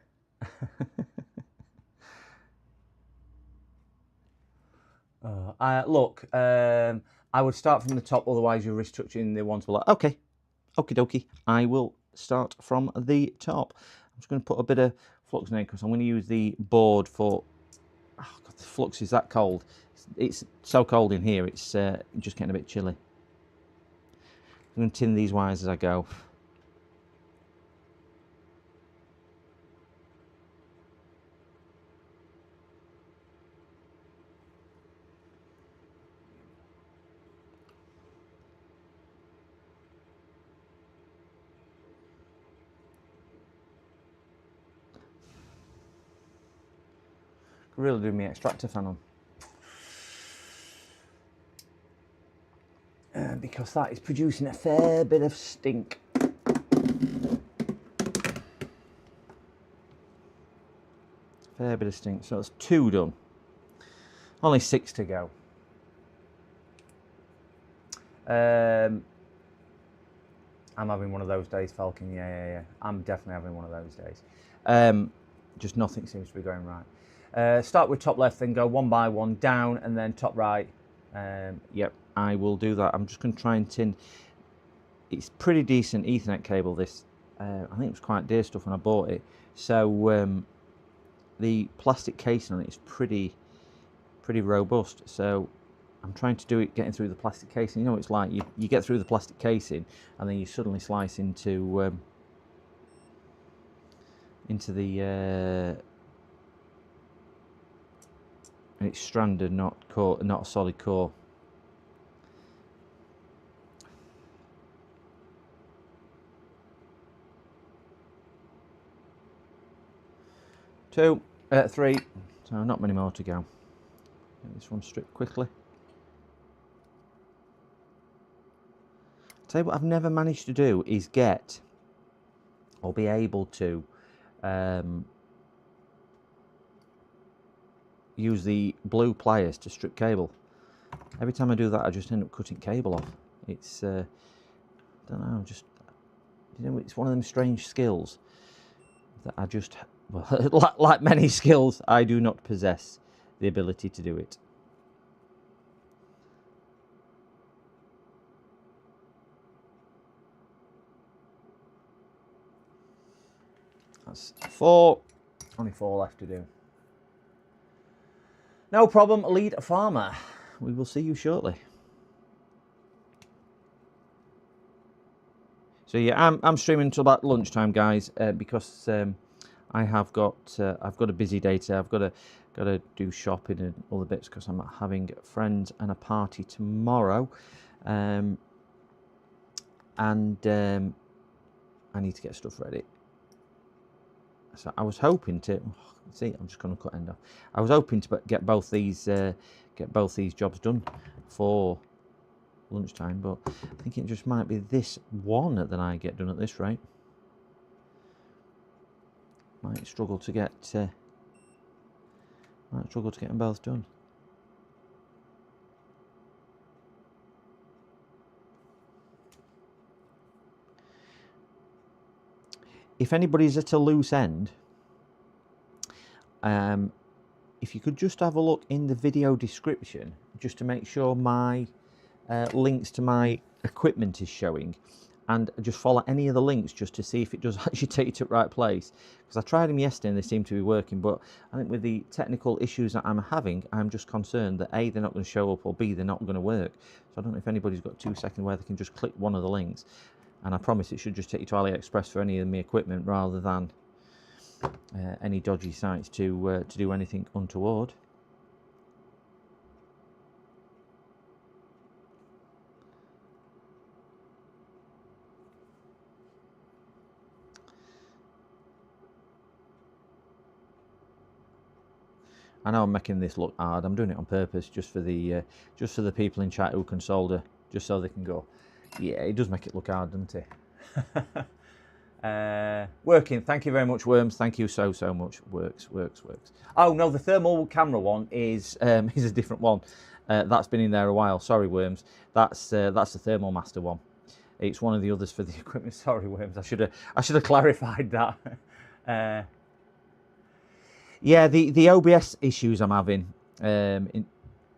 Look, I would start from the top, otherwise you're restructuring the ones below. Okay, okie dokie. I will start from the top. I'm just going to put a bit of flux in because I'm going to use the board for. Oh God, the flux is that cold. It's so cold in here. It's just getting a bit chilly. I'm going to tin these wires as I go. Really do me extractor fan on. Because that is producing a fair bit of stink. Fair bit of stink. So that's 2 done. Only 6 to go. I'm having one of those days, Falcon. Yeah. I'm definitely having one of those days. Just nothing seems to be going right. Start with top left, then go one by one down, and then top right. Yep, I will do that. I'm just going to try and tin. It's pretty decent Ethernet cable, this. I think it was quite dear stuff when I bought it. So the plastic casing on it is pretty robust. So I'm trying to do it getting through the plastic casing. You know what it's like, you get through the plastic casing and then you suddenly slice into the and it's stranded, not a solid core. Two, 3, so not many more to go. Get this one stripped quickly. Tell you what I've never managed to do is get or be able to use the blue pliers to strip cable. Every time I do that, I just end up cutting cable off. It's I don't know, just, you know, it's one of them strange skills that I just, well, like many skills, I do not possess the ability to do it. That's 4. Only 4 left to do. No problem, lead farmer. We will see you shortly. So yeah, I'm streaming until about lunchtime, guys, because I've got a busy day today. I've got to do shopping and all the bits because I'm having friends and a party tomorrow, and I need to get stuff ready. So I was hoping to see. I'm just going to cut end off. I was hoping to get both these jobs done for lunchtime, but I think it just might be this one that I get done at this rate. Might struggle to get them both done. If anybody's at a loose end, if you could just have a look in the video description, just to make sure my links to my equipment is showing, and just follow any of the links just to see if it does actually take you to the right place. Because I tried them yesterday and they seem to be working, but I think with the technical issues that I'm having, I'm just concerned that A, they're not going to show up, or B, they're not going to work. So I don't know if anybody's got 2 seconds where they can just click one of the links, and I promise it should just take you to AliExpress for any of my equipment rather than any dodgy sites to do anything untoward. I know I'm making this look hard. I'm doing it on purpose, just for the people in chat who can solder, just so they can go, yeah, it does make it look hard, doesn't it? Working. Thank you very much, Worms. Thank you so much. Works. Oh no, the thermal camera one is a different one. That's been in there a while. Sorry, Worms. That's the Thermal Master one. It's one of the others for the equipment. Sorry, Worms. I should have clarified that. Yeah, the OBS issues I'm having in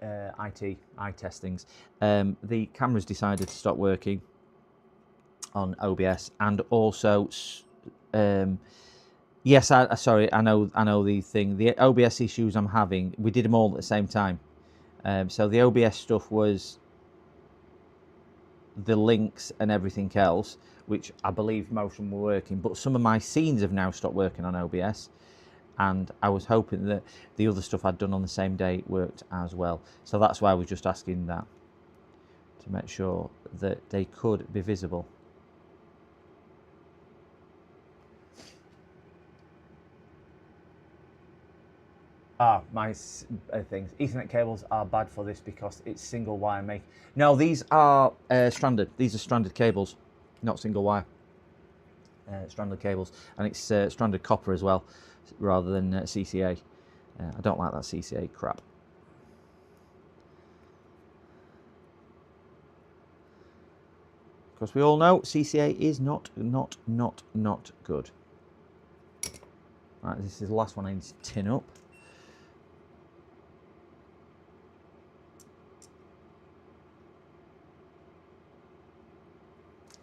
eye test things. The camera's decided to stop working on OBS, and also yes, sorry, I know the OBS issues I'm having. We did them all at the same time. So the OBS stuff was the links and everything else, which I believe most of them were working, but some of my scenes have now stopped working on OBS, and I was hoping that the other stuff I'd done on the same day worked as well. So that's why I was just asking that, to make sure that they could be visible. My things. Ethernet cables are bad for this because it's single wire make. No, these are stranded. These are stranded cables, not single wire. Stranded cables, and it's stranded copper as well, rather than CCA. I don't like that CCA crap. Because we all know CCA is not good. Right, this is the last one I need to tin up.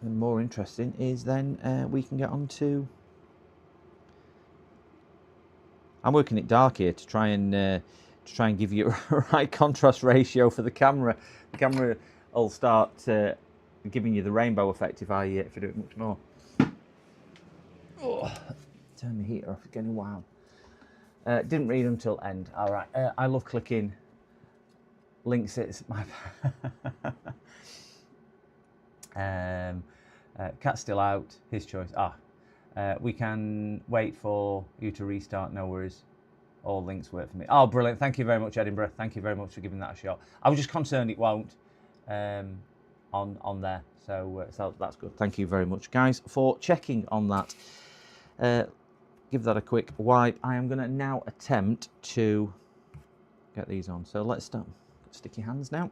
And more interesting is then we can get on to... I'm working it dark here to try and give you a right contrast ratio for the camera. The camera will start giving you the rainbow effect if I do it much more. Oh, turn the heater off, it's getting wild. Didn't read until end. All right, I love clicking links. It's my cat's still out, his choice. We can wait for you to restart, no worries. All links work for me. Oh, brilliant. Thank you very much, Edinburgh. Thank you very much for giving that a shot. I was just concerned it won't on there. So that's good. Thank you very much, guys, for checking on that. Give that a quick wipe. I am going to now attempt to get these on. So let's start. Sticky hands now.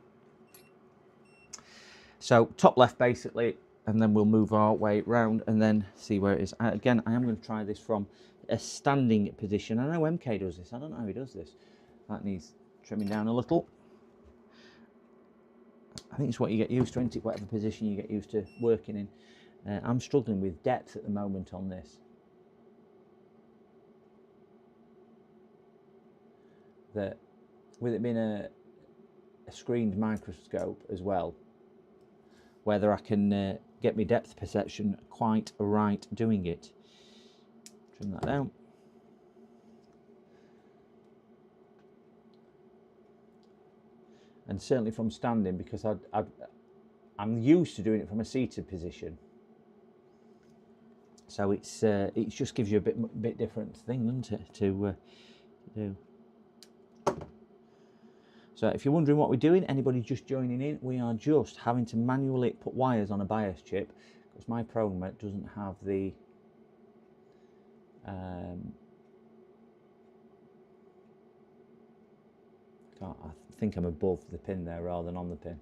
So top left, basically, and then we'll move our way round and then see where it is. Again, I am going to try this from a standing position. I know MK does this. I don't know how he does this. That needs trimming down a little. I think it's what you get used to, isn't it? Whatever position you get used to working in. I'm struggling with depth at the moment on this. That with it being a screened microscope as well, whether I can get my depth perception quite right doing it. Trim that down. And certainly from standing, because I'm used to doing it from a seated position. So it just gives you a bit different thing, doesn't it, to do. So if you're wondering what we're doing, anybody just joining in, we are just having to manually put wires on a BIOS chip because my program doesn't have the I think I'm above the pin there rather than on the pin.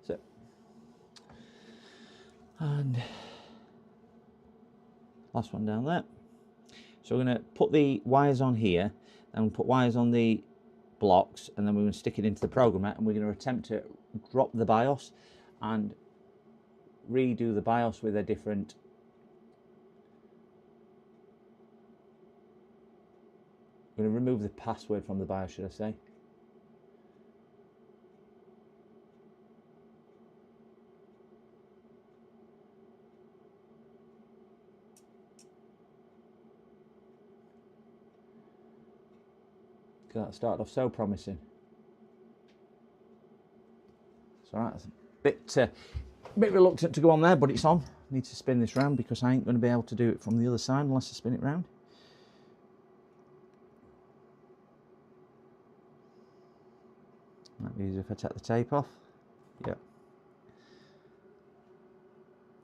So, and last one down there. So we're going to put the wires on here, and we'll put wires on the blocks, and then we're going to stick it into the programmer, and we're going to attempt to drop the BIOS and redo the BIOS with a different I'm going to remove the password from the BIOS, should I say. That started off so promising. It's alright. bit reluctant to go on there, but it's on. Need to spin this round because I ain't going to be able to do it from the other side unless I spin it round. Might be easier if I take the tape off. Yep.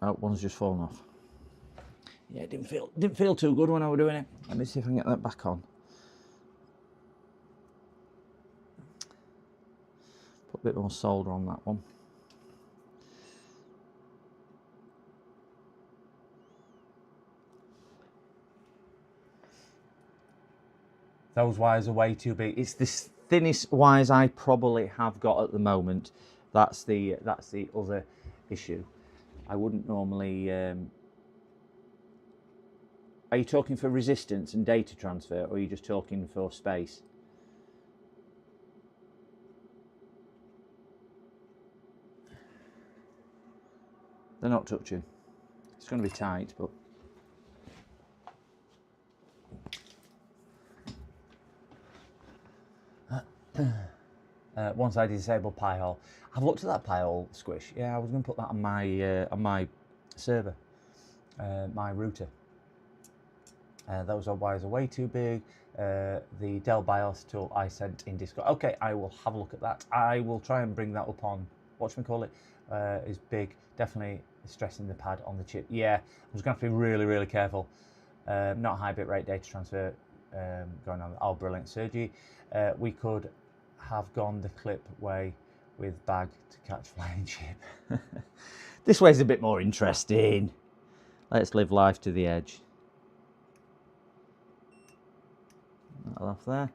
Oh, one's just fallen off. Yeah, it didn't feel too good when I was doing it. Let me see if I can get that back on. Put a bit more solder on that one. Those wires are way too big. It's the thinnest wires I probably have got at the moment. That's the other issue. I wouldn't normally. Are you talking for resistance and data transfer, or are you just talking for space? They're not touching. It's going to be tight, but. Once I disable Pi-hole, I've looked at that Pi-hole squish. Yeah, I was going to put that on my server, my router. Those wires are way too big. The Dell BIOS tool I sent in Discord. Okay, I will have a look at that. I will try and bring that up on whatchamacallit. Is big. Definitely stressing the pad on the chip. Yeah, I'm just going to have to be really, really careful. Not high bit rate data transfer going on. Oh, brilliant, Sergi. We could have gone the clip way with bag to catch flying chip. This way's a bit more interesting. Let's live life to the edge. That off there.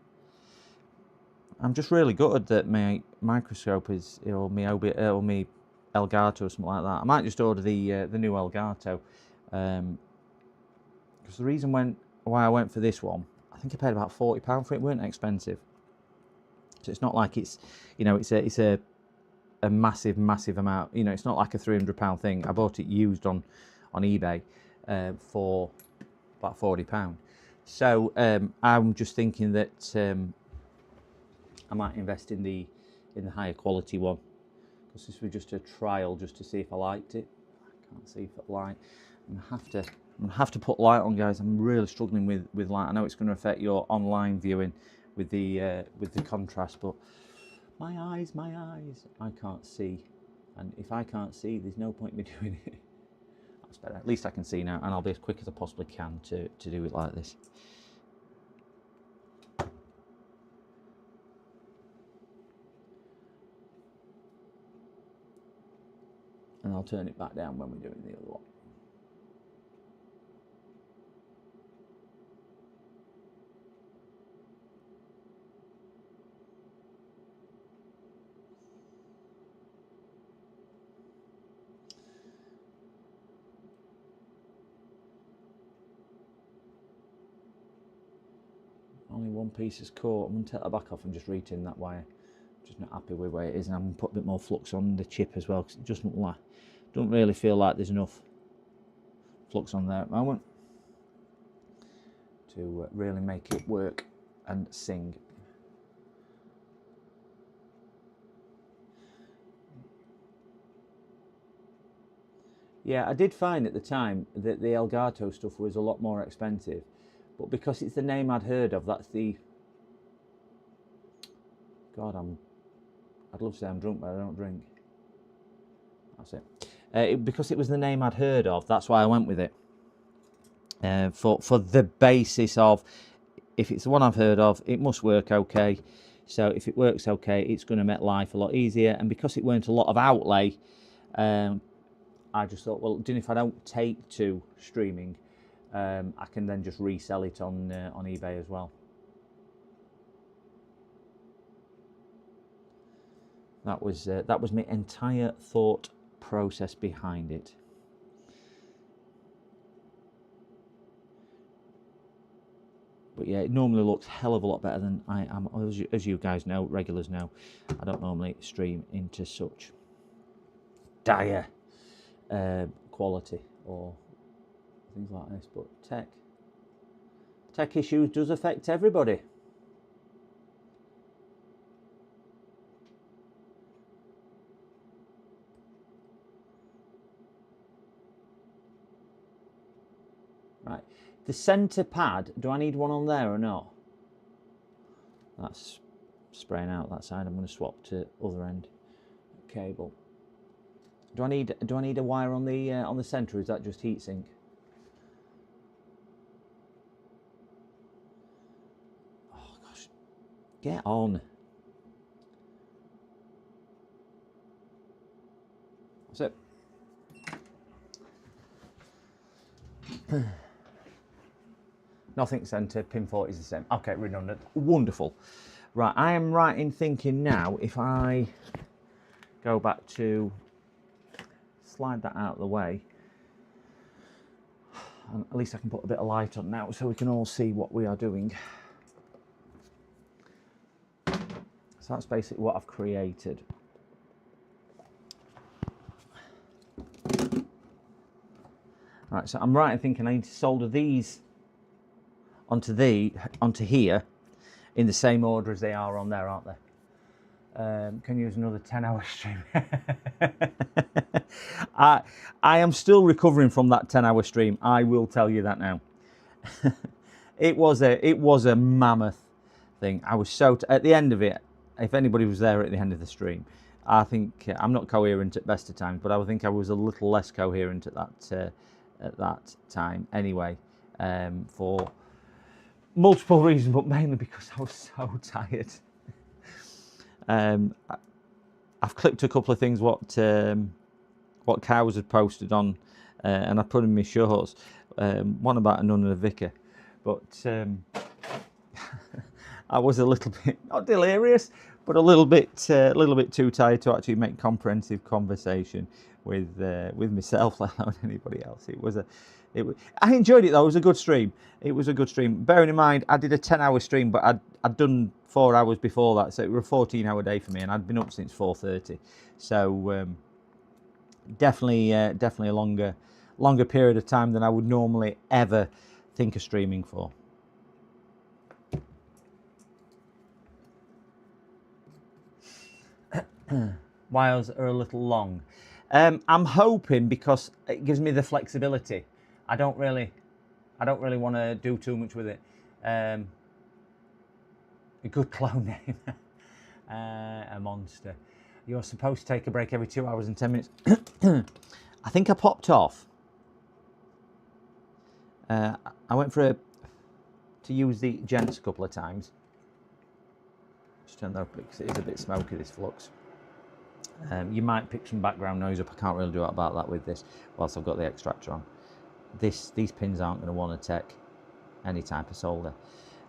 I'm just really gutted that my microscope is, or my Elgato or something like that. I might just order the new Elgato, because the reason why I went for this one, I think I paid about £40 for it. It weren't expensive. So it's not like it's, you know, it's a massive amount. You know, it's not like a £300 thing. I bought it used on eBay for about £40. So I'm just thinking that I might invest in the higher quality one, because this was just a trial just to see if I liked it. I can't see if it light. I'm gonna have to put light on, guys. I'm really struggling with light. I know it's going to affect your online viewing with the contrast, but my eyes, I can't see, and if I can't see, there's no point in me doing it. That's better. At least I can see now, and I'll be as quick as I possibly can to do it like this. And I'll turn it back down when we're doing the other one. Only one piece is caught. I'm going to take that back off and just retin that wire. Just not happy with where it is, and I'm going to put a bit more flux on the chip as well, because it doesn't really feel like there's enough flux on there at the moment to really make it work and sing. Yeah, I did find at the time that the Elgato stuff was a lot more expensive, but because it's the name I'd heard of, that's the... God, I'd love to say I'm drunk, but I don't drink. That's it. Because it was the name I'd heard of, that's why I went with it. For the basis of, if it's the one I've heard of, it must work okay. So if it works okay, it's going to make life a lot easier. And because it weren't a lot of outlay, I just thought, well, if I don't take to streaming, I can then just resell it on eBay as well. That was my entire thought process behind it. But yeah, it normally looks a hell of a lot better than I am. As you guys know, regulars know, I don't normally stream into such dire quality or things like this. But tech issues does affect everybody. Right. The centre pad, do I need one on there or not? That's spraying out that side. I'm going to swap to other end cable. Do I need a wire on the centre, or is that just heatsink? Oh gosh. Get on. That's it. Nothing centre, pin 40 is the same. Okay, redundant. Wonderful. Right, I am right in thinking now, if I go back to slide that out of the way, and at least I can put a bit of light on now so we can all see what we are doing. So that's basically what I've created. Right, so I'm right in thinking I need to solder these onto here in the same order as they are on there, aren't they? Can use another 10-hour stream. I am still recovering from that 10-hour stream. I will tell you that now. It was a mammoth thing. I was so at the end of it. If anybody was there at the end of the stream, I think I'm not coherent at best of times, but I think I was a little less coherent at that time anyway, for multiple reasons, but mainly because I was so tired. I've clipped a couple of things what Cows had posted on, and I put in my shorts. One about a nun and a vicar, but I was a little bit not delirious, but a little bit too tired to actually make comprehensive conversation with myself, let alone anybody else. I enjoyed it though. It was a good stream. It was a good stream. Bearing in mind, I did a 10-hour stream, but I'd done 4 hours before that, so it was a 14-hour day for me, and I'd been up since 4:30. So definitely a longer period of time than I would normally ever think of streaming for. Wires are a little long. I'm hoping, because it gives me the flexibility. I don't really want to do too much with it. A good clone name. A monster. You're supposed to take a break every 2 hours and 10 minutes. I think I popped off. I went to use the gents a couple of times. Just turn that up because it is a bit smoky, this flux. You might pick some background noise up. I can't really do about that with this whilst I've got the extractor on. These pins aren't going to want to take any type of solder.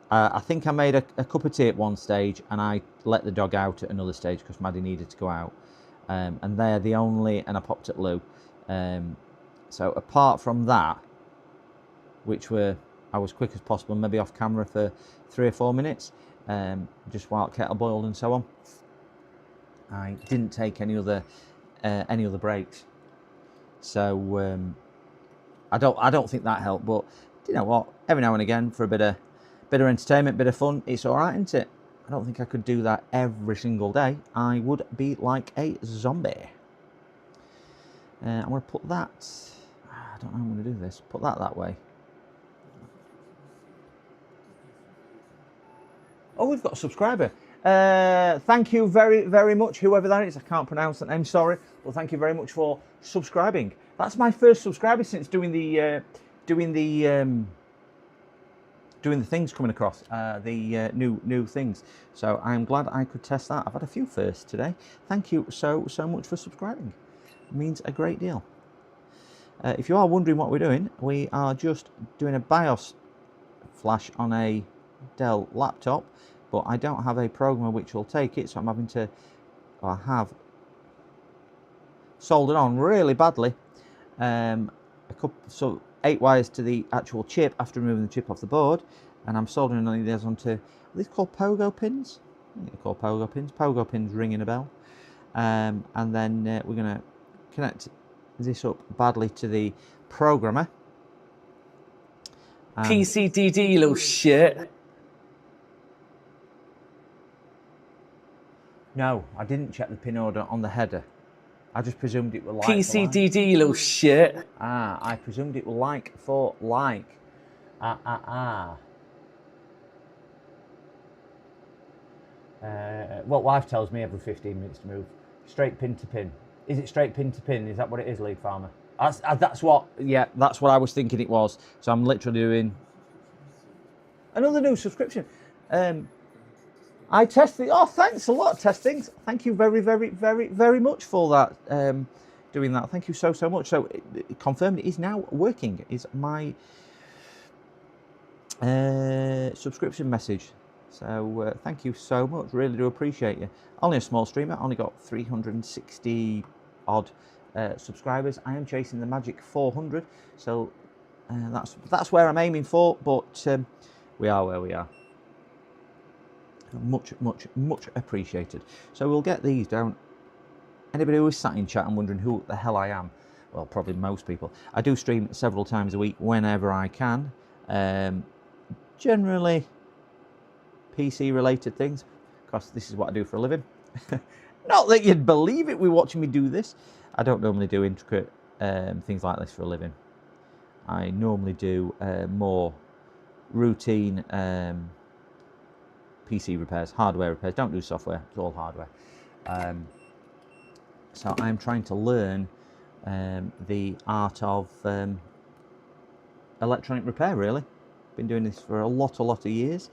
I think I made a cup of tea at one stage, and I let the dog out at another stage because Maddie needed to go out. And they're the only, and I popped at Lou. So apart from that, I was quick as possible, maybe off camera for 3 or 4 minutes, just while kettle boiled and so on. I didn't take any other breaks, so I don't think that helped. But you know what? Every now and again, for a bit of entertainment, bit of fun, it's all right, isn't it? I don't think I could do that every single day. I would be like a zombie. I'm going to put that. I don't know how I'm going to do this. Put that way. Oh, we've got a subscriber. Thank you very, very much, whoever that is. I can't pronounce that name, sorry. Well, thank you very much for subscribing. That's my first subscriber since doing the things coming across, the new things. So I'm glad I could test that. I've had a few firsts today. Thank you so much for subscribing. It means a great deal. If you are wondering what we're doing, we are just doing a BIOS flash on a Dell laptop, but I don't have a programmer which will take it, so I'm having to, I have soldered on really badly so 8 wires to the actual chip after removing the chip off the board, and I'm soldering on these onto, are these called pogo pins? I think they're called pogo pins. Pogo pins ringing a bell. And then we're going to connect this up badly to the programmer. PCDD, you little shit. No, I didn't check the pin order on the header. I just presumed it were like PCDD, you little shit. I presumed it were like for like. What wife tells me every 15 minutes to move. Straight pin to pin. Is it straight pin to pin? Is that what it is, Lead Farmer? That's what, yeah, that's what I was thinking it was. So I'm literally doing another new subscription. I tested, oh, thanks a lot, Testings. Thank you very, very, very, very much for that, doing that. Thank you so, so much. So it confirmed it is now working, is my subscription message. So thank you so much, really do appreciate you. Only a small streamer, only got 360 odd subscribers. I am chasing the magic 400, so that's where I'm aiming for, but we are where we are. Much, much, much appreciated. So we'll get these down. Anybody who is sat in chat and wondering who the hell I am, well, probably most people. I do stream several times a week whenever I can. Generally PC related things, because this is what I do for a living. Not that you'd believe it, we're watching me do this. I don't normally do intricate things like this for a living. I normally do more routine PC repairs, hardware repairs. Don't do software, it's all hardware. So I'm trying to learn the art of electronic repair, really. Been doing this for a lot of years.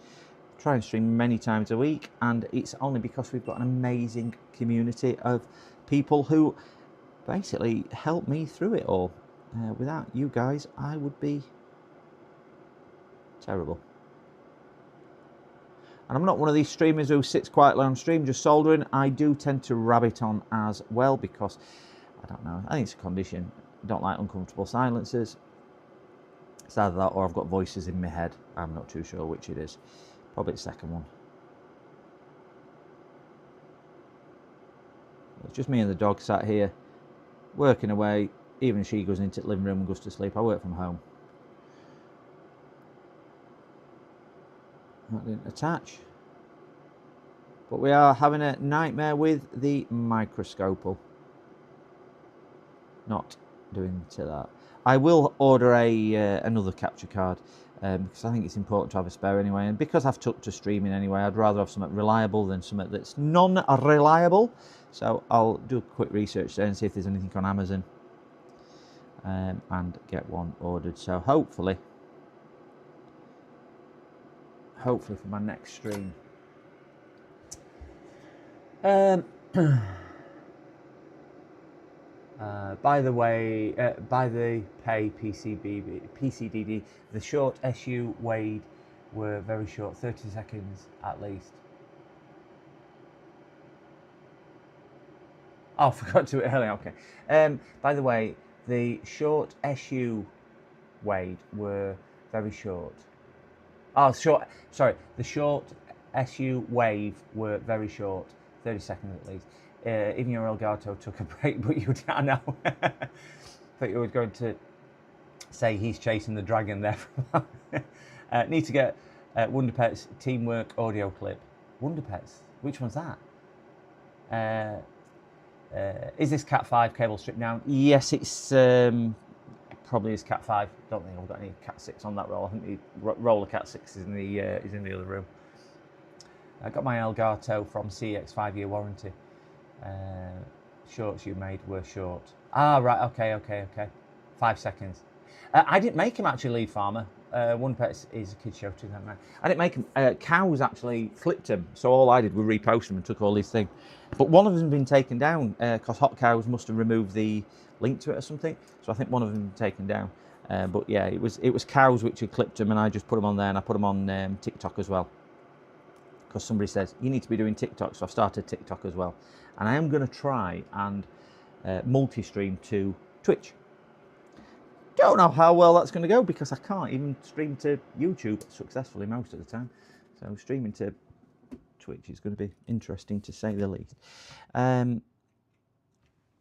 Try and stream many times a week, and it's only because we've got an amazing community of people who basically help me through it all. Without you guys, I would be terrible. And I'm not one of these streamers who sits quietly on stream just soldering. I do tend to rabbit on as well, because I don't know, I think it's a condition. I don't like uncomfortable silences. It's either that or I've got voices in my head. I'm not too sure which it is. Probably the second one. It's just me and the dog sat here working away. Even she goes into the living room and goes to sleep. I work from home. That didn't attach. But we are having a nightmare with the microscopal. Not doing to that. I will order another capture card. Because I think it's important to have a spare anyway, and because I've took to streaming anyway, I'd rather have something reliable than something that's non-reliable. So I'll do a quick research there and see if there's anything on Amazon, and get one ordered. So hopefully for my next stream. By the way, by the pay PCDD, the short SU Wade were very short, 30 seconds at least. Oh, I forgot to do it earlier, okay. By the way, the short SU Wade were very short. Oh, sorry, the short SU Wave were very short, 30 seconds at least. Even your Elgato took a break, but you, I know. I thought you were going to say he's chasing the dragon there. Need to get Wonder Pets Teamwork audio clip. Wonder Pets, which one's that? Is this Cat 5 cable stripped down? Yes, it's probably is Cat 5. Don't think I've got any Cat 6 on that roll. I think the roller Cat 6 is in the other room. I got my Elgato from CX 5-year warranty. Shorts you made were short. Ah, right, okay. 5 seconds. I didn't make him actually, Lead Farmer. Wonder Pets is a kid's show too, man. I didn't make him. Cows actually clipped him, so all I did was repost him and took all these things. But one of them's been taken down because Hot Cows must have removed the link to it or something. So I think one of them been taken down. But yeah, it was Cows which had clipped him, and I just put him on there, and I put him on TikTok as well. Because somebody says you need to be doing TikTok, so I've started TikTok as well. And I am going to try and multi-stream to Twitch. Don't know how well that's going to go because I can't even stream to YouTube successfully most of the time. So streaming to Twitch is going to be interesting to say the least.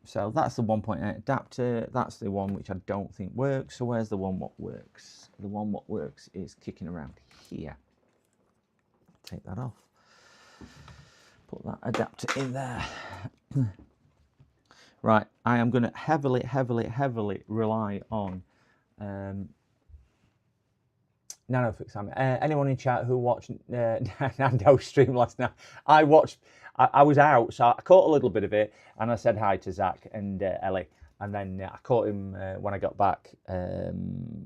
So that's the 1.8 adapter. That's the one which I don't think works. So where's the one what works? The one what works is kicking around here. Take that off. Put that adapter in there. Right, I am going to heavily rely on Nanofix. Anyone in chat who watched Nando's stream last night? I watched. I was out, so I caught a little bit of it, and I said hi to Zach and Ellie, and then I caught him when I got back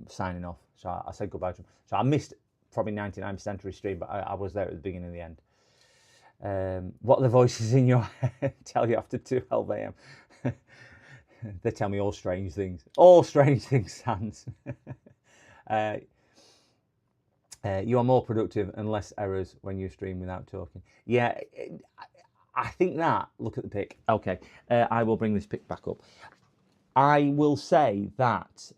signing off. So I said goodbye to him. So I missed probably 99% of his stream, but I was there at the beginning and the end. What are the voices in your head tell you after 12 a.m? They tell me all strange things. All strange things, Sans. You are more productive and less errors when you stream without talking. Yeah, I think that. Look at the pick. Okay, I will bring this pick back up. I will say that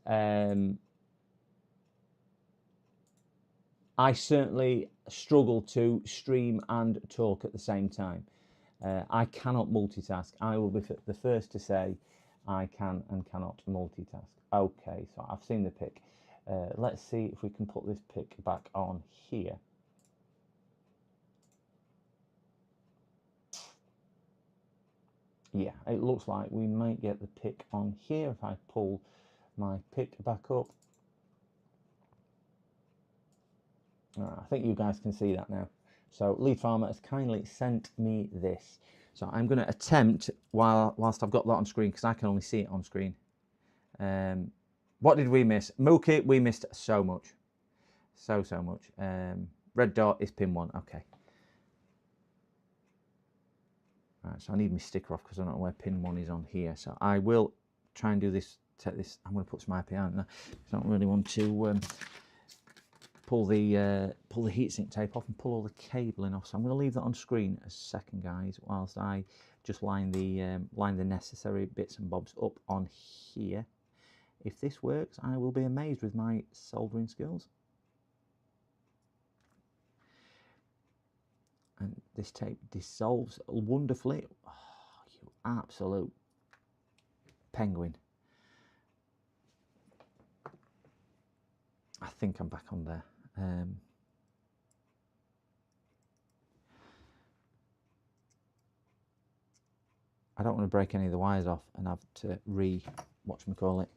I certainly struggle to stream and talk at the same time. I cannot multitask. I will be the first to say I can and cannot multitask. Okay, so I've seen the pick. Let's see if we can put this pick back on here. Yeah, it looks like we might get the pick on here if I pull my pick back up. I think you guys can see that now. So Lead Farmer has kindly sent me this. So I'm going to attempt, whilst I've got that on screen, because I can only see it on screen. What did we miss? Mookie, we missed so much. So much. Red dot is pin 1. Okay. Right, so I need my sticker off because I don't know where pin 1 is on here. So I will try and do this. Take this. I'm going to put some IP out now. I don't really want to pull the heatsink tape off and pull all the cabling off. So I'm going to leave that on screen a second, guys, whilst I just line the necessary bits and bobs up on here. If this works, I will be amazed with my soldering skills. And this tape dissolves wonderfully. Oh, you absolute penguin. I think I'm back on there. I don't want to break any of the wires off and have to whatchamacallit.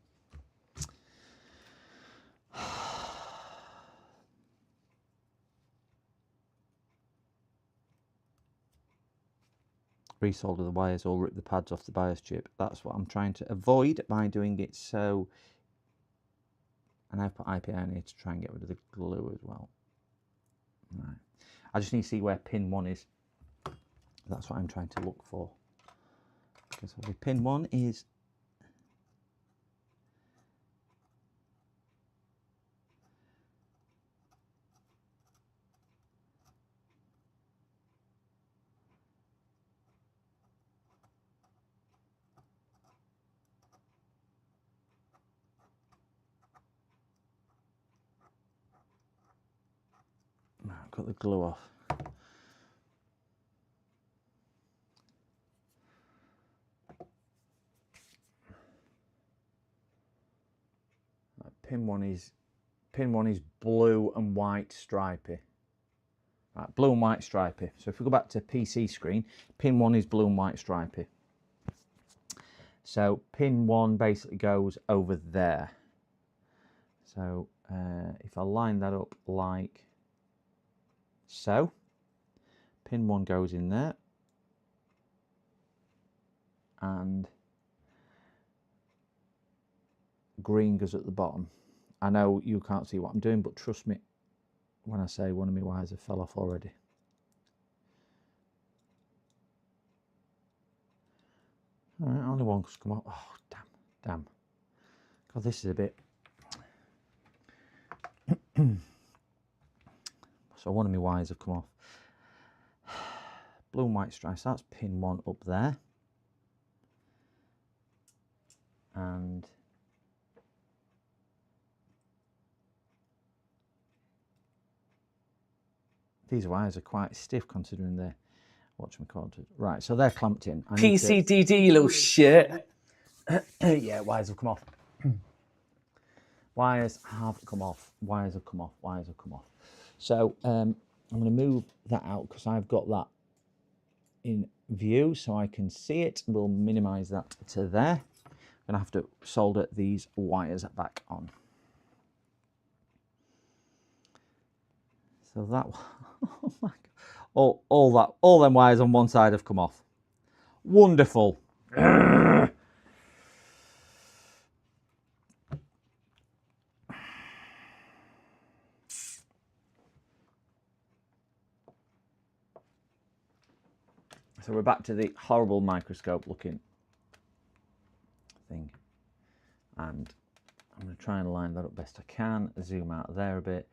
Resolder the wires or rip the pads off the BIOS chip. That's what I'm trying to avoid by doing it so. And I've put IPA in here to try and get rid of the glue as well. Right. I just need to see where pin 1 is. That's what I'm trying to look for. Because pin 1 is I've got the glue off. Pin 1 is blue and white stripy. Right, blue and white stripy. So if we go back to PC screen, pin 1 is blue and white stripy. So pin 1 basically goes over there. So if I line that up like so, pin 1 goes in there, and green goes at the bottom. I know you can't see what I'm doing, but trust me when I say one of my wires have fell off already. All right, only one's come off. Oh, damn. God, this is a bit. So one of my wires have come off. Blue and white stripes, that's pin 1 up there. And these wires are quite stiff considering they're whatchamacallit. Right, so they're clamped in. PCDD, you little shit. Yeah, wires have come off. Wires have come off. Wires have come off. Wires have come off. So I'm going to move that out because I've got that in view so I can see it. We'll minimize that to there. I'm going to have to solder these wires back on. So that, oh my God, all them wires on one side have come off. Wonderful. So we're back to the horrible microscope looking thing. And I'm going to try and line that up best I can. Zoom out there a bit.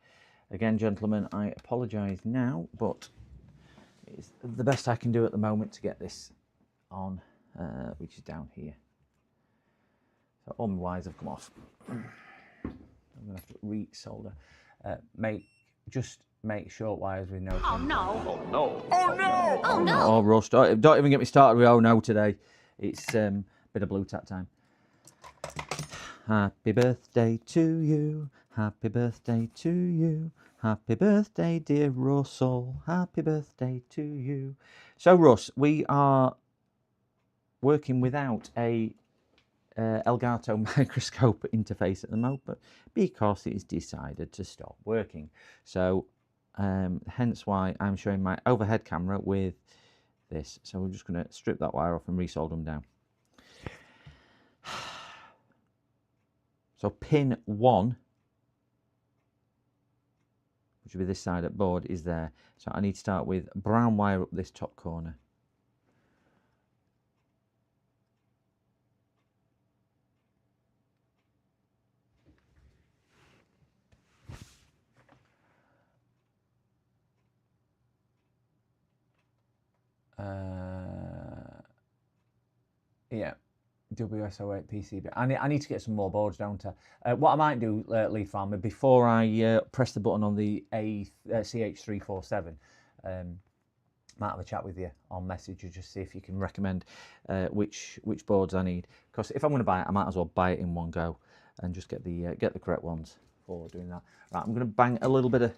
Again, gentlemen, I apologise now, but it's the best I can do at the moment to get this on, which is down here. So all my wires have come off. I'm going to have to re-solder. Just make short wires with no... Oh, no. Oh, no. Oh, no! Oh, no. Oh, Russ, don't even get me started with oh, no today. It's bit of blue tack time. Happy birthday to you. Happy birthday to you. Happy birthday, dear Russell. Happy birthday to you. So, Russ, we are working without a Elgato microscope interface at the moment because it is decided to stop working. So, hence why I'm showing my overhead camera with this. So we're just going to strip that wire off and resolder them down. So pin 1, which will be this side at board, is there. So I need to start with brown wire up this top corner. Yeah, WSO8 PCB. I need to get some more boards down to. What I might do, Lead Farmer, before I press the button on the CH347, might have a chat with you on Messenger, just see if you can recommend which boards I need. Because if I'm going to buy it, I might as well buy it in one go and just get the correct ones for doing that. Right, I'm going to bang a little bit of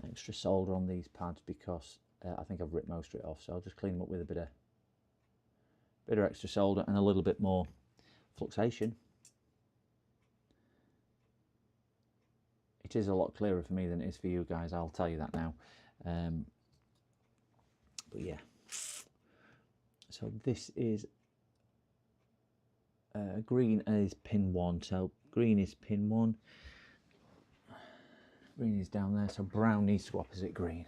extra solder on these pads because I think I've ripped most of it off. So I'll just clean them up with a bit of extra solder and a little bit more fluxation. It is a lot clearer for me than it is for you guys, I'll tell you that now. But yeah, so this is green is pin 1, so green is pin 1, green is down there, so brown needs to go opposite green.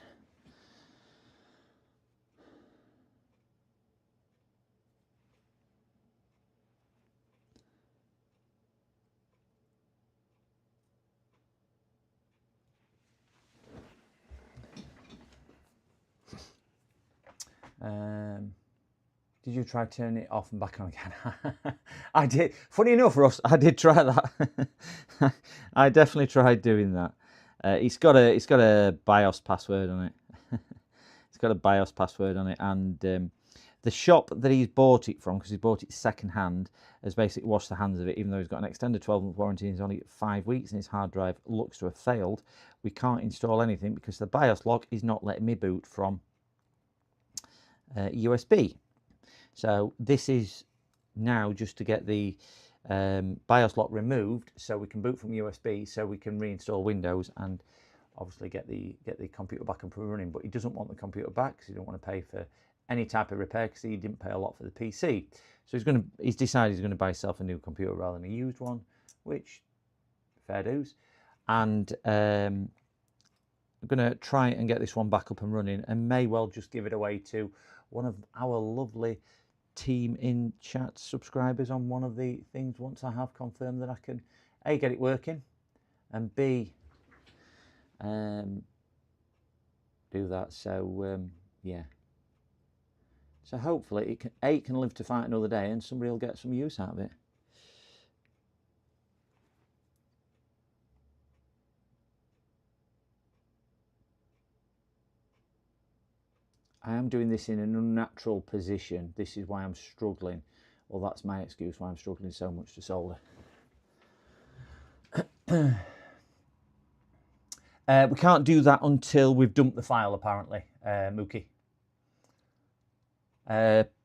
Did you try turning it off and back on again? I did. Funny enough, Russ, I did try that. I definitely tried doing that. It's got a BIOS password on it. It's got a BIOS password on it, and the shop that he's bought it from, because he bought it second hand, has basically washed the hands of it. Even though he's got an extended 12-month warranty and he's only 5 weeks and his hard drive looks to have failed, we can't install anything because the BIOS lock is not letting me boot from USB. So this is now just to get the BIOS lock removed so we can boot from USB, so we can reinstall Windows and obviously get the computer back and running. But he doesn't want the computer back because he don't want to pay for any type of repair because he didn't pay a lot for the PC. So he's decided he's going to buy himself a new computer rather than a used one, which fair dues. And I'm going to try and get this one back up and running, and may well just give it away to one of our lovely team in chat subscribers on one of the things once I have confirmed that I can A, get it working, and B, do that. So yeah, so hopefully it can live to fight another day and somebody will get some use out of it. I am doing this in an unnatural position. This is why I'm struggling. Well, that's my excuse why I'm struggling so much to solder. We can't do that until we've dumped the file, apparently, Mookie.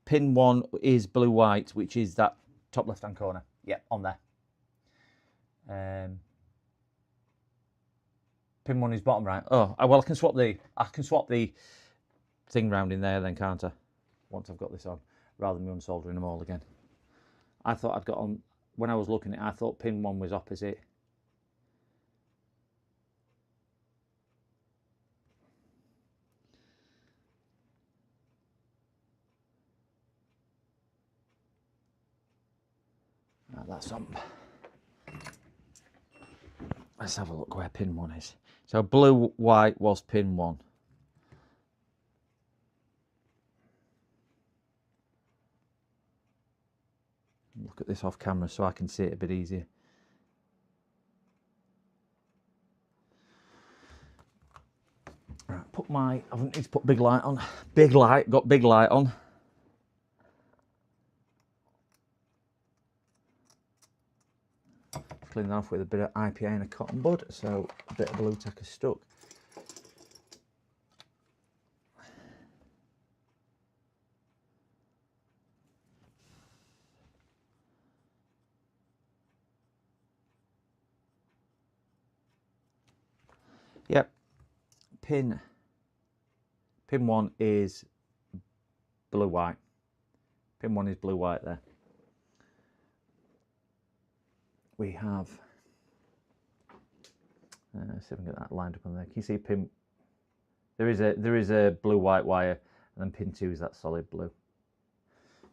Pin 1 is blue-white, which is that top left-hand corner. Yep, on there. Pin 1 is bottom right. Oh, well, I can swap the thing round in there then, can't I? Once I've got this on, rather than me unsoldering them all again. I thought I'd got on, when I was looking at it, I thought pin 1 was opposite. Right, that's on. Let's have a look where pin 1 is. So blue, white was pin 1. Look at this off camera so I can see it a bit easier. Right, I need to put big light on. Big light, got big light on. Clean that off with a bit of IPA and a cotton bud, so a bit of blue tack is stuck. Yep, pin 1 is blue white. Pin 1 is blue white there. We have, see if I can get that lined up on there. Can you see pin? There is a blue white wire, and then pin 2 is that solid blue.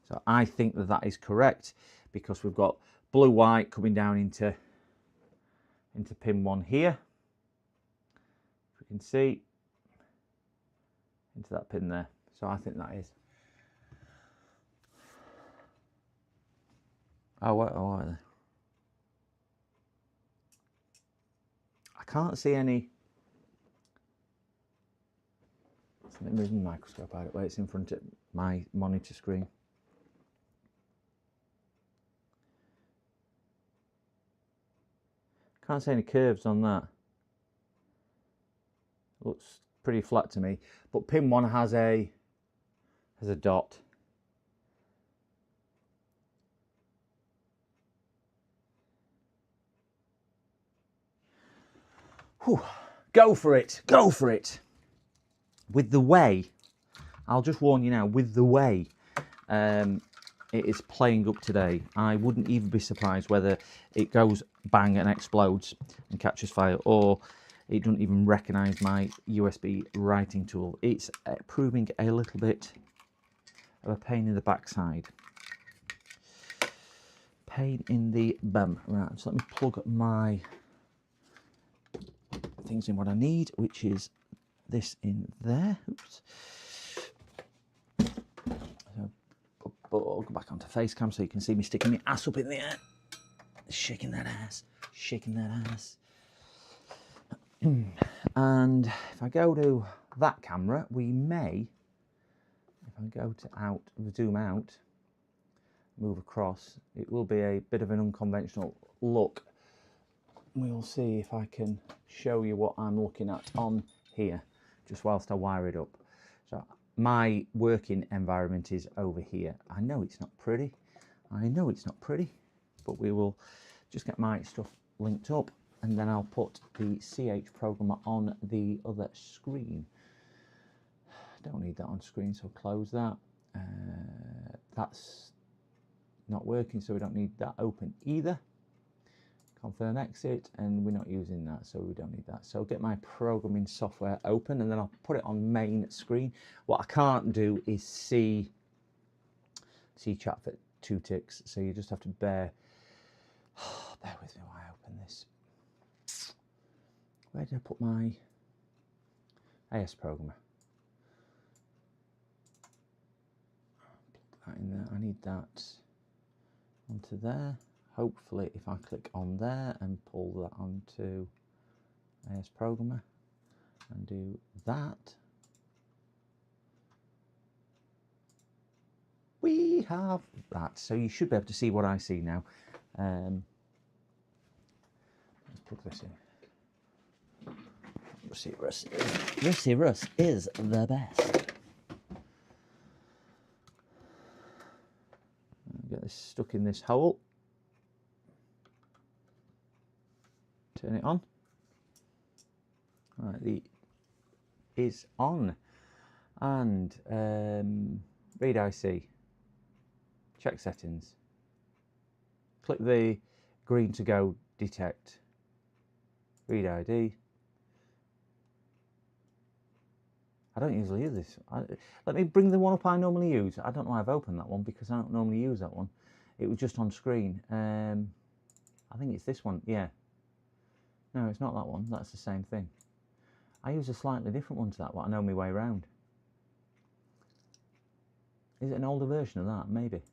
So I think that is correct because we've got blue white coming down into pin 1 here. If we can see into that pin there. So I think that is. Oh, what are they? I can't see any. Let me move the microscope out of the way. It's in front of my monitor screen. Can't see any curves on that. Looks pretty flat to me. But pin 1 has a dot. Whew. Go for it, go for it. With the way, I'll just warn you now, with the way it is playing up today, I wouldn't even be surprised whether it goes bang and explodes and catches fire, or it doesn't even recognise my USB writing tool. It's proving a little bit of a pain in the backside. Pain in the bum. Right, so let me plug my things in what I need, which is this in there. Oops. So, I'll go back onto Facecam so you can see me sticking my ass up in the air, shaking that ass, shaking that ass. And if I go to that camera, we may, if I go to zoom out, move across, it will be a bit of an unconventional look. We'll see if I can show you what I'm looking at on here, just whilst I wire it up. So my working environment is over here. I know it's not pretty. I know it's not pretty, but we will just get my stuff linked up and then I'll put the CH programmer on the other screen. Don't need that on screen, so close that. That's not working, so we don't need that open either. Confirm exit, and we're not using that, so we don't need that. So get my programming software open and then I'll put it on main screen. What I can't do is see chat for 2 ticks, so you just have to bear with me while I open this. Where did I put my AS programmer? Plug that in there. I need that onto there. Hopefully if I click on there and pull that onto AS Programmer and do that, we have that. So you should be able to see what I see now. Let's plug this in. Rusty Russ is the best. Get this stuck in this hole. Turn it on. Right, the is on. And read IC. Check settings. Click the green to go detect. Read ID. I don't usually use this. Let me bring the one up I normally use. I don't know why I've opened that one because I don't normally use that one. It was just on screen. I think it's this one. Yeah. No, it's not that one. That's the same thing. I use a slightly different one to that one. I know my way around. Is it an older version of that? Maybe. It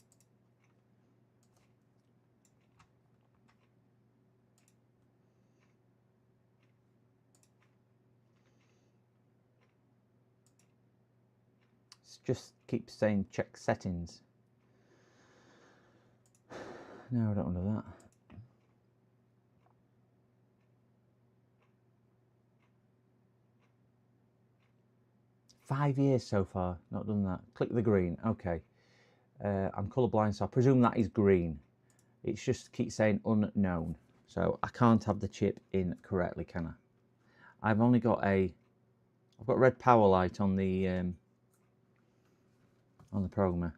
just keeps saying check settings. No, I don't want to do that. Five years so far, not done that. Click the green, okay. I'm colourblind, so I presume that is green. It just keeps saying unknown. So I can't have the chip in correctly, can I? I've only got I've got red power light on the programmer.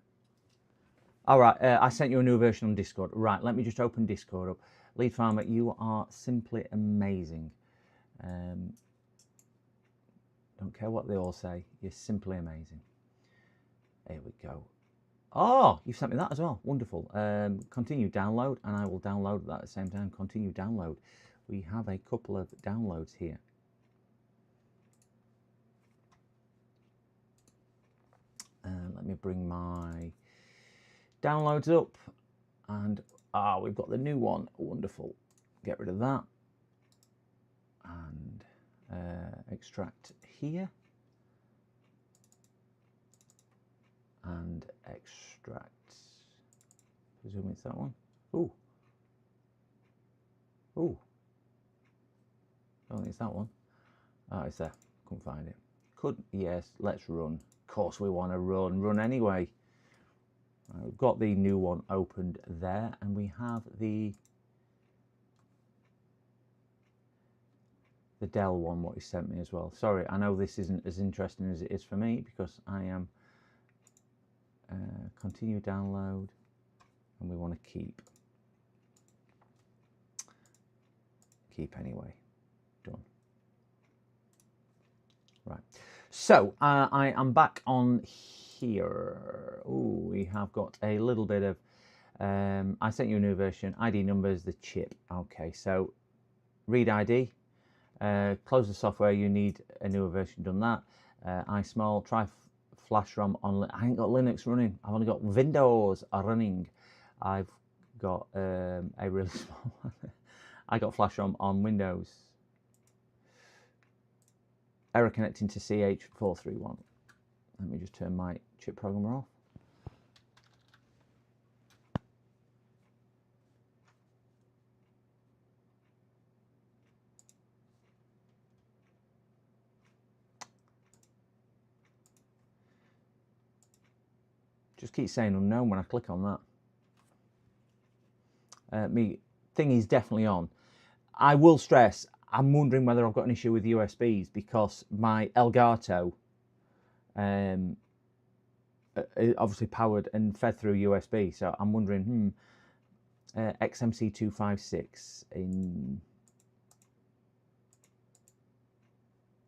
All right, I sent you a new version on Discord. Right, let me just open Discord up. Lead Farmer, you are simply amazing. Don't care what they all say. You're simply amazing. Here we go. Oh, you've sent me that as well. Wonderful. Continue download, and I will download that at the same time. Continue download. We have a couple of downloads here. Let me bring my downloads up, and we've got the new one. Wonderful. Get rid of that, and extract here, and extract. Presume it's that one. Ooh. Ooh. I don't think it's that one. Oh, it's there. Couldn't find it. Yes, let's run. Of course we want to run anyway. We've got the new one opened there, and we have the Dell one, what he sent me as well. Sorry, I know this isn't as interesting as it is for me because I am continue download, and we want to keep anyway. Done. Right, so I am back on here. Oh, we have got a little bit of I sent you a new version. ID numbers, the chip. Okay, so read ID. Close the software, you need a newer version done that. iSmall, try flash ROM on. I ain't got Linux running, I've only got Windows running. I've got a really small one. I got flash ROM on Windows. Error connecting to CH431. Let me just turn my chip programmer off. Just keep saying unknown when I click on that. Me thing is definitely on. I will stress, I'm wondering whether I've got an issue with USBs because my Elgato obviously powered and fed through USB. So I'm wondering, XMC256 in.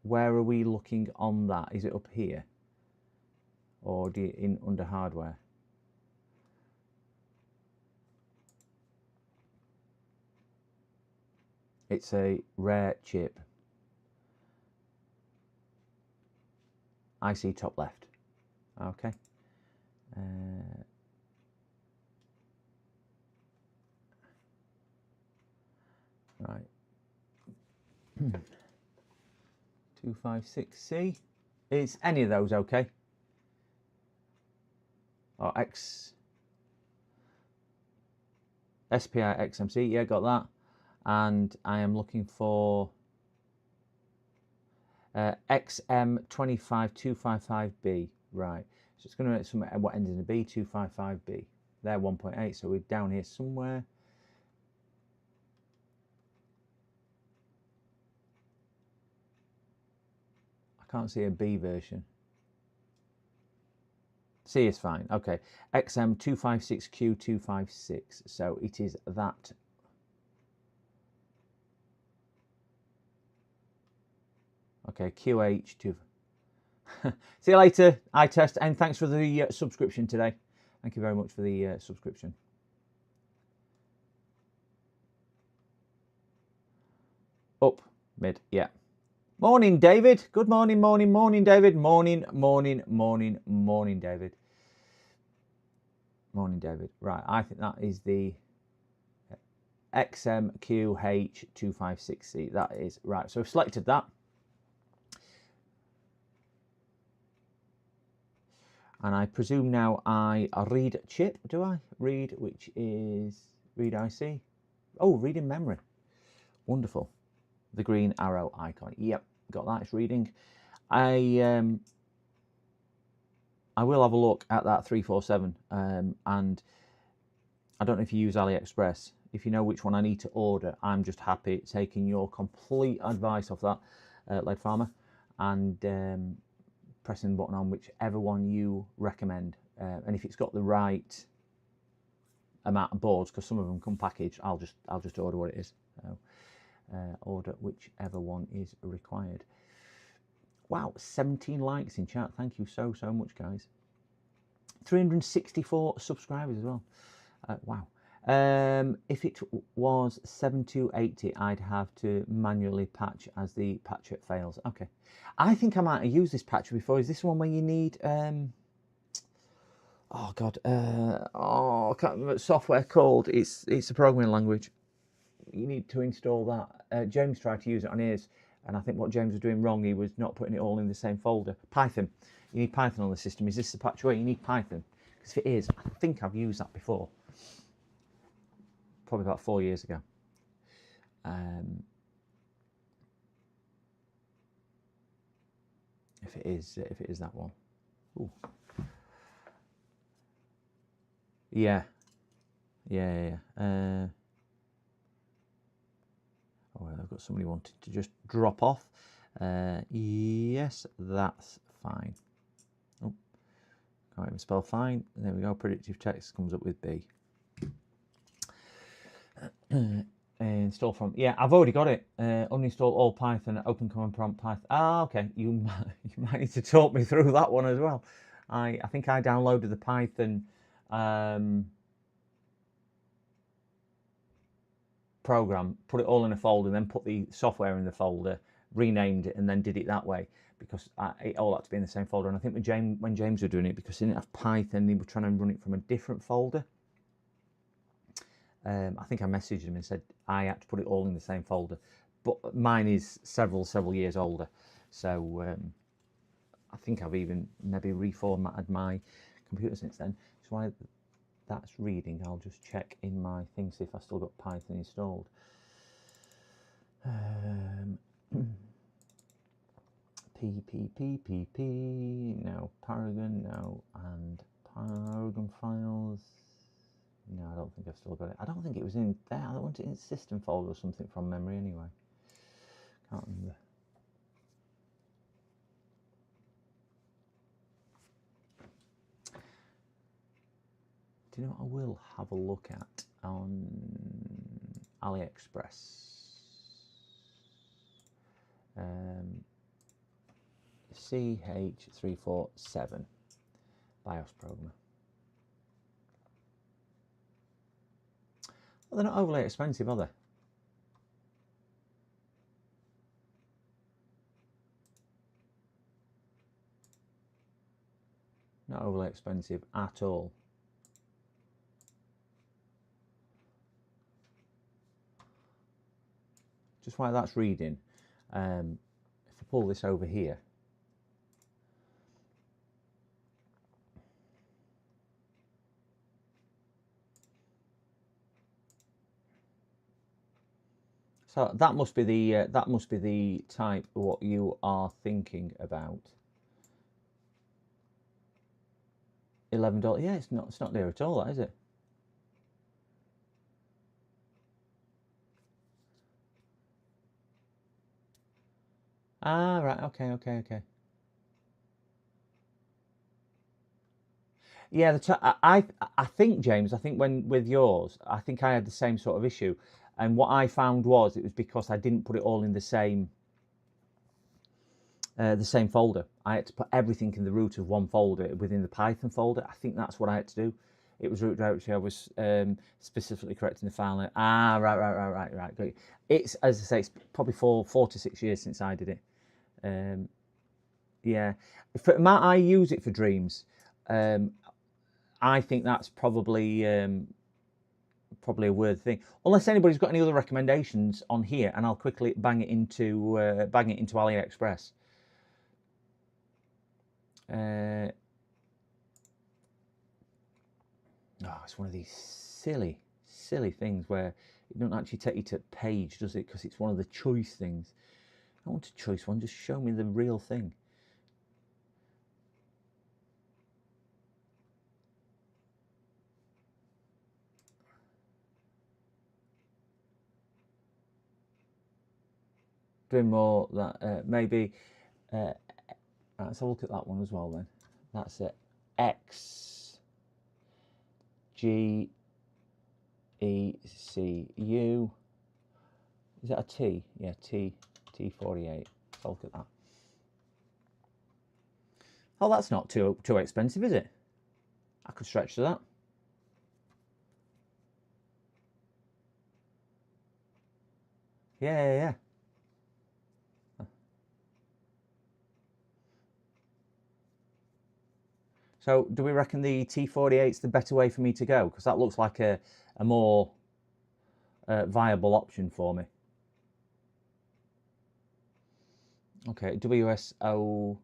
Where are we looking on that? Is it up here? Or do you under hardware? It's a rare chip. IC top left. Okay. Right. 256C. Is any of those okay? Or SPI XMC, yeah, got that. And I am looking for XM25255B. Right. So it's going to some what ends in a B, 255B. They're 1.8, so we're down here somewhere. can't see a B version. C is fine. Okay. XM256Q256. So it is that. Okay, QH2. See you later, iTest, and thanks for the subscription today. Thank you very much for the subscription. Up, mid, yeah. Morning, David. Good morning, morning, David. Morning, David. Morning, David. Right, I think that is the XMQH256C. That is right. So I've selected that. And I presume now I read chip, do I? Read, which is read IC. Oh, read in memory. Wonderful. The green arrow icon. Yep, got that. It's reading. I will have a look at that 347. And I don't know if you use AliExpress. If you know which one I need to order, I'm just happy taking your complete advice off that, Lead Farmer, and pressing the button on whichever one you recommend, and if it's got the right amount of boards, because some of them come packaged, I'll just order what it is. So, order whichever one is required. Wow, 17 likes in chat. Thank you so much, guys. 364 subscribers as well. Wow. If it was 7280, I'd have to manually patch as the patcher fails. Okay. I think I might have used this patcher before. Is this one where you need oh god, I can't remember what software called. It's a programming language. You need to install that. James tried to use it on his, and I think what James was doing wrong, he was not putting it all in the same folder. Python. You need Python on the system. Is this the patch where you need Python? Because if it is, I think I've used that before. Probably about 4 years ago. If it is that one. Ooh. Yeah. Oh, well, I've got somebody wanting to just drop off. Yes, that's fine. Oh, can't even spell fine. There we go. Predictive text comes up with B. Install from, yeah, I've already got it. Uninstall all Python, open command prompt Python. Ah, okay. You might need to talk me through that one as well. I think I downloaded the Python program, put it all in a folder, then put the software in the folder, renamed it, and then did it that way, because it all had to be in the same folder. And I think when James was doing it, because he didn't have Python, he was trying to run it from a different folder. I think I messaged him and said I had to put it all in the same folder, but mine is several years older, so I think I've even maybe reformatted my computer since then. So while that's reading, I'll just check in my thing, see if I still got Python installed. PPPPP, no, Paragon, no, and Paragon files. No, I don't think I've still got it. I don't think it was in there. I want it in system folder or something from memory anyway. Can't remember. Do you know what I will have a look at on AliExpress? CH347 BIOS programmer. Well, they're not overly expensive, are they? Not overly expensive at all. Just while that's reading, if I pull this over here, so that must be the type of what you are thinking about. $11. Yeah, it's not there at all, that is it? Ah, right. Okay. Yeah, I think, James, I think when with yours, I think I had the same sort of issue, and what I found was it was because I didn't put it all in the same folder. I had to put everything in the root of one folder within the Python folder. I think that's what I had to do. It was root directory. I was specifically correcting the file. Right. Great. It's, as I say, it's probably 4 to 6 years since I did it. Yeah, I use it for dreams. I think that's probably probably a weird thing. Unless anybody's got any other recommendations on here, and I'll quickly bang it into AliExpress. It's one of these silly things where it doesn't actually take you to page, does it? Because it's one of the choice things. I want a choice one. Just show me the real thing. Doing more that maybe. Let's have a look at that one as well then. That's it. X G E C U. Is that a T? Yeah, T48. Let's have a look at that. Oh, that's not too expensive, is it? I could stretch to that. Yeah. So do we reckon the T48 is the better way for me to go? Because that looks like a more viable option for me. Okay, WSON8.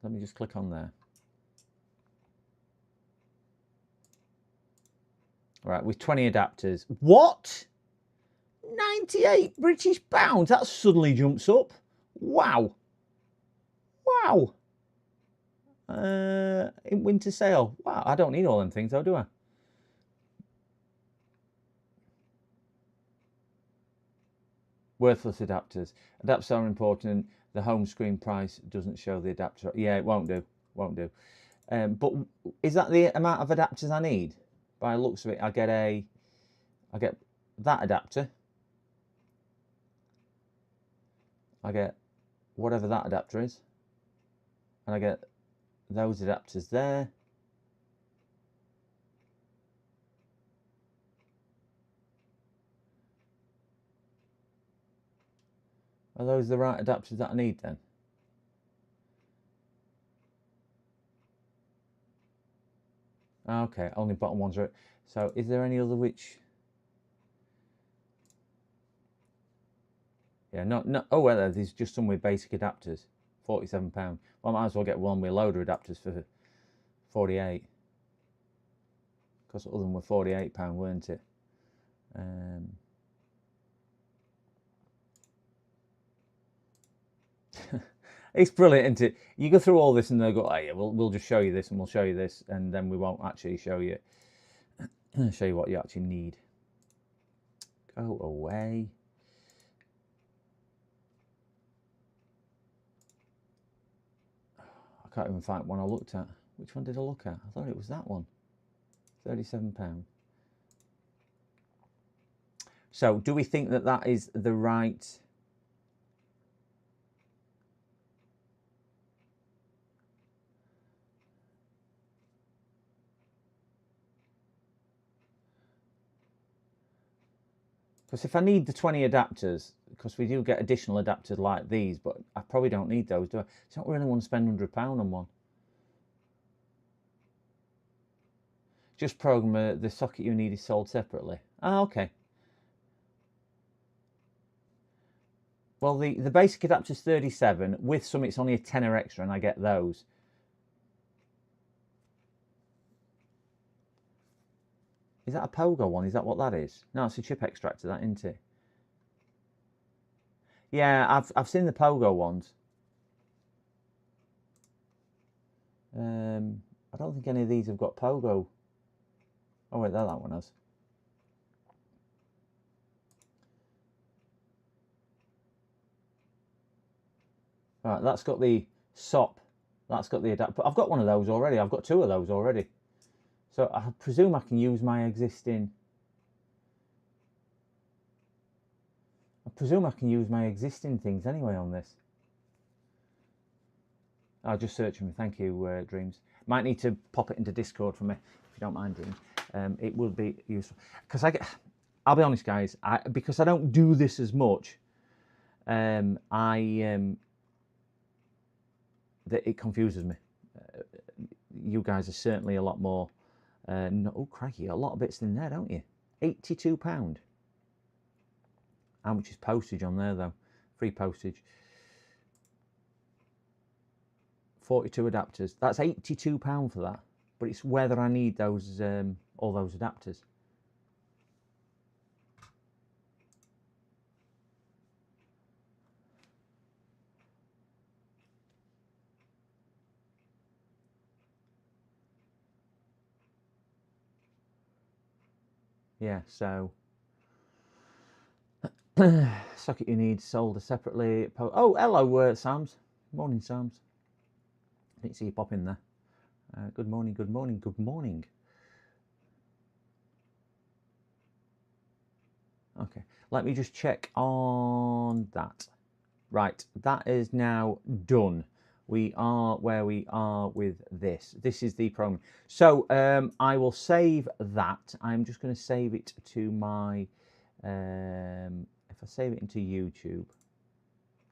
Let me just click on there. Right, with 20 adapters. What? 98 British pounds? That suddenly jumps up. Wow. In winter sale. Wow, I don't need all them things though, do I? Worthless adapters. Adapters are important. The home screen price doesn't show the adapter. Yeah, it won't do. But is that the amount of adapters I need? By the looks of it, I get that adapter. I get whatever that adapter is. And I get those adapters there. Are those the right adapters that I need then? Okay, only bottom ones are. So is there any other which? Yeah, no. Oh well, there's just some with basic adapters. £47. Well, I might as well get one with a load of adapters for 48. Because the other one were £48, weren't it? It's brilliant, isn't it? You go through all this and they'll go, oh yeah, we'll just show you this and we'll show you this, and then we won't actually show you what you actually need. Go away. I can't even find one I looked at. Which one did I look at? I thought it was that one. £37. So do we think that that is the right... Because if I need the 20 adapters, because we do get additional adapters like these, but I probably don't need those, do I? So I don't really want to spend £100 on one. Just program the socket you need is sold separately. Ah, okay. Well, the basic adapter is 37. With some, it's only a tenner extra, and I get those. Is that a Pogo one? Is that what that is? No, it's a chip extractor, that, isn't it? Yeah, I've seen the Pogo ones. I don't think any of these have got Pogo. Oh wait, that one has. Right, that's got the SOP That's got the adapter. I've got one of those already. I've got 2 of those already. So I presume I can use my existing... things anyway on this. I'll just search them. Thank you, Dreams. Might need to pop it into Discord for me, if you don't mind, Dreams. It will be useful. Because I'll be honest, guys, because I don't do this as much, it confuses me. You guys are certainly a lot more... oh, crikey, a lot of bits in there, don't you? £82. How much is postage on there, though? Free postage. 42 adapters. That's £82 for that. But it's whether I need those all those adapters. Yeah, so... socket you need solder separately. Oh, hello, Sams. Morning, Sams. Didn't see you pop in there. Good morning, good morning, good morning. Okay, let me just check on that. Right, that is now done. We are where we are with this. This is the program. So I will save that. I'm just going to save it to my... if I save it into YouTube,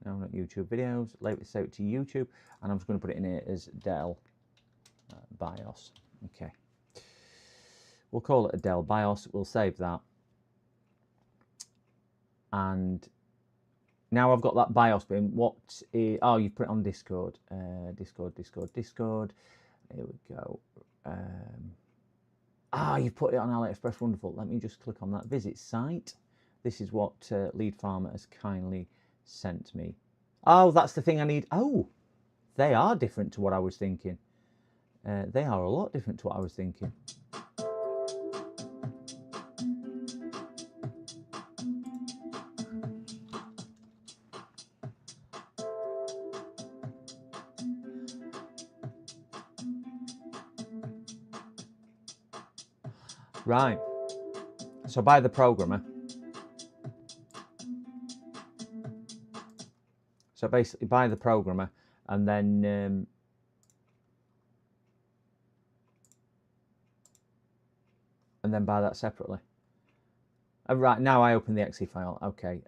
no, not YouTube videos, let's save it to YouTube, and I'm just going to put it in here as Dell BIOS. Okay, we'll call it a Dell BIOS. We'll save that, and now I've got that BIOS bin. What is, oh, you've put it on Discord. Discord. Here we go. You've put it on AliExpress. Wonderful. Let me just click on that. Visit site. This is what Lead Farmer has kindly sent me. Oh, that's the thing I need. Oh, they are different to what I was thinking. They are a lot different to what I was thinking. Right. So by the programmer. So basically buy the programmer and then buy that separately. Right, now I open the exe file. Okay.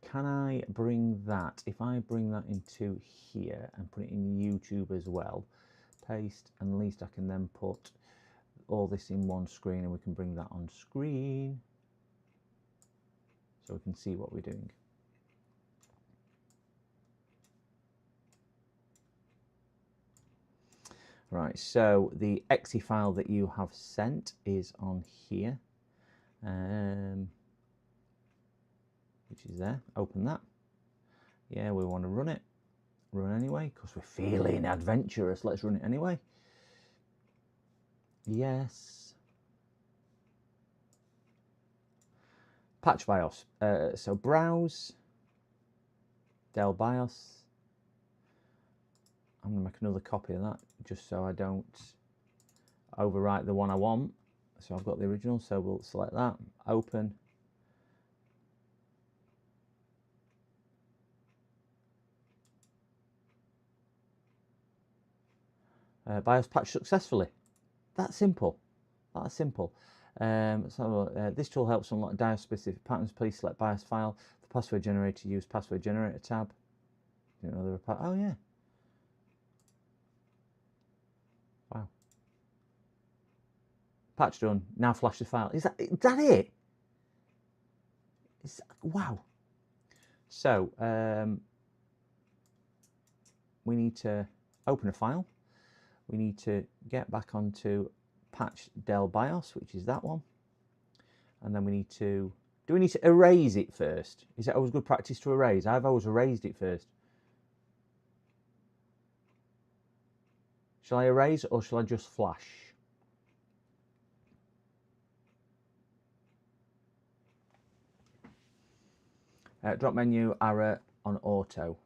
Can I bring that? If I bring that into here and put it in YouTube as well, paste, and at least I can then put all this in one screen, and we can bring that on screen so we can see what we're doing. Right, so the exe file that you have sent is on here, which is there. Open that. Yeah, we want to run it. Run anyway, because we're feeling adventurous. Let's run it anyway. Yes. Patch BIOS. So browse. Dell BIOS. I'm going to make another copy of that just so I don't overwrite the one I want. So I've got the original, so we'll select that. Open. BIOS patch successfully. That's simple. That's simple. So this tool helps unlock BIOS specific patterns. Please select BIOS file. For password generator, use password generator tab. Oh yeah. Wow. Patch done. Now flash the file. Is that it? Wow. So we need to open a file. We need to get back onto patch Dell BIOS, which is that one. And then we need to, do we need to erase it first? Is it always good practice to erase? I've always erased it first. Shall I erase or shall I just flash? Drop menu error on auto.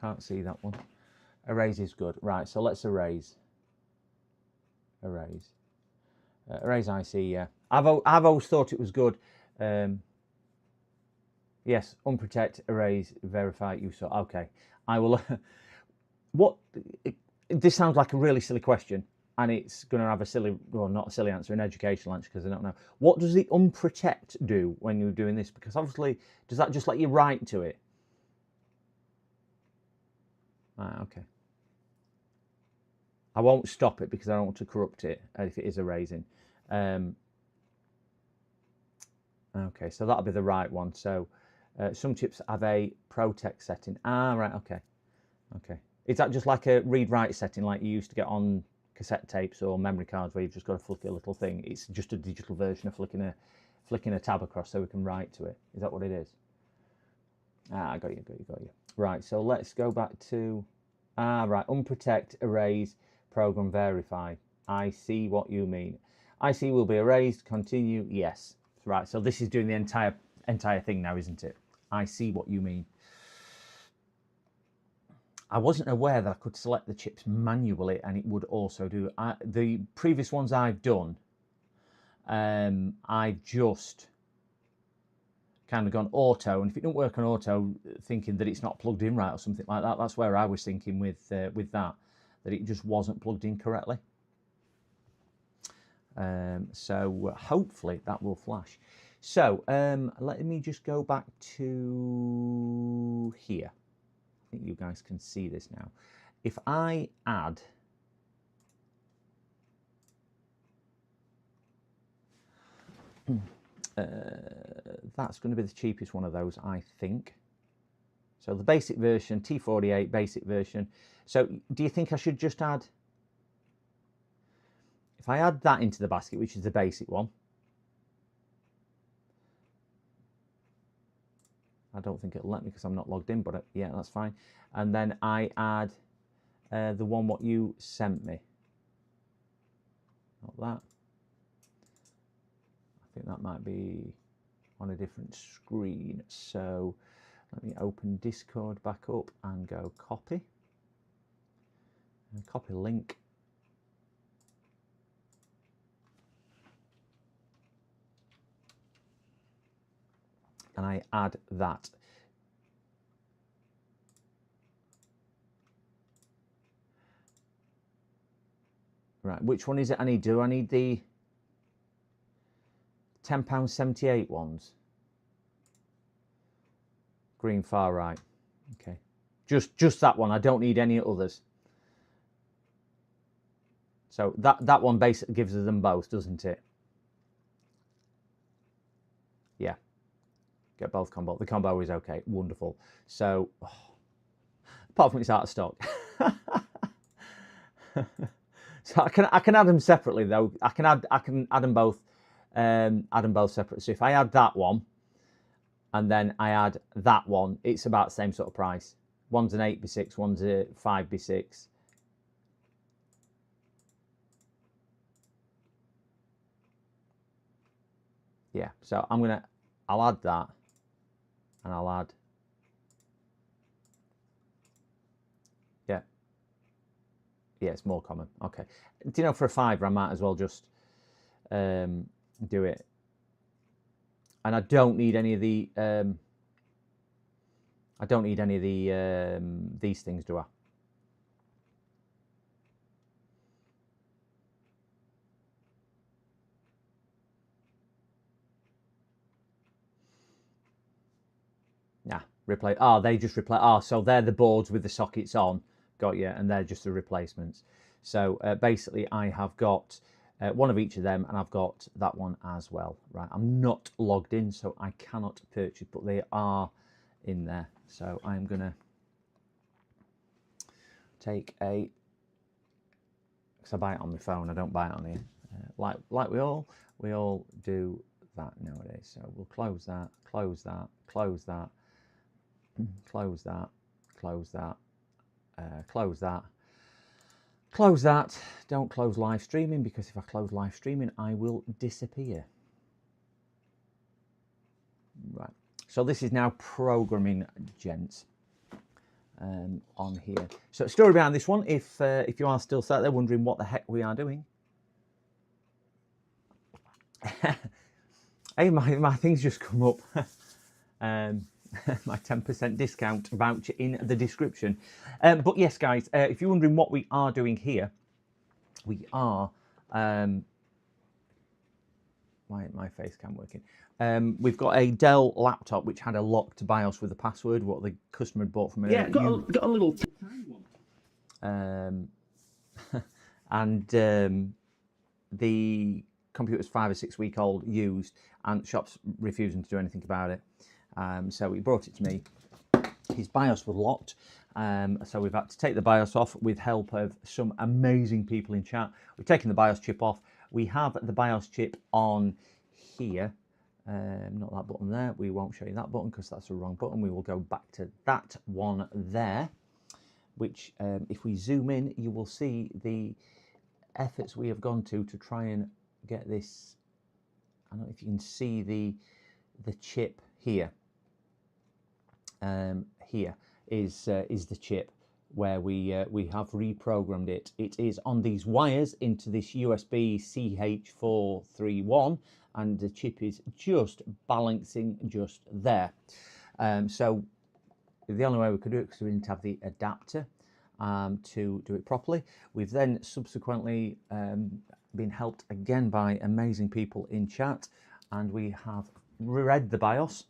Can't see that one. Erase is good. Right, so let's erase. Erase. Erase IC, yeah. I've always thought it was good. Yes, unprotect, erase, verify, use. Okay, I will. This sounds like a really silly question, and it's going to have a silly, well, not a silly answer, an educational answer, because I don't know. What does the unprotect do when you're doing this? Because obviously, does that just let you write to it? Okay. I won't stop it because I don't want to corrupt it if it is erasing. Okay, so that'll be the right one. So some chips have a protect setting. Right, okay. Okay. Is that just like a read-write setting like you used to get on cassette tapes or memory cards where you've just got to flick a little thing? It's just a digital version of flicking a tab across so we can write to it. Is that what it is? I got you. Right, so let's go back to, right, unprotect, erase, program verify. I see what you mean. IC will be erased, continue, yes. Right, so this is doing the entire thing now, isn't it? I see what you mean. I wasn't aware that I could select the chips manually and it would also do, the previous ones I've done, I've just kind of gone auto, and if it don't work on auto, thinking that it's not plugged in right or something like that. That's where I was thinking with that it just wasn't plugged in correctly. So hopefully that will flash. So let me just go back to here. I think you guys can see this now. If I add that's going to be the cheapest one of those, I think. So the basic version, T48 basic version. So do you think I should just add, if I add that into the basket, which is the basic one, I don't think it'll let me because I'm not logged in, but yeah, that's fine. And then I add the one what you sent me. Not that. I think that might be on a different screen. So let me open Discord back up and go copy. And copy link. And I add that. Right, which one is it I need? Do I need the £10.78 ones? Green far right. Okay. Just that one. I don't need any others. So that one basically gives us them both, doesn't it? Yeah. Get both combo. The combo is okay. Wonderful. So apart from it's out of stock. So I can add them separately though. I can add them both separate. So if I add that one and then I add that one, it's about the same sort of price. One's an 8x6, one's a 5x6. Yeah, so I'll add that and I'll add, yeah, it's more common. Okay. Do you know, for a £5 I might as well just do it. And I don't need any of the these things, do I? Nah, replace. Oh, they just replace. Oh, so they're the boards with the sockets on. Got you, and they're just the replacements. So basically I have got one of each of them, and I've got that one as well. Right, I'm not logged in, so I cannot purchase, but they are in there. So I'm gonna take a, because I buy it on my phone, I don't buy it on here. Like we all do that nowadays. So we'll close that, close that, close that, close that, close that. Close that. Close that. Don't close live streaming, because if I close live streaming, I will disappear. Right. So this is now programming, gents, on here. So story behind this one, if you are still sat there wondering what the heck we are doing. Hey, my things just come up. My 10% discount voucher in the description. But yes, guys, if you're wondering what we are doing here, we are... my face cam working. We've got a Dell laptop which had a locked BIOS with a password, what the customer had bought from a... Yeah, got a little tiny one. And the computer's 5 or 6 week old, used, and the shop's refusing to do anything about it. So he brought it to me. His BIOS was locked, so we've had to take the BIOS off with help of some amazing people in chat. We've taken the BIOS chip off. We have the BIOS chip on here, not that button there. We won't show you that button because that's the wrong button. We will go back to that one there, which if we zoom in, you will see the efforts we have gone to try and get this. I don't know if you can see the chip here. Here is the chip where we have reprogrammed it. It is on these wires into this USB CH431, and the chip is just balancing just there. So the only way we could do it, because we didn't have the adapter to do it properly. We've then subsequently been helped again by amazing people in chat, and we have read the BIOS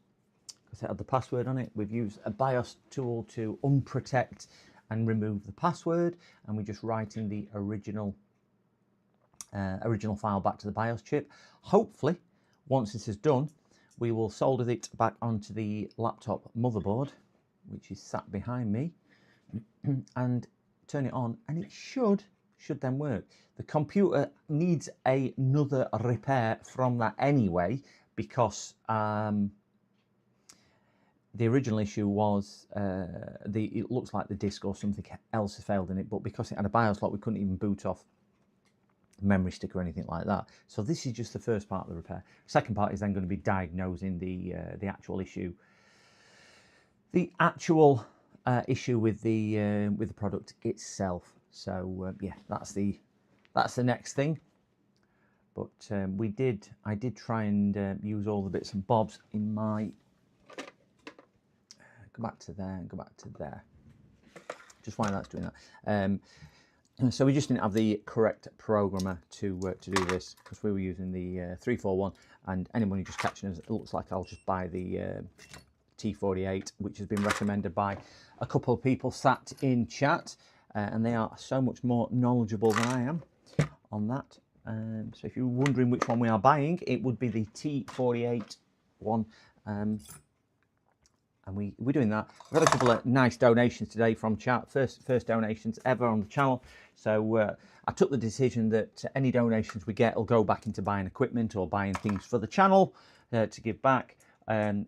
because it had the password on it. We've used a BIOS tool to unprotect and remove the password, and we're just writing the original file back to the BIOS chip. Hopefully, once this is done, we will solder it back onto the laptop motherboard, which is sat behind me, and turn it on, and it should then work. The computer needs another repair from that anyway, because the original issue was it looks like the disk or something else has failed in it, but because it had a BIOS lock, we couldn't even boot off memory stick or anything like that. So this is just the first part of the repair. Second part is then going to be diagnosing the actual issue, issue with the product itself. So yeah, that's the next thing. But I did try and use all the bits and bobs in my. Go back to there and go back to there. Just while that's doing that. So we just didn't have the correct programmer to do this, because we were using the 341. And anyone who just catching us, it looks like I'll just buy the T48, which has been recommended by a couple of people sat in chat, and they are so much more knowledgeable than I am on that. So if you're wondering which one we are buying, it would be the T48 one. And we're doing that. We've got a couple of nice donations today from chat. First donations ever on the channel. So I took the decision that any donations we get will go back into buying equipment or buying things for the channel to give back. And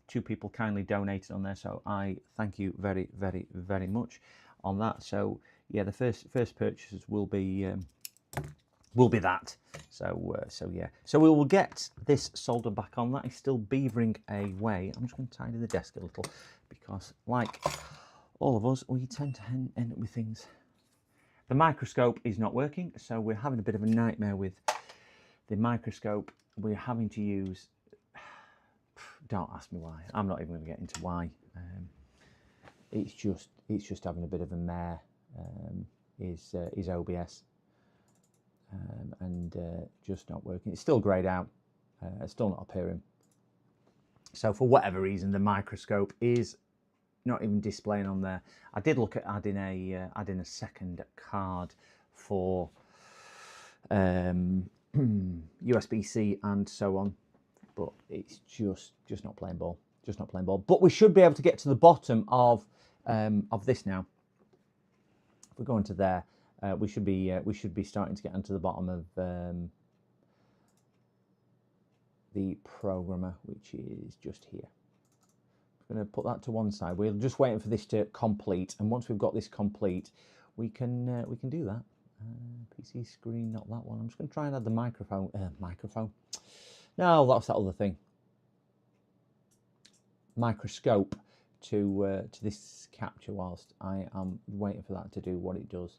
2 people kindly donated on there, so I thank you very, very, very much on that. So yeah, the first purchases will be that. So yeah, so we will get this soldered back on. That is still beavering away. I'm just going to tidy the desk a little, because like all of us, we tend to end up with things. The microscope is not working, so we're having a bit of a nightmare with the microscope. We're having to use, don't ask me why, I'm not even going to get into why. It's just having a bit of a mare, is OBS. And just not working. It's still greyed out, it's still not appearing. So for whatever reason, the microscope is not even displaying on there. I did look at adding a second card for USB-C and so on, but it's just not playing ball. Just not playing ball. But we should be able to get to the bottom of this now. If we go into there. We should be starting to get onto the bottom of the programmer, which is just here. I'm going to put that to one side. We're just waiting for this to complete, and once we've got this complete, we can do that. PC screen, not that one. I'm just going to try and add the microphone. No, that's that other thing. Microscope to this capture whilst I am waiting for that to do what it does.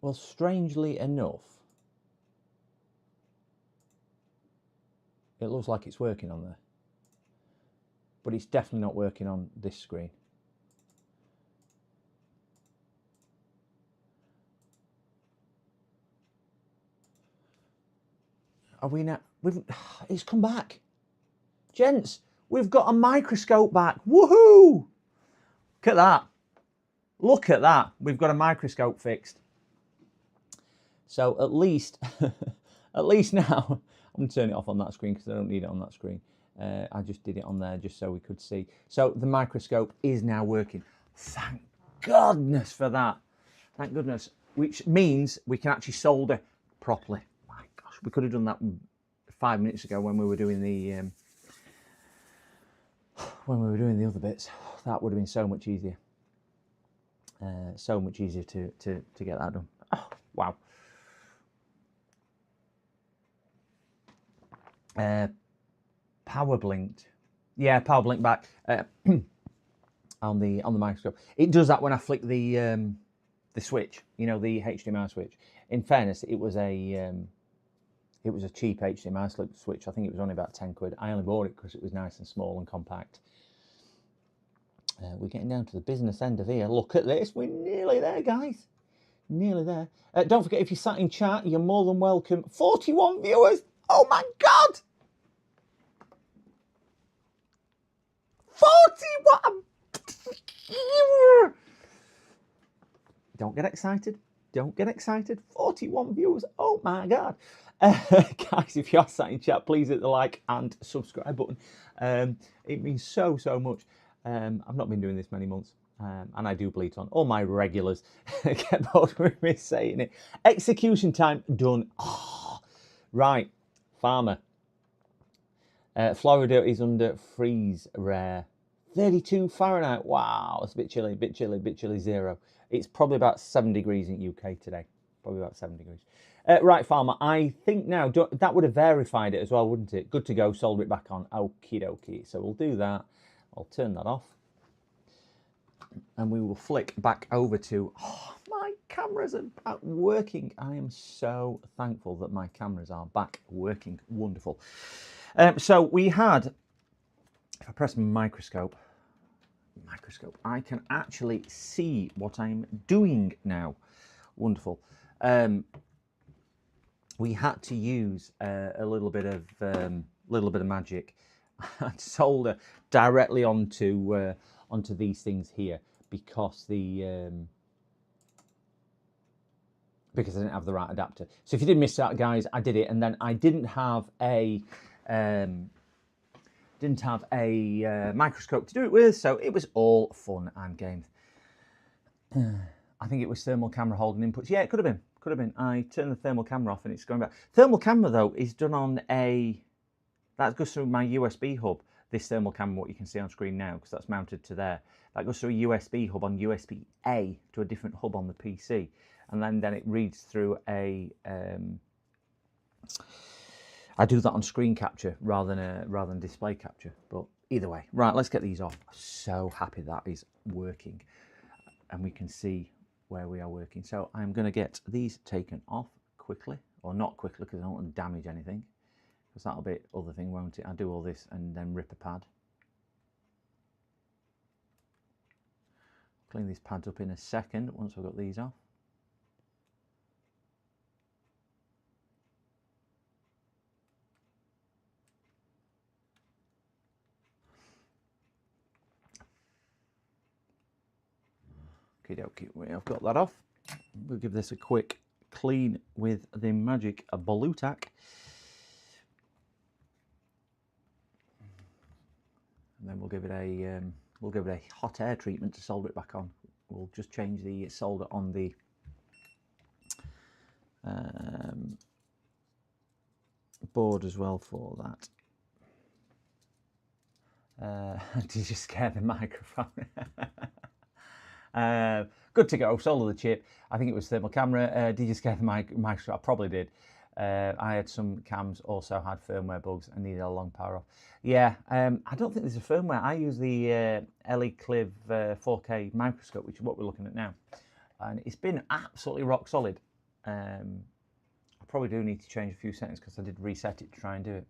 Well, strangely enough, it looks like it's working on there, but it's definitely not working on this screen. Are we now? It's come back. Gents, we've got a microscope back. Woohoo! Look at that. Look at that. We've got a microscope fixed. So at least, at least now, I'm going to turn it off on that screen because I don't need it on that screen. I just did it on there just so we could see. So the microscope is now working. Thank goodness for that. Thank goodness. Which means we can actually solder properly. My gosh, we could have done that 5 minutes ago when we were doing the other bits. That would have been so much easier. So much easier to get that done. Oh, wow. Power blinked. Yeah, power blinked back on the microscope. It does that when I flick the switch, you know, the HDMI switch. In fairness, it was a cheap HDMI switch. I think it was only about 10 quid. I only bought it because it was nice and small and compact. We're getting down to the business end of here. Look at this. We're nearly there, guys. Nearly there. Don't forget, if you sat in chat, you're more than welcome. 41 viewers. Oh my God. 41. Don't get excited. Don't get excited. 41 viewers. Oh my God. Guys, if you are sat in chat, please hit the like and subscribe button. It means so much. I've not been doing this many months, and I do bleat on. All my regulars get bored with me saying it. Execution time done. Oh, right, Farmer. Florida is under freeze rare. 32 Fahrenheit. Wow, it's a bit chilly, bit chilly, zero. It's probably about 7 degrees in UK today. Probably about 7 degrees. Right, Farmer, I think now, that would have verified it as well, wouldn't it? Good to go, solder it back on. Okie dokie. So we'll do that. I'll turn that off. And we will flick back over to, oh, my cameras are back working. I am so thankful that my cameras are back working. Wonderful. So we had, if I press microscope, I can actually see what I'm doing now. Wonderful. We had to use a little bit of magic and solder directly onto these things here because I didn't have the right adapter. So if you did miss that, guys, I did it, and then I didn't have a microscope to do it with, so it was all fun and games. I think it was thermal camera holding inputs. Yeah, it could have been. Could have been. I turned the thermal camera off and it's going back. Thermal camera, though, is done on that goes through my USB hub. This thermal camera, what you can see on screen now, because that's mounted to there. That goes through a USB hub on USB-A to a different hub on the PC. And then it reads through a... I do that on screen capture rather than display capture. But either way. Right, let's get these off. So happy that is working. And we can see where we are working. So I'm going to get these taken off quickly, or not quickly because I don't want to damage anything, because that'll be other thing, won't it? I'll do all this and then rip a pad. Clean these pads up in a second once I've got these off. Okay, I've got that off. We'll give this a quick clean with the magic Blu-Tack. And then we'll give it a hot air treatment to solder it back on. We'll just change the solder on the board as well for that. Did you scare the microphone? Good to go. Sold the chip. I think it was thermal camera. Did you scare the microphone? I probably did. I had some cams also had firmware bugs and needed a long power off. Yeah, I don't think there's a firmware. I use the Ellie Cliv 4K microscope, which is what we're looking at now, and it's been absolutely rock solid. I probably do need to change a few settings because I did reset it to try and do it.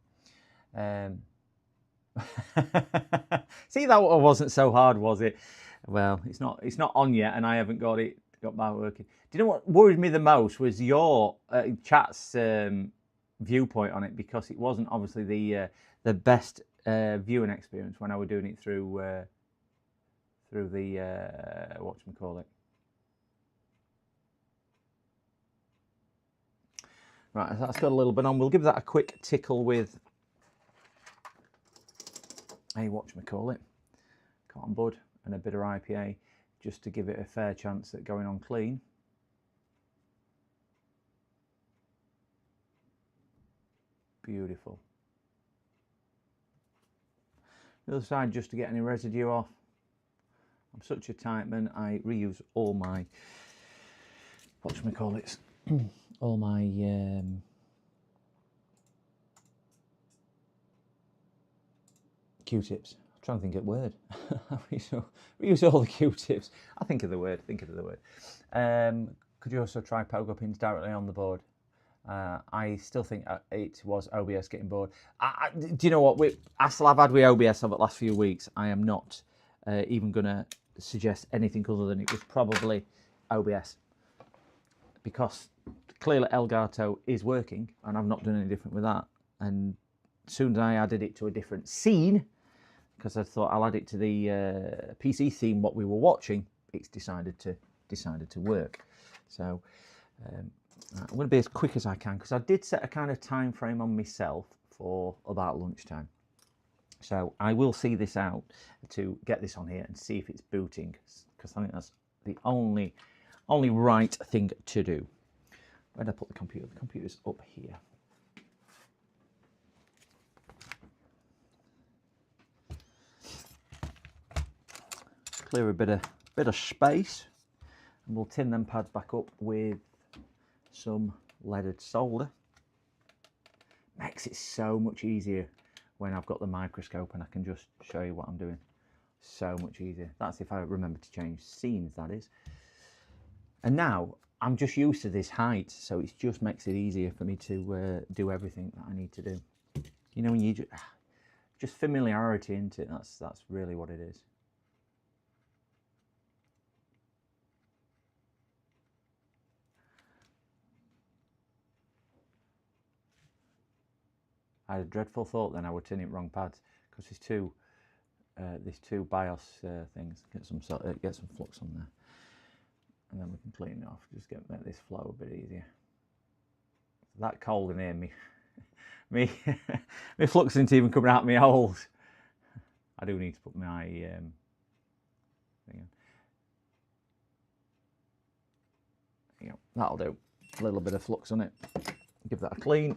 See, that wasn't so hard, was it? Well, it's not on yet, and I haven't got that working. Do you know what worried me the most was your chat's viewpoint on it, because it wasn't obviously the best viewing experience when I was doing it through the whatchamacallit. Right, that's got a little bit on. We'll give that a quick tickle with a whatchamacallit, cotton bud and a bit of IPA, just to give it a fair chance at going on clean. Beautiful. The other side, just to get any residue off. I'm such a tight man, I reuse all my whatchamacallits, all my Q-tips. I'm trying to think of the word. reuse all the Q-tips. I think of the word. Could you also try pogo pins directly on the board? I still think it was OBS getting bored. Do you know what? I still have had with OBS over the last few weeks. I am not even going to suggest anything other than it was probably OBS, because clearly Elgato is working, and I've not done any different with that. And as soon as I added it to a different scene, because I thought I'll add it to the PC theme, what we were watching, it's decided to work. So I'm going to be as quick as I can, because I did set a kind of time frame on myself for about lunchtime. So I will see this out to get this on here and see if it's booting, because I think that's the only right thing to do. Where did I put the computer? The computer's up here. Clear a bit of space, and we'll tin them pads back up with some leaded solder. Makes it so much easier when I've got the microscope and I can just show you what I'm doing. So much easier. That's if I remember to change scenes, that is. And now I'm just used to this height, so it just makes it easier for me to do everything that I need to do. You know, when you just familiarity into it, that's really what it is. I had a dreadful thought then I would tin it wrong pads, because there's two BIOS things. Get some flux on there, and then we can clean it off. Just make this flow a bit easier. It's that cold in here, my flux isn't even coming out of my holes. I do need to put my thing in. There you go. That'll do. A little bit of flux on it. Give that a clean.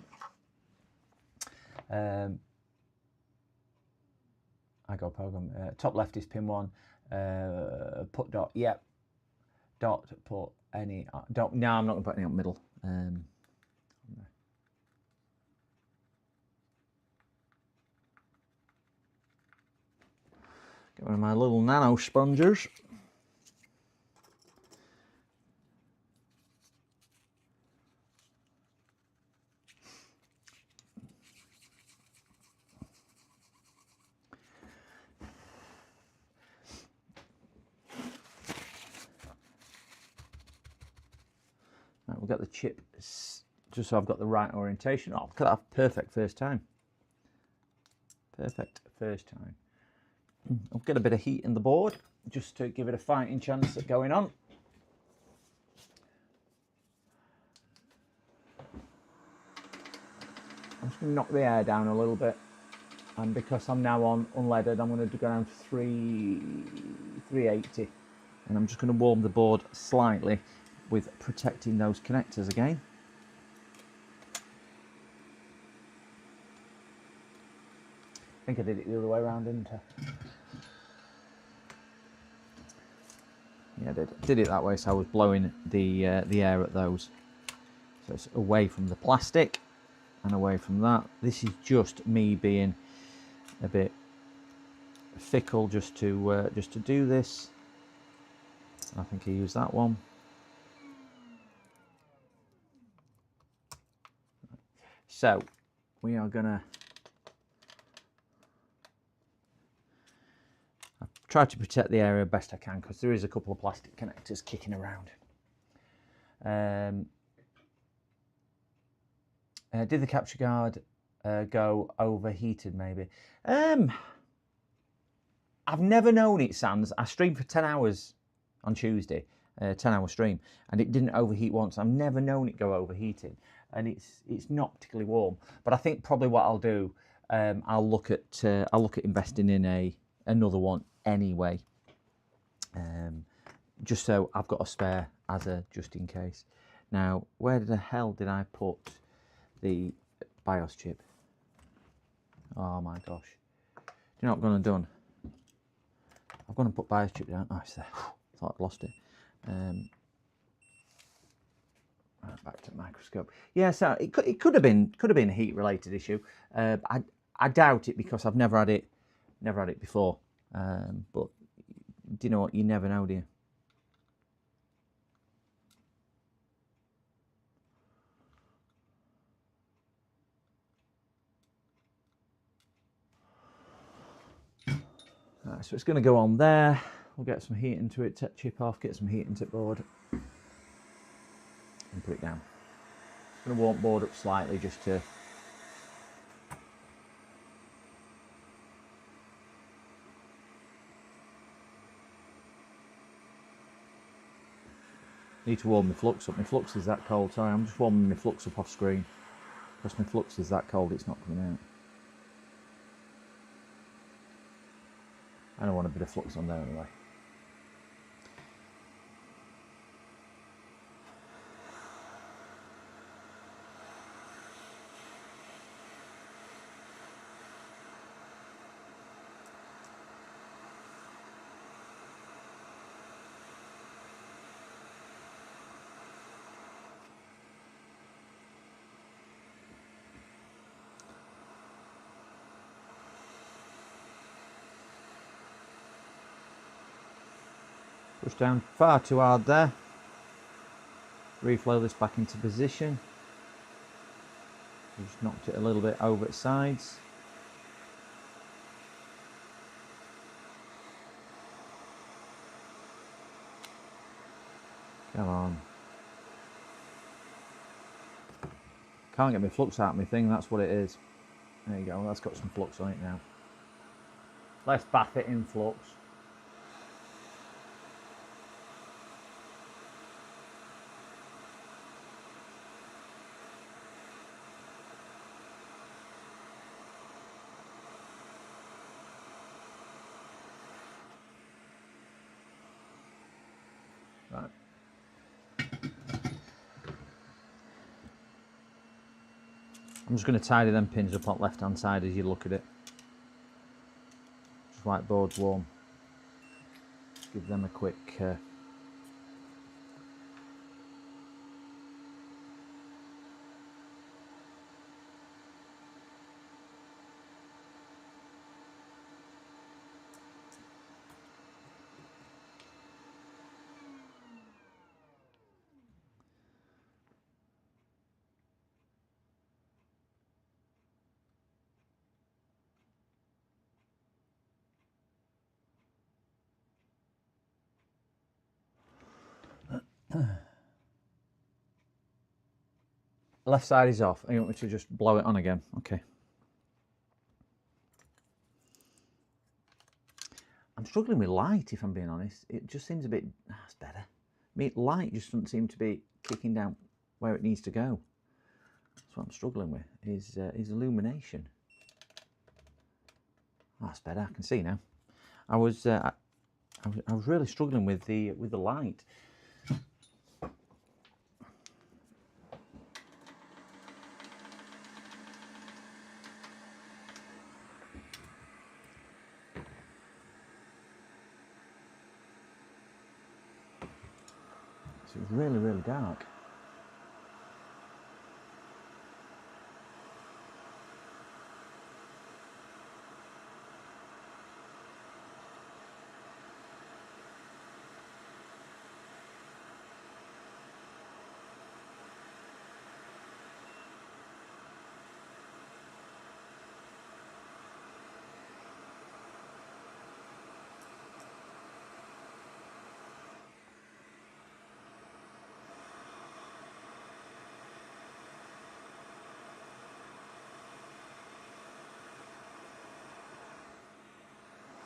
I go program. Top left is pin 1. Put dot. Yep. Dot. Put any. Don't. No, I'm not going to put any on middle. Get one of my little nano spongers. We'll get the chip just so I've got the right orientation. Oh, look at that, perfect first time. Perfect first time. I'll get a bit of heat in the board just to give it a fighting chance at going on. I'm just going to knock the air down a little bit, and because I'm now on unleaded, I'm going to go down to 380, and I'm just going to warm the board slightly with protecting those connectors again. I think I did it the other way around, didn't I? Yeah, I did it that way, so I was blowing the air at those. So it's away from the plastic and away from that. This is just me being a bit fickle just to do this. I think I used that one. So we are gonna try to protect the area best I can because there is a couple of plastic connectors kicking around. Did the capture card go overheated maybe? I've never known it, Sans. I streamed for 10 hours on Tuesday, 10-hour stream, and it didn't overheat once. I've never known it go overheated, and it's not particularly warm. But I think probably what I'll do, I'll look at investing in another one anyway, just so I've got a spare as a just in case. Now, where the hell did I put the BIOS chip? Oh my gosh! Do you know what I'm gonna do? I'm gonna put BIOS chip down. Oh, it's there. Thought I'd lost it. Right, back to the microscope. Yeah, so it could have been a heat related issue. I doubt it because I've never had it before. But do you know what? You never know, do you? Right, so it's going to go on there. We'll get some heat into it, take chip off, get some heat into board, and put it down. I'm going to warm board up slightly just to need to warm my flux up. My flux is that cold. Sorry, I'm just warming my flux up off screen because my flux is that cold it's not coming out. I don't want a bit of flux on there anyway. Push down far too hard there. Reflow this back into position. Just knocked it a little bit over its sides. Come on. Can't get my flux out of my thing, that's what it is. There you go, that's got some flux on it now. Let's bath it in flux. Right. I'm just going to tidy them pins up on the left hand side as you look at it. Just white board's warm. Give them a quick left side is off. You want me to just blow it on again? Okay. I'm struggling with light, if I'm being honest. It just seems a bit... That's better. I mean, light just doesn't seem to be kicking down where it needs to go. That's what I'm struggling with, is illumination. That's better. I can see now. I was really struggling with the light. So it's really, really dark.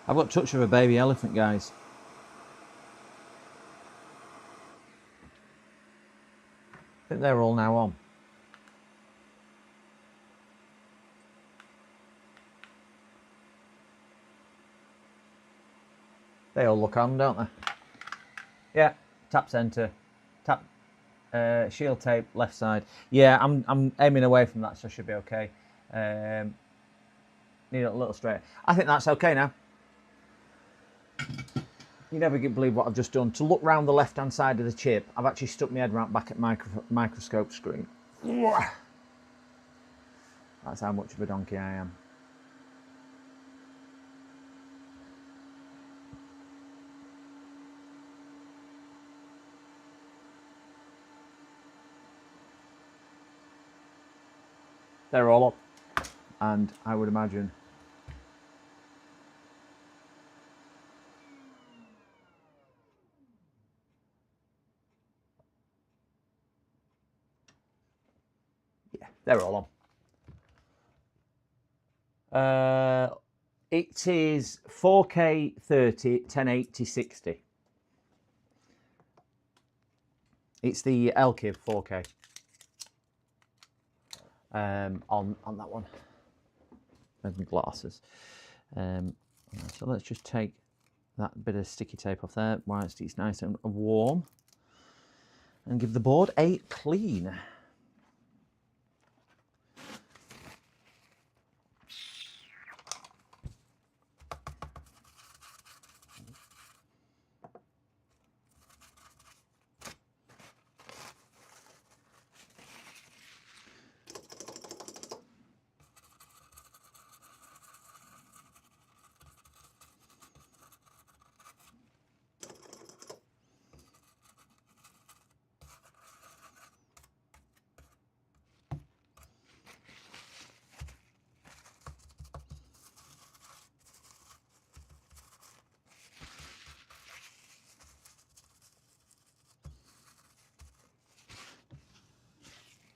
I've got touch of a baby elephant, guys. I think they're all now on. They all look on, don't they? Yeah, tap centre, tap shield tape, left side. Yeah, I'm aiming away from that, so I should be okay. Need it a little straight. I think that's okay now. You never believe what I've just done. To look round the left-hand side of the chip, I've actually stuck my head right back at microscope screen. That's how much of a donkey I am. They're all up, and I would imagine they're all on. It is 4K 30, 1080, 60. It's the LKIV 4K on that one. There's my glasses. So let's just take that bit of sticky tape off there whilst it's nice and warm, and give the board a clean.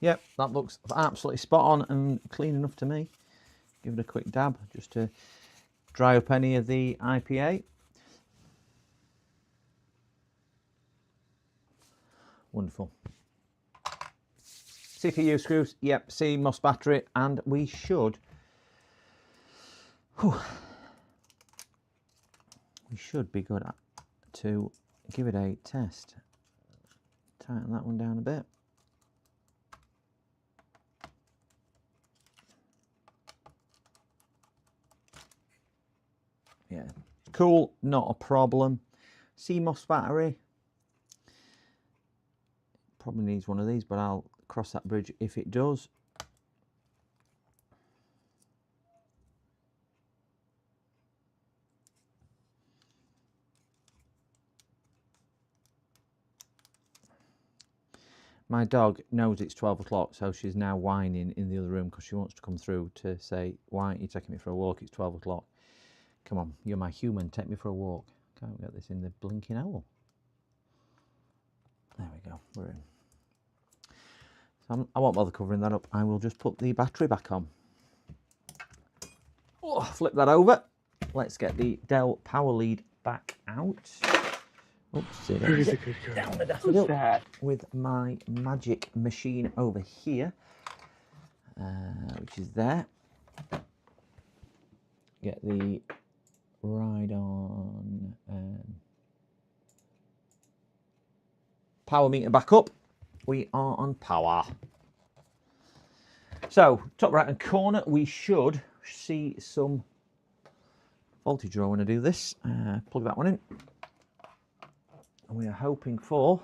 Yep, that looks absolutely spot on and clean enough to me. Give it a quick dab just to dry up any of the IPA. Wonderful. CPU screws, yep, CMOS battery, and we should be good to give it a test. Tighten that one down a bit. Yeah, cool, not a problem. CMOS battery. Probably needs one of these, but I'll cross that bridge if it does. My dog knows it's 12 o'clock, so she's now whining in the other room because she wants to come through to say, why aren't you taking me for a walk? It's 12 o'clock. Come on, you're my human, take me for a walk. Can't get this in the blinking owl. There we go, we're in. So I won't bother covering that up. I will just put the battery back on. Oh, flip that over. Let's get the Dell Power Lead back out. Oops, down the daffodil with my magic machine over here, which is there. Get the ride on power meter back up. We are on power. So top right hand corner, we should see some voltage draw when I do this. Plug that one in. And we are hoping for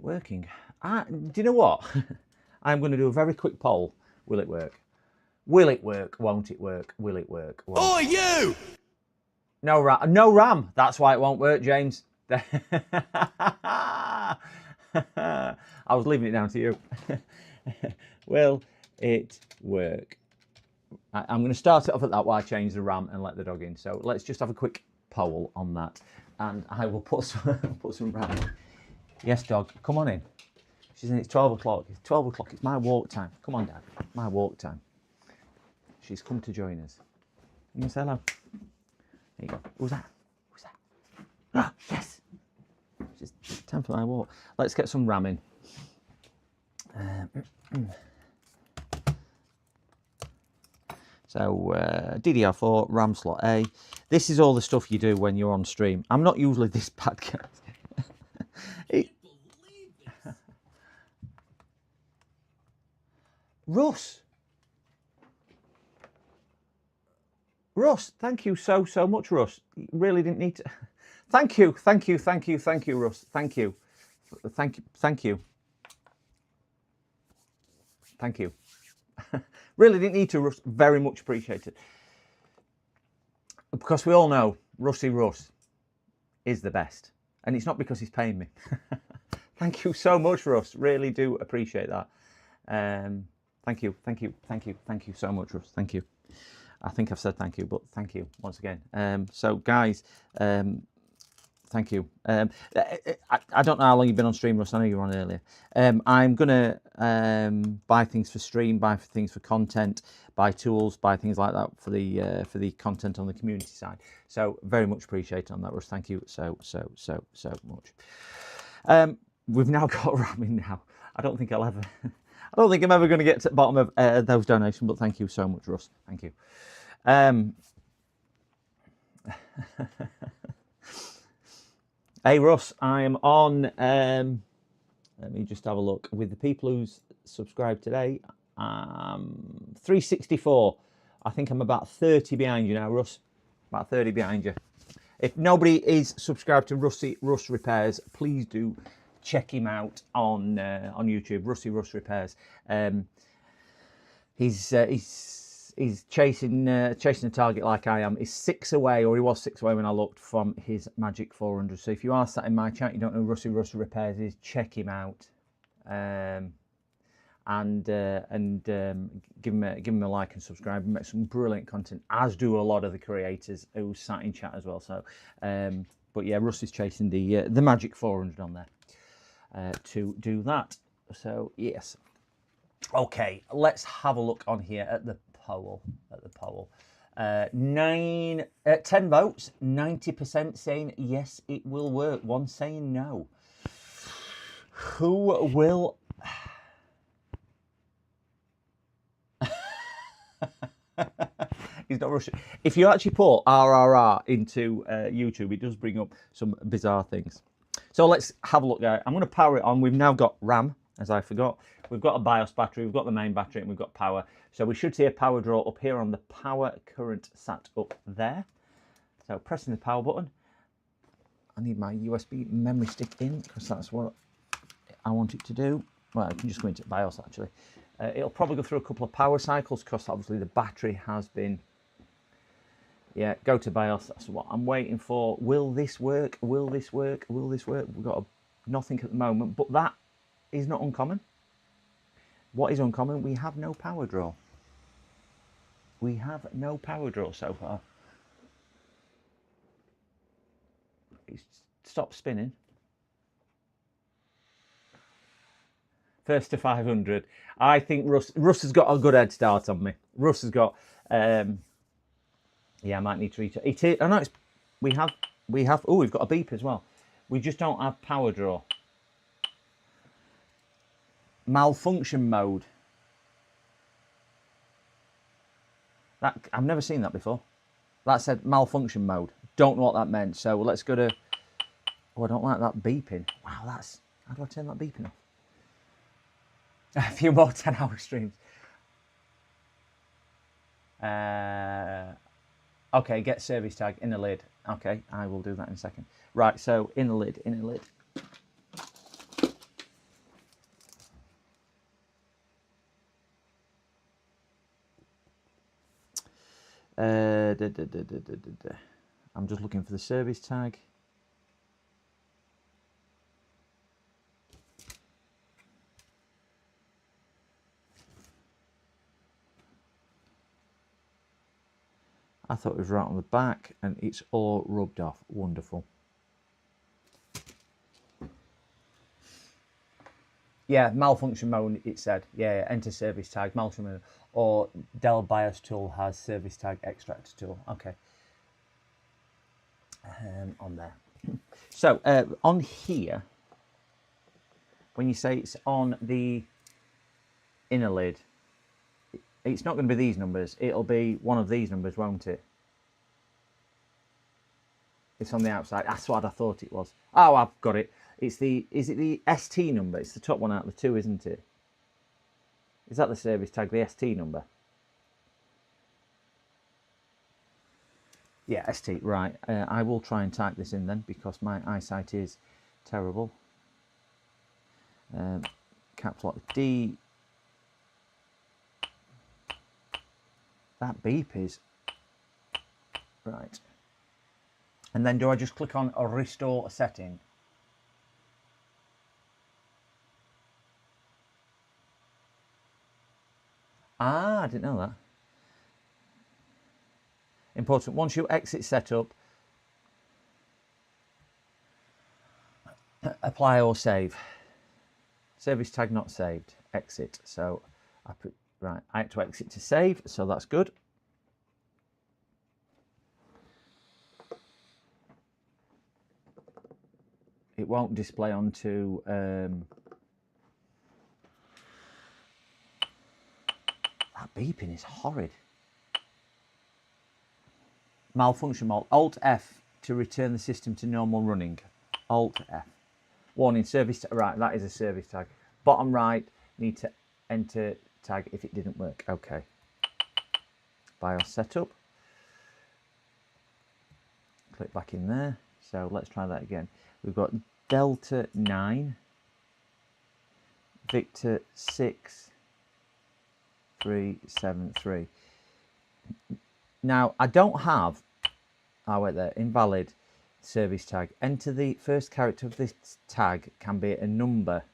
it working? Do you know what? I'm going to do a very quick poll. Will it work? Will it work? Won't it work? Will it work? Won't Oi, you! No RAM. No RAM. That's why it won't work, James. I was leaving it down to you. Will it work? I'm going to start it off at that while I change the RAM and let the dog in. So let's just have a quick poll on that. And I will put some RAM in. Yes, dog, come on in. She's in, it's 12 o'clock. It's 12 o'clock. It's my walk time. Come on, Dad. My walk time. She's come to join us. You can say hello. There you go. Who's that? Who's that? Ah, yes. It's time for my walk. Let's get some RAM in. So DDR4, RAM slot A. This is all the stuff you do when you're on stream. I'm not usually this bad, guys. Russ, thank you so much, Russ. You really didn't need to. Thank you, Russ. Thank you. Thank you. Really didn't need to, Russ. Very much appreciated. Because we all know Rusty Russ is the best. And it's not because he's paying me. Thank you so much, Russ. Really do appreciate that. Thank you so much, Russ. Thank you. I think I've said thank you, but thank you once again. So, guys, thank you. I don't know how long you've been on stream, Russ. I know you were on earlier. I'm going to buy things for stream, buy things for content, buy tools, buy things like that for the content on the community side. So, very much appreciated on that, Russ. Thank you so much. We've now got RAM in now. I don't think I'm ever going to get to the bottom of those donations, but thank you so much, Russ. Thank you. Hey, Russ, I am on, let me just have a look, with the people who's subscribed today, 364. I think I'm about 30 behind you now, Russ. About 30 behind you. If nobody is subscribed to Russ Repairs, please do check him out on YouTube, Rusty Russ Repairs. He's chasing a target like I am. He's 6 away, or he was 6 away when I looked, from his magic 400. So if you are sat in my chat, you don't know who Rusty Russ Repairs is, check him out, and give him a like and subscribe. He makes some brilliant content, as do a lot of the creators who sat in chat as well. So, but yeah, Russ is chasing the magic 400 on there. To do that. So yes. Okay, let's have a look on here at the poll. 10 votes, 90% saying yes, it will work. 1 saying no. Who will? He's not rushing. If you actually put RRR into YouTube, it does bring up some bizarre things. So let's have a look, guys. I'm going to power it on. We've now got RAM, as I forgot. We've got a BIOS battery, we've got the main battery, and we've got power. So we should see a power draw up here on the power current sat up there. So pressing the power button. I need my USB memory stick in, because that's what I want it to do. Well, I can just go into BIOS, actually. It'll probably go through a couple of power cycles, because obviously the battery has been... Yeah, go to BIOS. That's what I'm waiting for. Will this work? Will this work? Will this work? We've got nothing at the moment, but that is not uncommon. What is uncommon? We have no power draw. We have no power draw so far. It's stopped spinning. First to 500. I think Russ has got a good head start on me. Russ has got... yeah, I might need to reach it. I know we've got a beep as well. We just don't have power draw. Malfunction mode. That I've never seen that before. That said malfunction mode. Don't know what that meant. So let's go to... Oh, I don't like that beeping. Wow, that's... How do I turn that beeping off? A few more 10-hour streams. Okay, get service tag, inner lid. Okay, I will do that in a second. Right, so inner lid. I'm just looking for the service tag. I thought it was right on the back, and it's all rubbed off. Wonderful. Yeah, malfunction mode, it said. Yeah, enter service tag, malfunction mode. Or Dell BIOS tool has service tag extractor tool. Okay. On there. So, on here, when you say it's on the inner lid, it's not going to be these numbers. It'll be one of these numbers, won't it? It's on the outside. That's what I thought it was. Oh, I've got it. It's the, is it the ST number? It's the top one out of the two, isn't it? Is that the service tag, the ST number? Yeah, ST, right. I will try and type this in then, because my eyesight is terrible. Caps lock D. That beep is... Right. And then do I just click on a restore a setting? Ah, I didn't know that. Important, once you exit setup, apply or save. Service tag not saved, exit. So I put, right, I had to exit to save, so that's good. It won't display onto that beeping is horrid. Malfunction mode. Alt F to return the system to normal running. Alt F. Warning, service tag. Right, that is a service tag. Bottom right, need to enter tag if it didn't work. Okay. BIOS setup. Click back in there. So let's try that again. We've got Delta 9, Victor 6, 3, 7, 3. Now, I don't have, oh wait there, invalid service tag. Enter the first character of this tag can be a number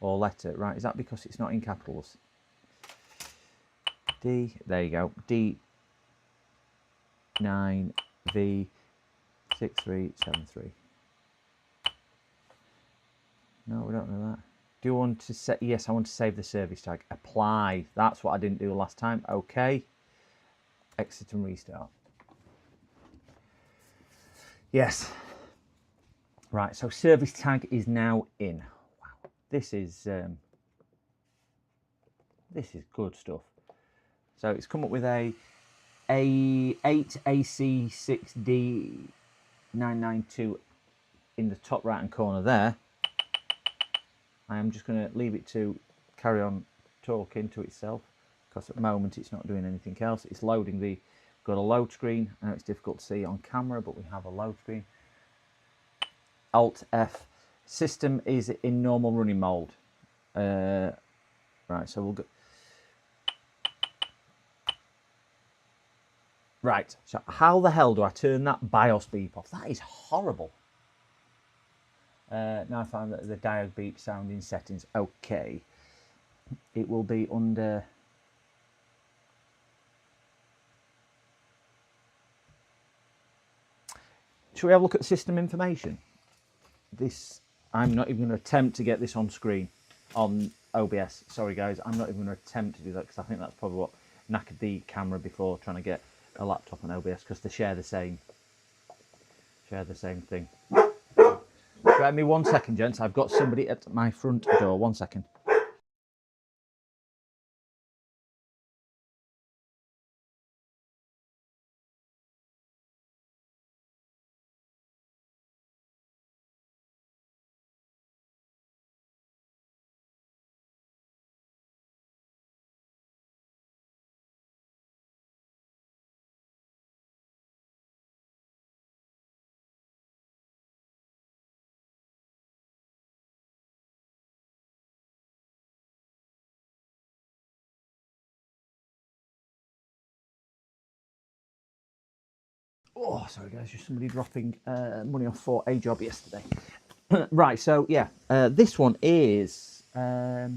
or letter. Right, is that because it's not in capitals? D, there you go, D 9 V 6373. No, we don't know that. Do you want to set, yes, I want to save the service tag. Apply, that's what I didn't do last time. Okay. Exit and restart. Yes. Right, so service tag is now in. Wow, this is good stuff. So it's come up with a 8AC6D992 in the top right hand corner there. I am just going to leave it to carry on talking to itself, because at the moment it's not doing anything else. It's loading the, got a load screen. I know it's difficult to see on camera, but we have a load screen. Alt F. System is in normal running mode. Right, so we'll go. Right, so how the hell do I turn that BIOS beep off? That is horrible. Now I find that the diode beep sound in settings. Okay, it will be under. Shall we have a look at system information? This, I'm not even going to attempt to get this on screen on OBS. Sorry guys, I'm not even going to attempt to do that, because I think that's probably what knackered the camera before, trying to get a laptop on OBS, because they share the same thing. Right, me 1 second, gents. I've got somebody at my front door. 1 second. Oh, sorry guys, just somebody dropping money off for a job yesterday. Right, so yeah, this one is got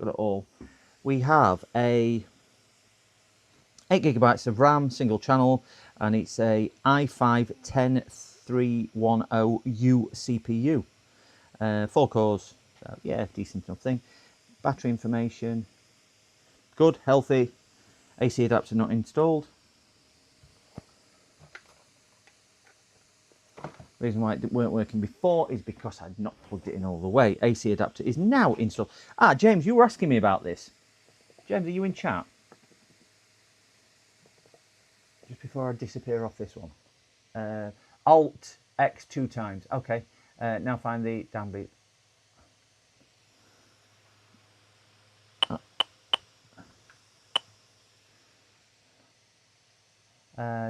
it all. We have a 8 gigabytes of RAM, single channel, and it's a i5-10310U CPU. 4 cores, so yeah, decent enough thing. Battery information, good, healthy. AC adapter not installed. Reason why it weren't working before is because I'd not plugged it in all the way. AC adapter is now installed. Ah, James, you were asking me about this. James, are you in chat? Just before I disappear off this one. Alt X 2 times. Okay. Now find the downbeat.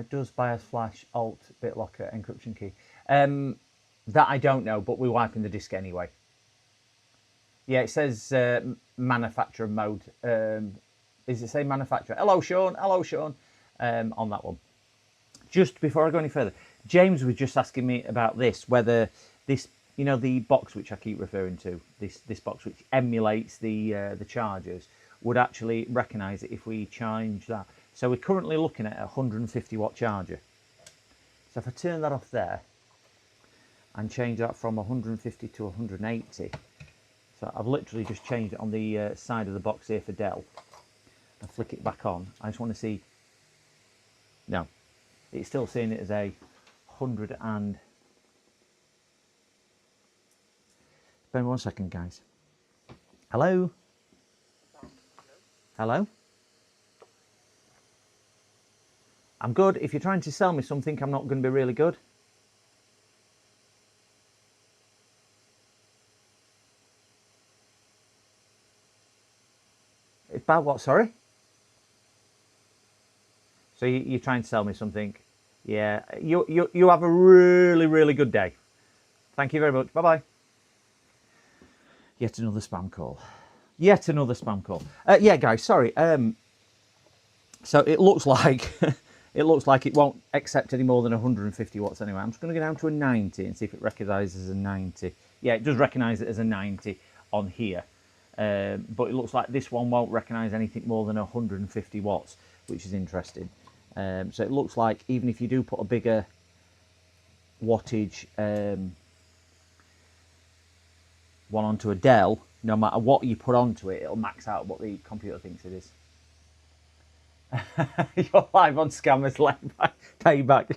Does BIOS flash Alt BitLocker encryption key? That I don't know, but we're wiping the disk anyway. Yeah, it says manufacturer mode. Does it say manufacturer? Hello, Sean. Hello, Sean. On that one. Just before I go any further, James was just asking me about this, whether this, you know, the box which I keep referring to, this box which emulates the chargers, would actually recognise it if we change that. So we're currently looking at a 150 watt charger. So if I turn that off there and change that from 150 to 180, so I've literally just changed it on the side of the box here for Dell, and flick it back on. I just want to see. No, it's still seeing it as a 100 and. Bear with me 1 second, guys. Hello. Hello. I'm good. If you're trying to sell me something, I'm not going to be really good. About what? Sorry. So you're trying to sell me something? Yeah. You have a really good day. Thank you very much. Bye bye. Yet another spam call. Yet another spam call. Yeah, guys. Sorry. So it looks like it won't accept any more than 150 watts anyway. I'm just going to go down to a 90 and see if it recognises a 90. Yeah, it does recognise it as a 90 on here. But it looks like this one won't recognise anything more than 150 watts, which is interesting. So it looks like even if you do put a bigger wattage one onto a Dell, no matter what you put onto it, it'll max out what the computer thinks it is. You're live on Scammers Payback.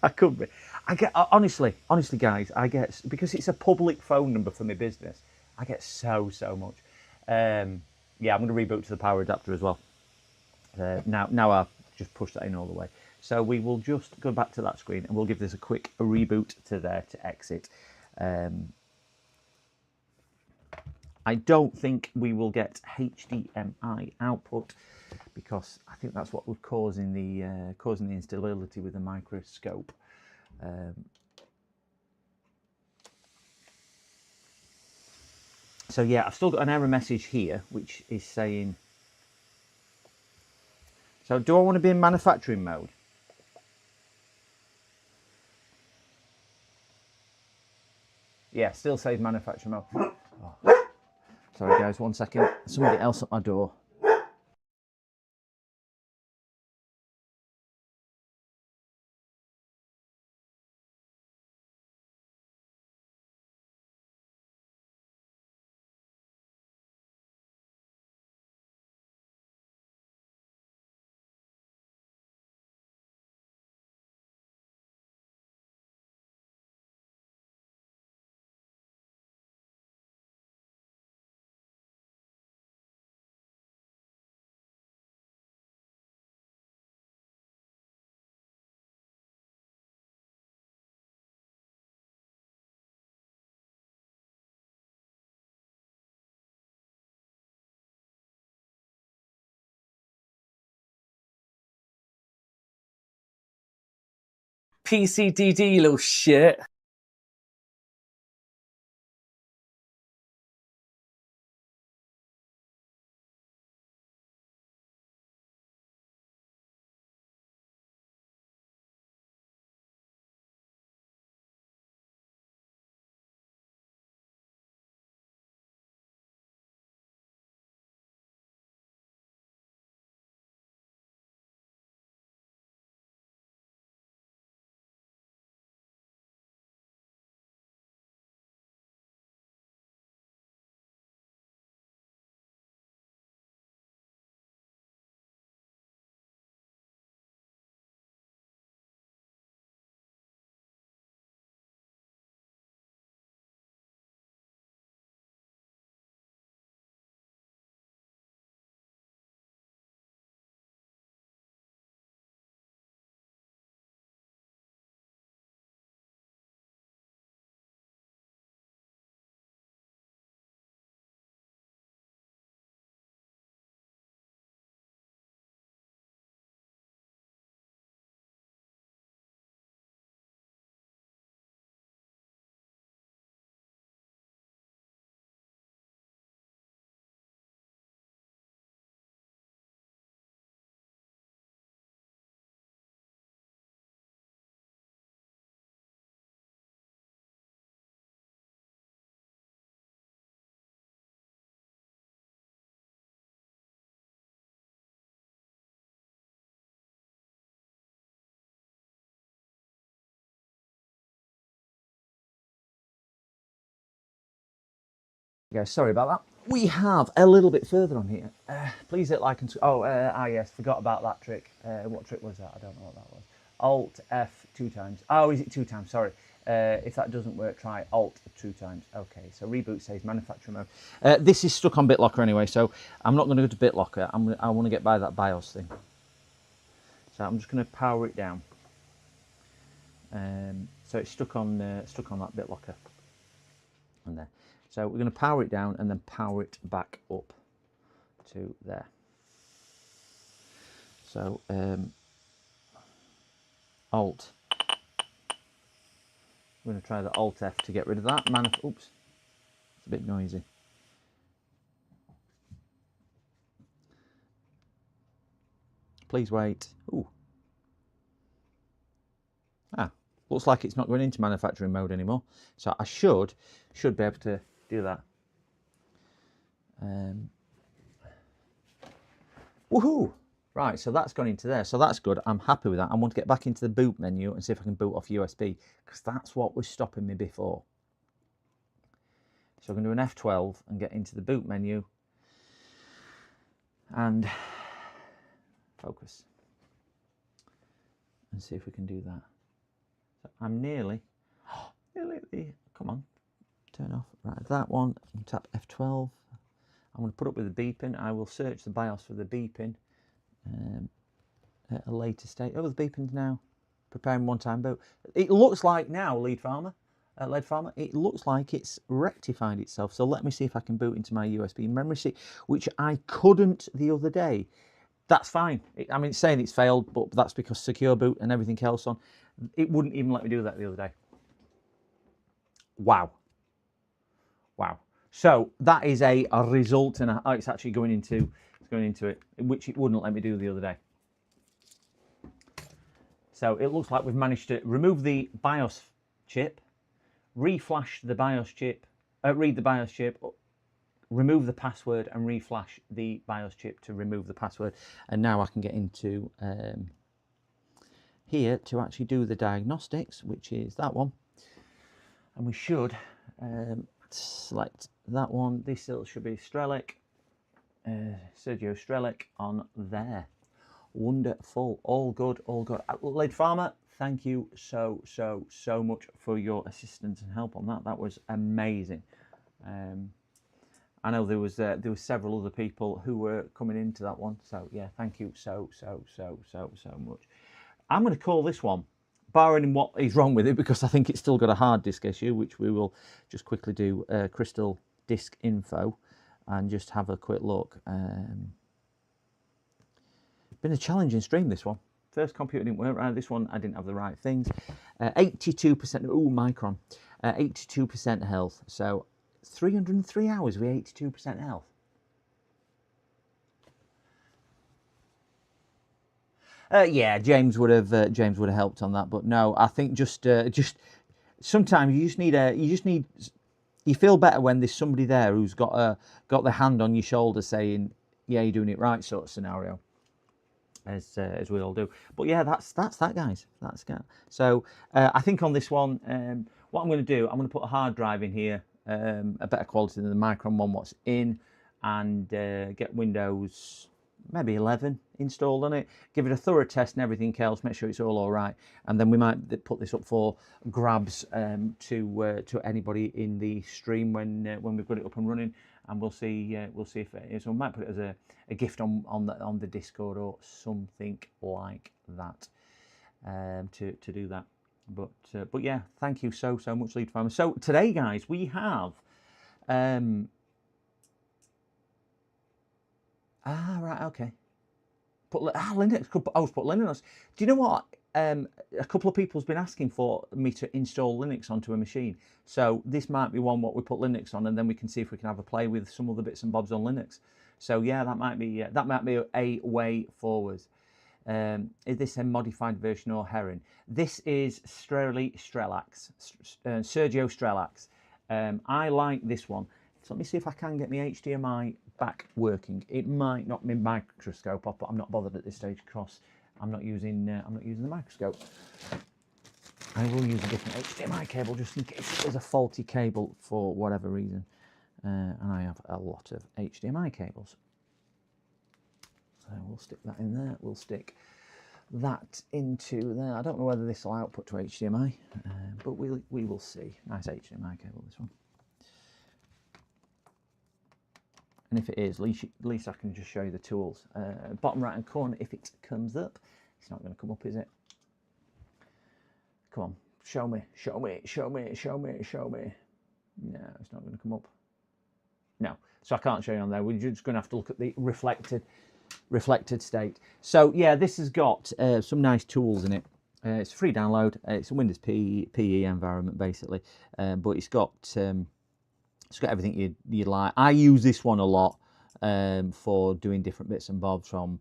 I could be. I get honestly, guys. I get, because it's a public phone number for my business. I get so much. Yeah, I'm going to reboot to the power adapter as well. Now I've just pushed that in all the way. So we will just go back to that screen and we'll give this a quick reboot to there to exit. I don't think we will get HDMI output because I think that's what was causing the instability with the microscope. So yeah, I've still got an error message here which is saying. So do I want to be in manufacturing mode? Yeah, still says manufacturing mode. Oh. Sorry guys, 1 second. Somebody else at my door. PCDD, you little shit. Guys, sorry about that. We have a little bit further on here. Please hit like and... yes, forgot about that trick. What trick was that? I don't know what that was. Alt F 2 times. Oh, is it 2 times? Sorry. If that doesn't work, try Alt 2 times. Okay, so reboot saves manufacturer mode. This is stuck on BitLocker anyway, so I'm not going to go to BitLocker. I want to get by that BIOS thing. So I'm just going to power it down. So it's stuck on that BitLocker. And there. So we're going to power it down and then power it back up to there. So Alt. We're going to try the Alt F to get rid of that. Oops, it's a bit noisy. Please wait. Ooh. Looks like it's not going into manufacturing mode anymore. So I should be able to do that. Woohoo! Right, so that's gone into there. So that's good. I'm happy with that. I want to get back into the boot menu and see if I can boot off USB, because that's what was stopping me before. So I'm going to do an F12 and get into the boot menu and focus and see if we can do that. So I'm nearly come on, turn off. Right, that one, and tap F12. I'm going to put up with the beeping. I will search the BIOS for the beeping at a later stage. Oh, the beeping's now preparing one-time boot. It looks like now, Lead Farmer, it looks like it's rectified itself. So let me see if I can boot into my USB memory stick, which I couldn't the other day. That's fine. I mean, it's saying it's failed, but that's because secure boot and everything else on. It wouldn't even let me do that the other day. Wow. Wow. So that is a result, and it's actually going into it, which it wouldn't let me do the other day. So it looks like we've managed to remove the BIOS chip, reflash the BIOS chip, read the BIOS chip, remove the password, and reflash the BIOS chip to remove the password. And now I can get into here to actually do the diagnostics, which is that one. And we should select that one. This should be Strelec, Sergio Strelec on there. Wonderful. All good, all good. Lead Farmer, thank you so much for your assistance and help on that. That was amazing. I know there was several other people who were coming into that one. So yeah, thank you so much. I'm going to call this one, barring what is wrong with it, because I think it's still got a hard disk issue, which we will just quickly do crystal disk info and just have a quick look. Been a challenging stream, this one. First computer didn't work right. This one I didn't have the right things. 82%. Ooh, Micron. 82% health. So 303 hours with 82% health. Yeah, James would have helped on that, but no, I think just sometimes you feel better when there's somebody there who's got their hand on your shoulder saying, yeah, you're doing it right, sort of scenario, as we all do. But yeah, that's that, guys. That's that. So I think on this one, what I'm going to do, I'm going to put a hard drive in here, a better quality than the Micron one what's in, and get Windows maybe 11 installed on it, give it a thorough test and everything else, make sure it's all right, and then we might put this up for grabs to anybody in the stream when we've got it up and running, and we'll see if it is. So we might put it as a gift on the Discord or something like that, to do that. But yeah, thank you so much, Lead Farmer. So today, guys, we have right, okay. Linux. I was put Linux. Do you know what? A couple of people's been asking for me to install Linux onto a machine. So this might be one what we put Linux on, and then we can see if we can have a play with some other bits and bobs on Linux. So yeah, that might be a way forward. Is this a modified version or Heron? This is Sergio Strelac. I like this one. So let me see if I can get my HDMI back working. It might not be microscope up, but I'm not bothered at this stage because I'm not using the microscope. I will use a different HDMI cable just in case there's a faulty cable for whatever reason. and I have a lot of HDMI cables. So we'll stick that in there. We'll stick that into there. I don't know whether this will output to HDMI, but we will see. Nice HDMI cable, this one. And if it is, at least I can just show you the tools. Bottom right hand corner, if it comes up, it's not going to come up, is it? Come on, show me, show me, show me, show me, show me. No, it's not going to come up. No, so I can't show you on there. We're just going to have to look at the reflected state. So yeah, this has got some nice tools in it. It's a free download. It's a Windows PE environment basically, but it's got everything you'd like. I use this one a lot for doing different bits and bobs, from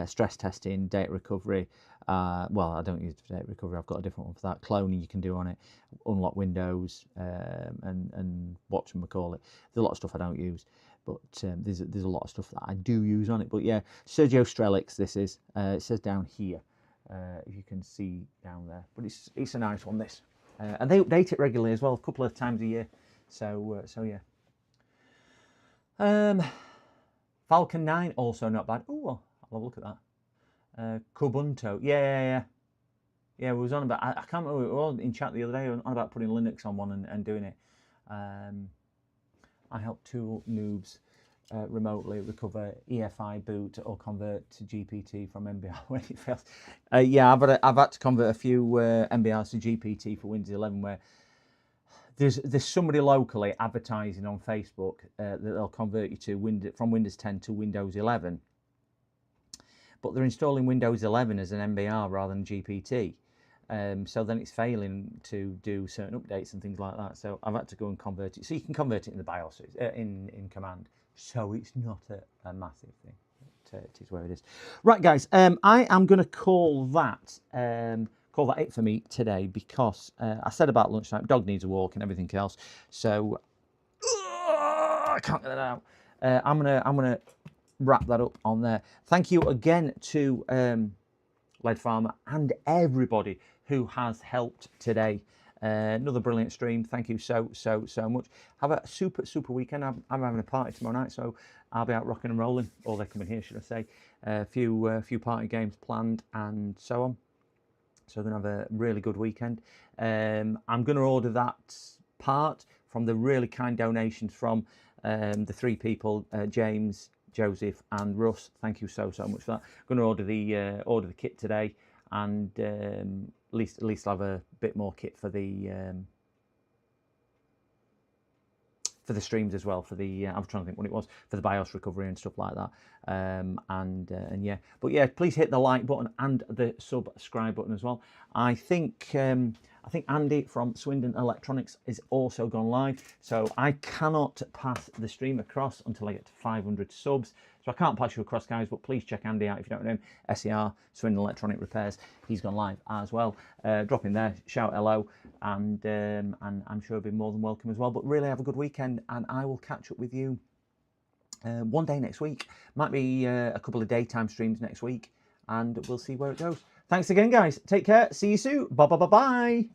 stress testing, data recovery. Well, I don't use it for data recovery. I've got a different one for that. Cloning you can do on it, unlock Windows, and whatchamacallit. There's a lot of stuff I don't use, but there's a lot of stuff that I do use on it. But yeah, Sergio Strelix. This is. It says down here, if you can see down there. But it's a nice one. This, and they update it regularly as well, a couple of times a year. So yeah. Falcon 9 also not bad. Oh, I'll have a look at that. Kubuntu, yeah. We was on about. I can't remember. We were all in chat the other day on about putting Linux on one and doing it. I helped two noobs remotely recover EFI boot or convert to GPT from MBR when it fails. Yeah, I've had to convert a few MBRs to GPT for Windows 11 where. There's somebody locally advertising on Facebook that they'll convert you to from Windows 10 to Windows 11, but they're installing Windows 11 as an MBR rather than GPT, so then it's failing to do certain updates and things like that. So I've had to go and convert it. So you can convert it in the BIOS in command, so it's not a massive thing. It is where it is. Right, guys. I am going to call that. Call that it for me today, because I said about lunchtime, dog needs a walk and everything else, so I can't get that out. I'm gonna wrap that up on there. Thank you again to Lead Farmer and everybody who has helped today. Another brilliant stream. Thank you so much. Have a super weekend. I'm having a party tomorrow night, so I'll be out rocking and rolling, or they're coming here, should I say. A few party games planned and so on. So we're going to have a really good weekend. I'm going to order that part from the really kind donations from the three people, James, Joseph and Russ. Thank you so much for that. I'm going to order the kit today, and at least I'll have a bit more kit for the streams as well, for the I was trying to think what it was, for the BIOS recovery and stuff like that, and yeah, but yeah, please hit the like button and the subscribe button as well. I think Andy from Swindon Electronics is also gone live, so I cannot pass the stream across until I get to 500 subs. So I can't pass you across, guys, but please check Andy out if you don't know him. SER, Swindon Electronic Repairs. He's gone live as well. Drop in there, shout hello, and I'm sure he'll be more than welcome as well. But really have a good weekend, and I will catch up with you one day next week. Might be a couple of daytime streams next week, and we'll see where it goes. Thanks again, guys. Take care. See you soon. Bye.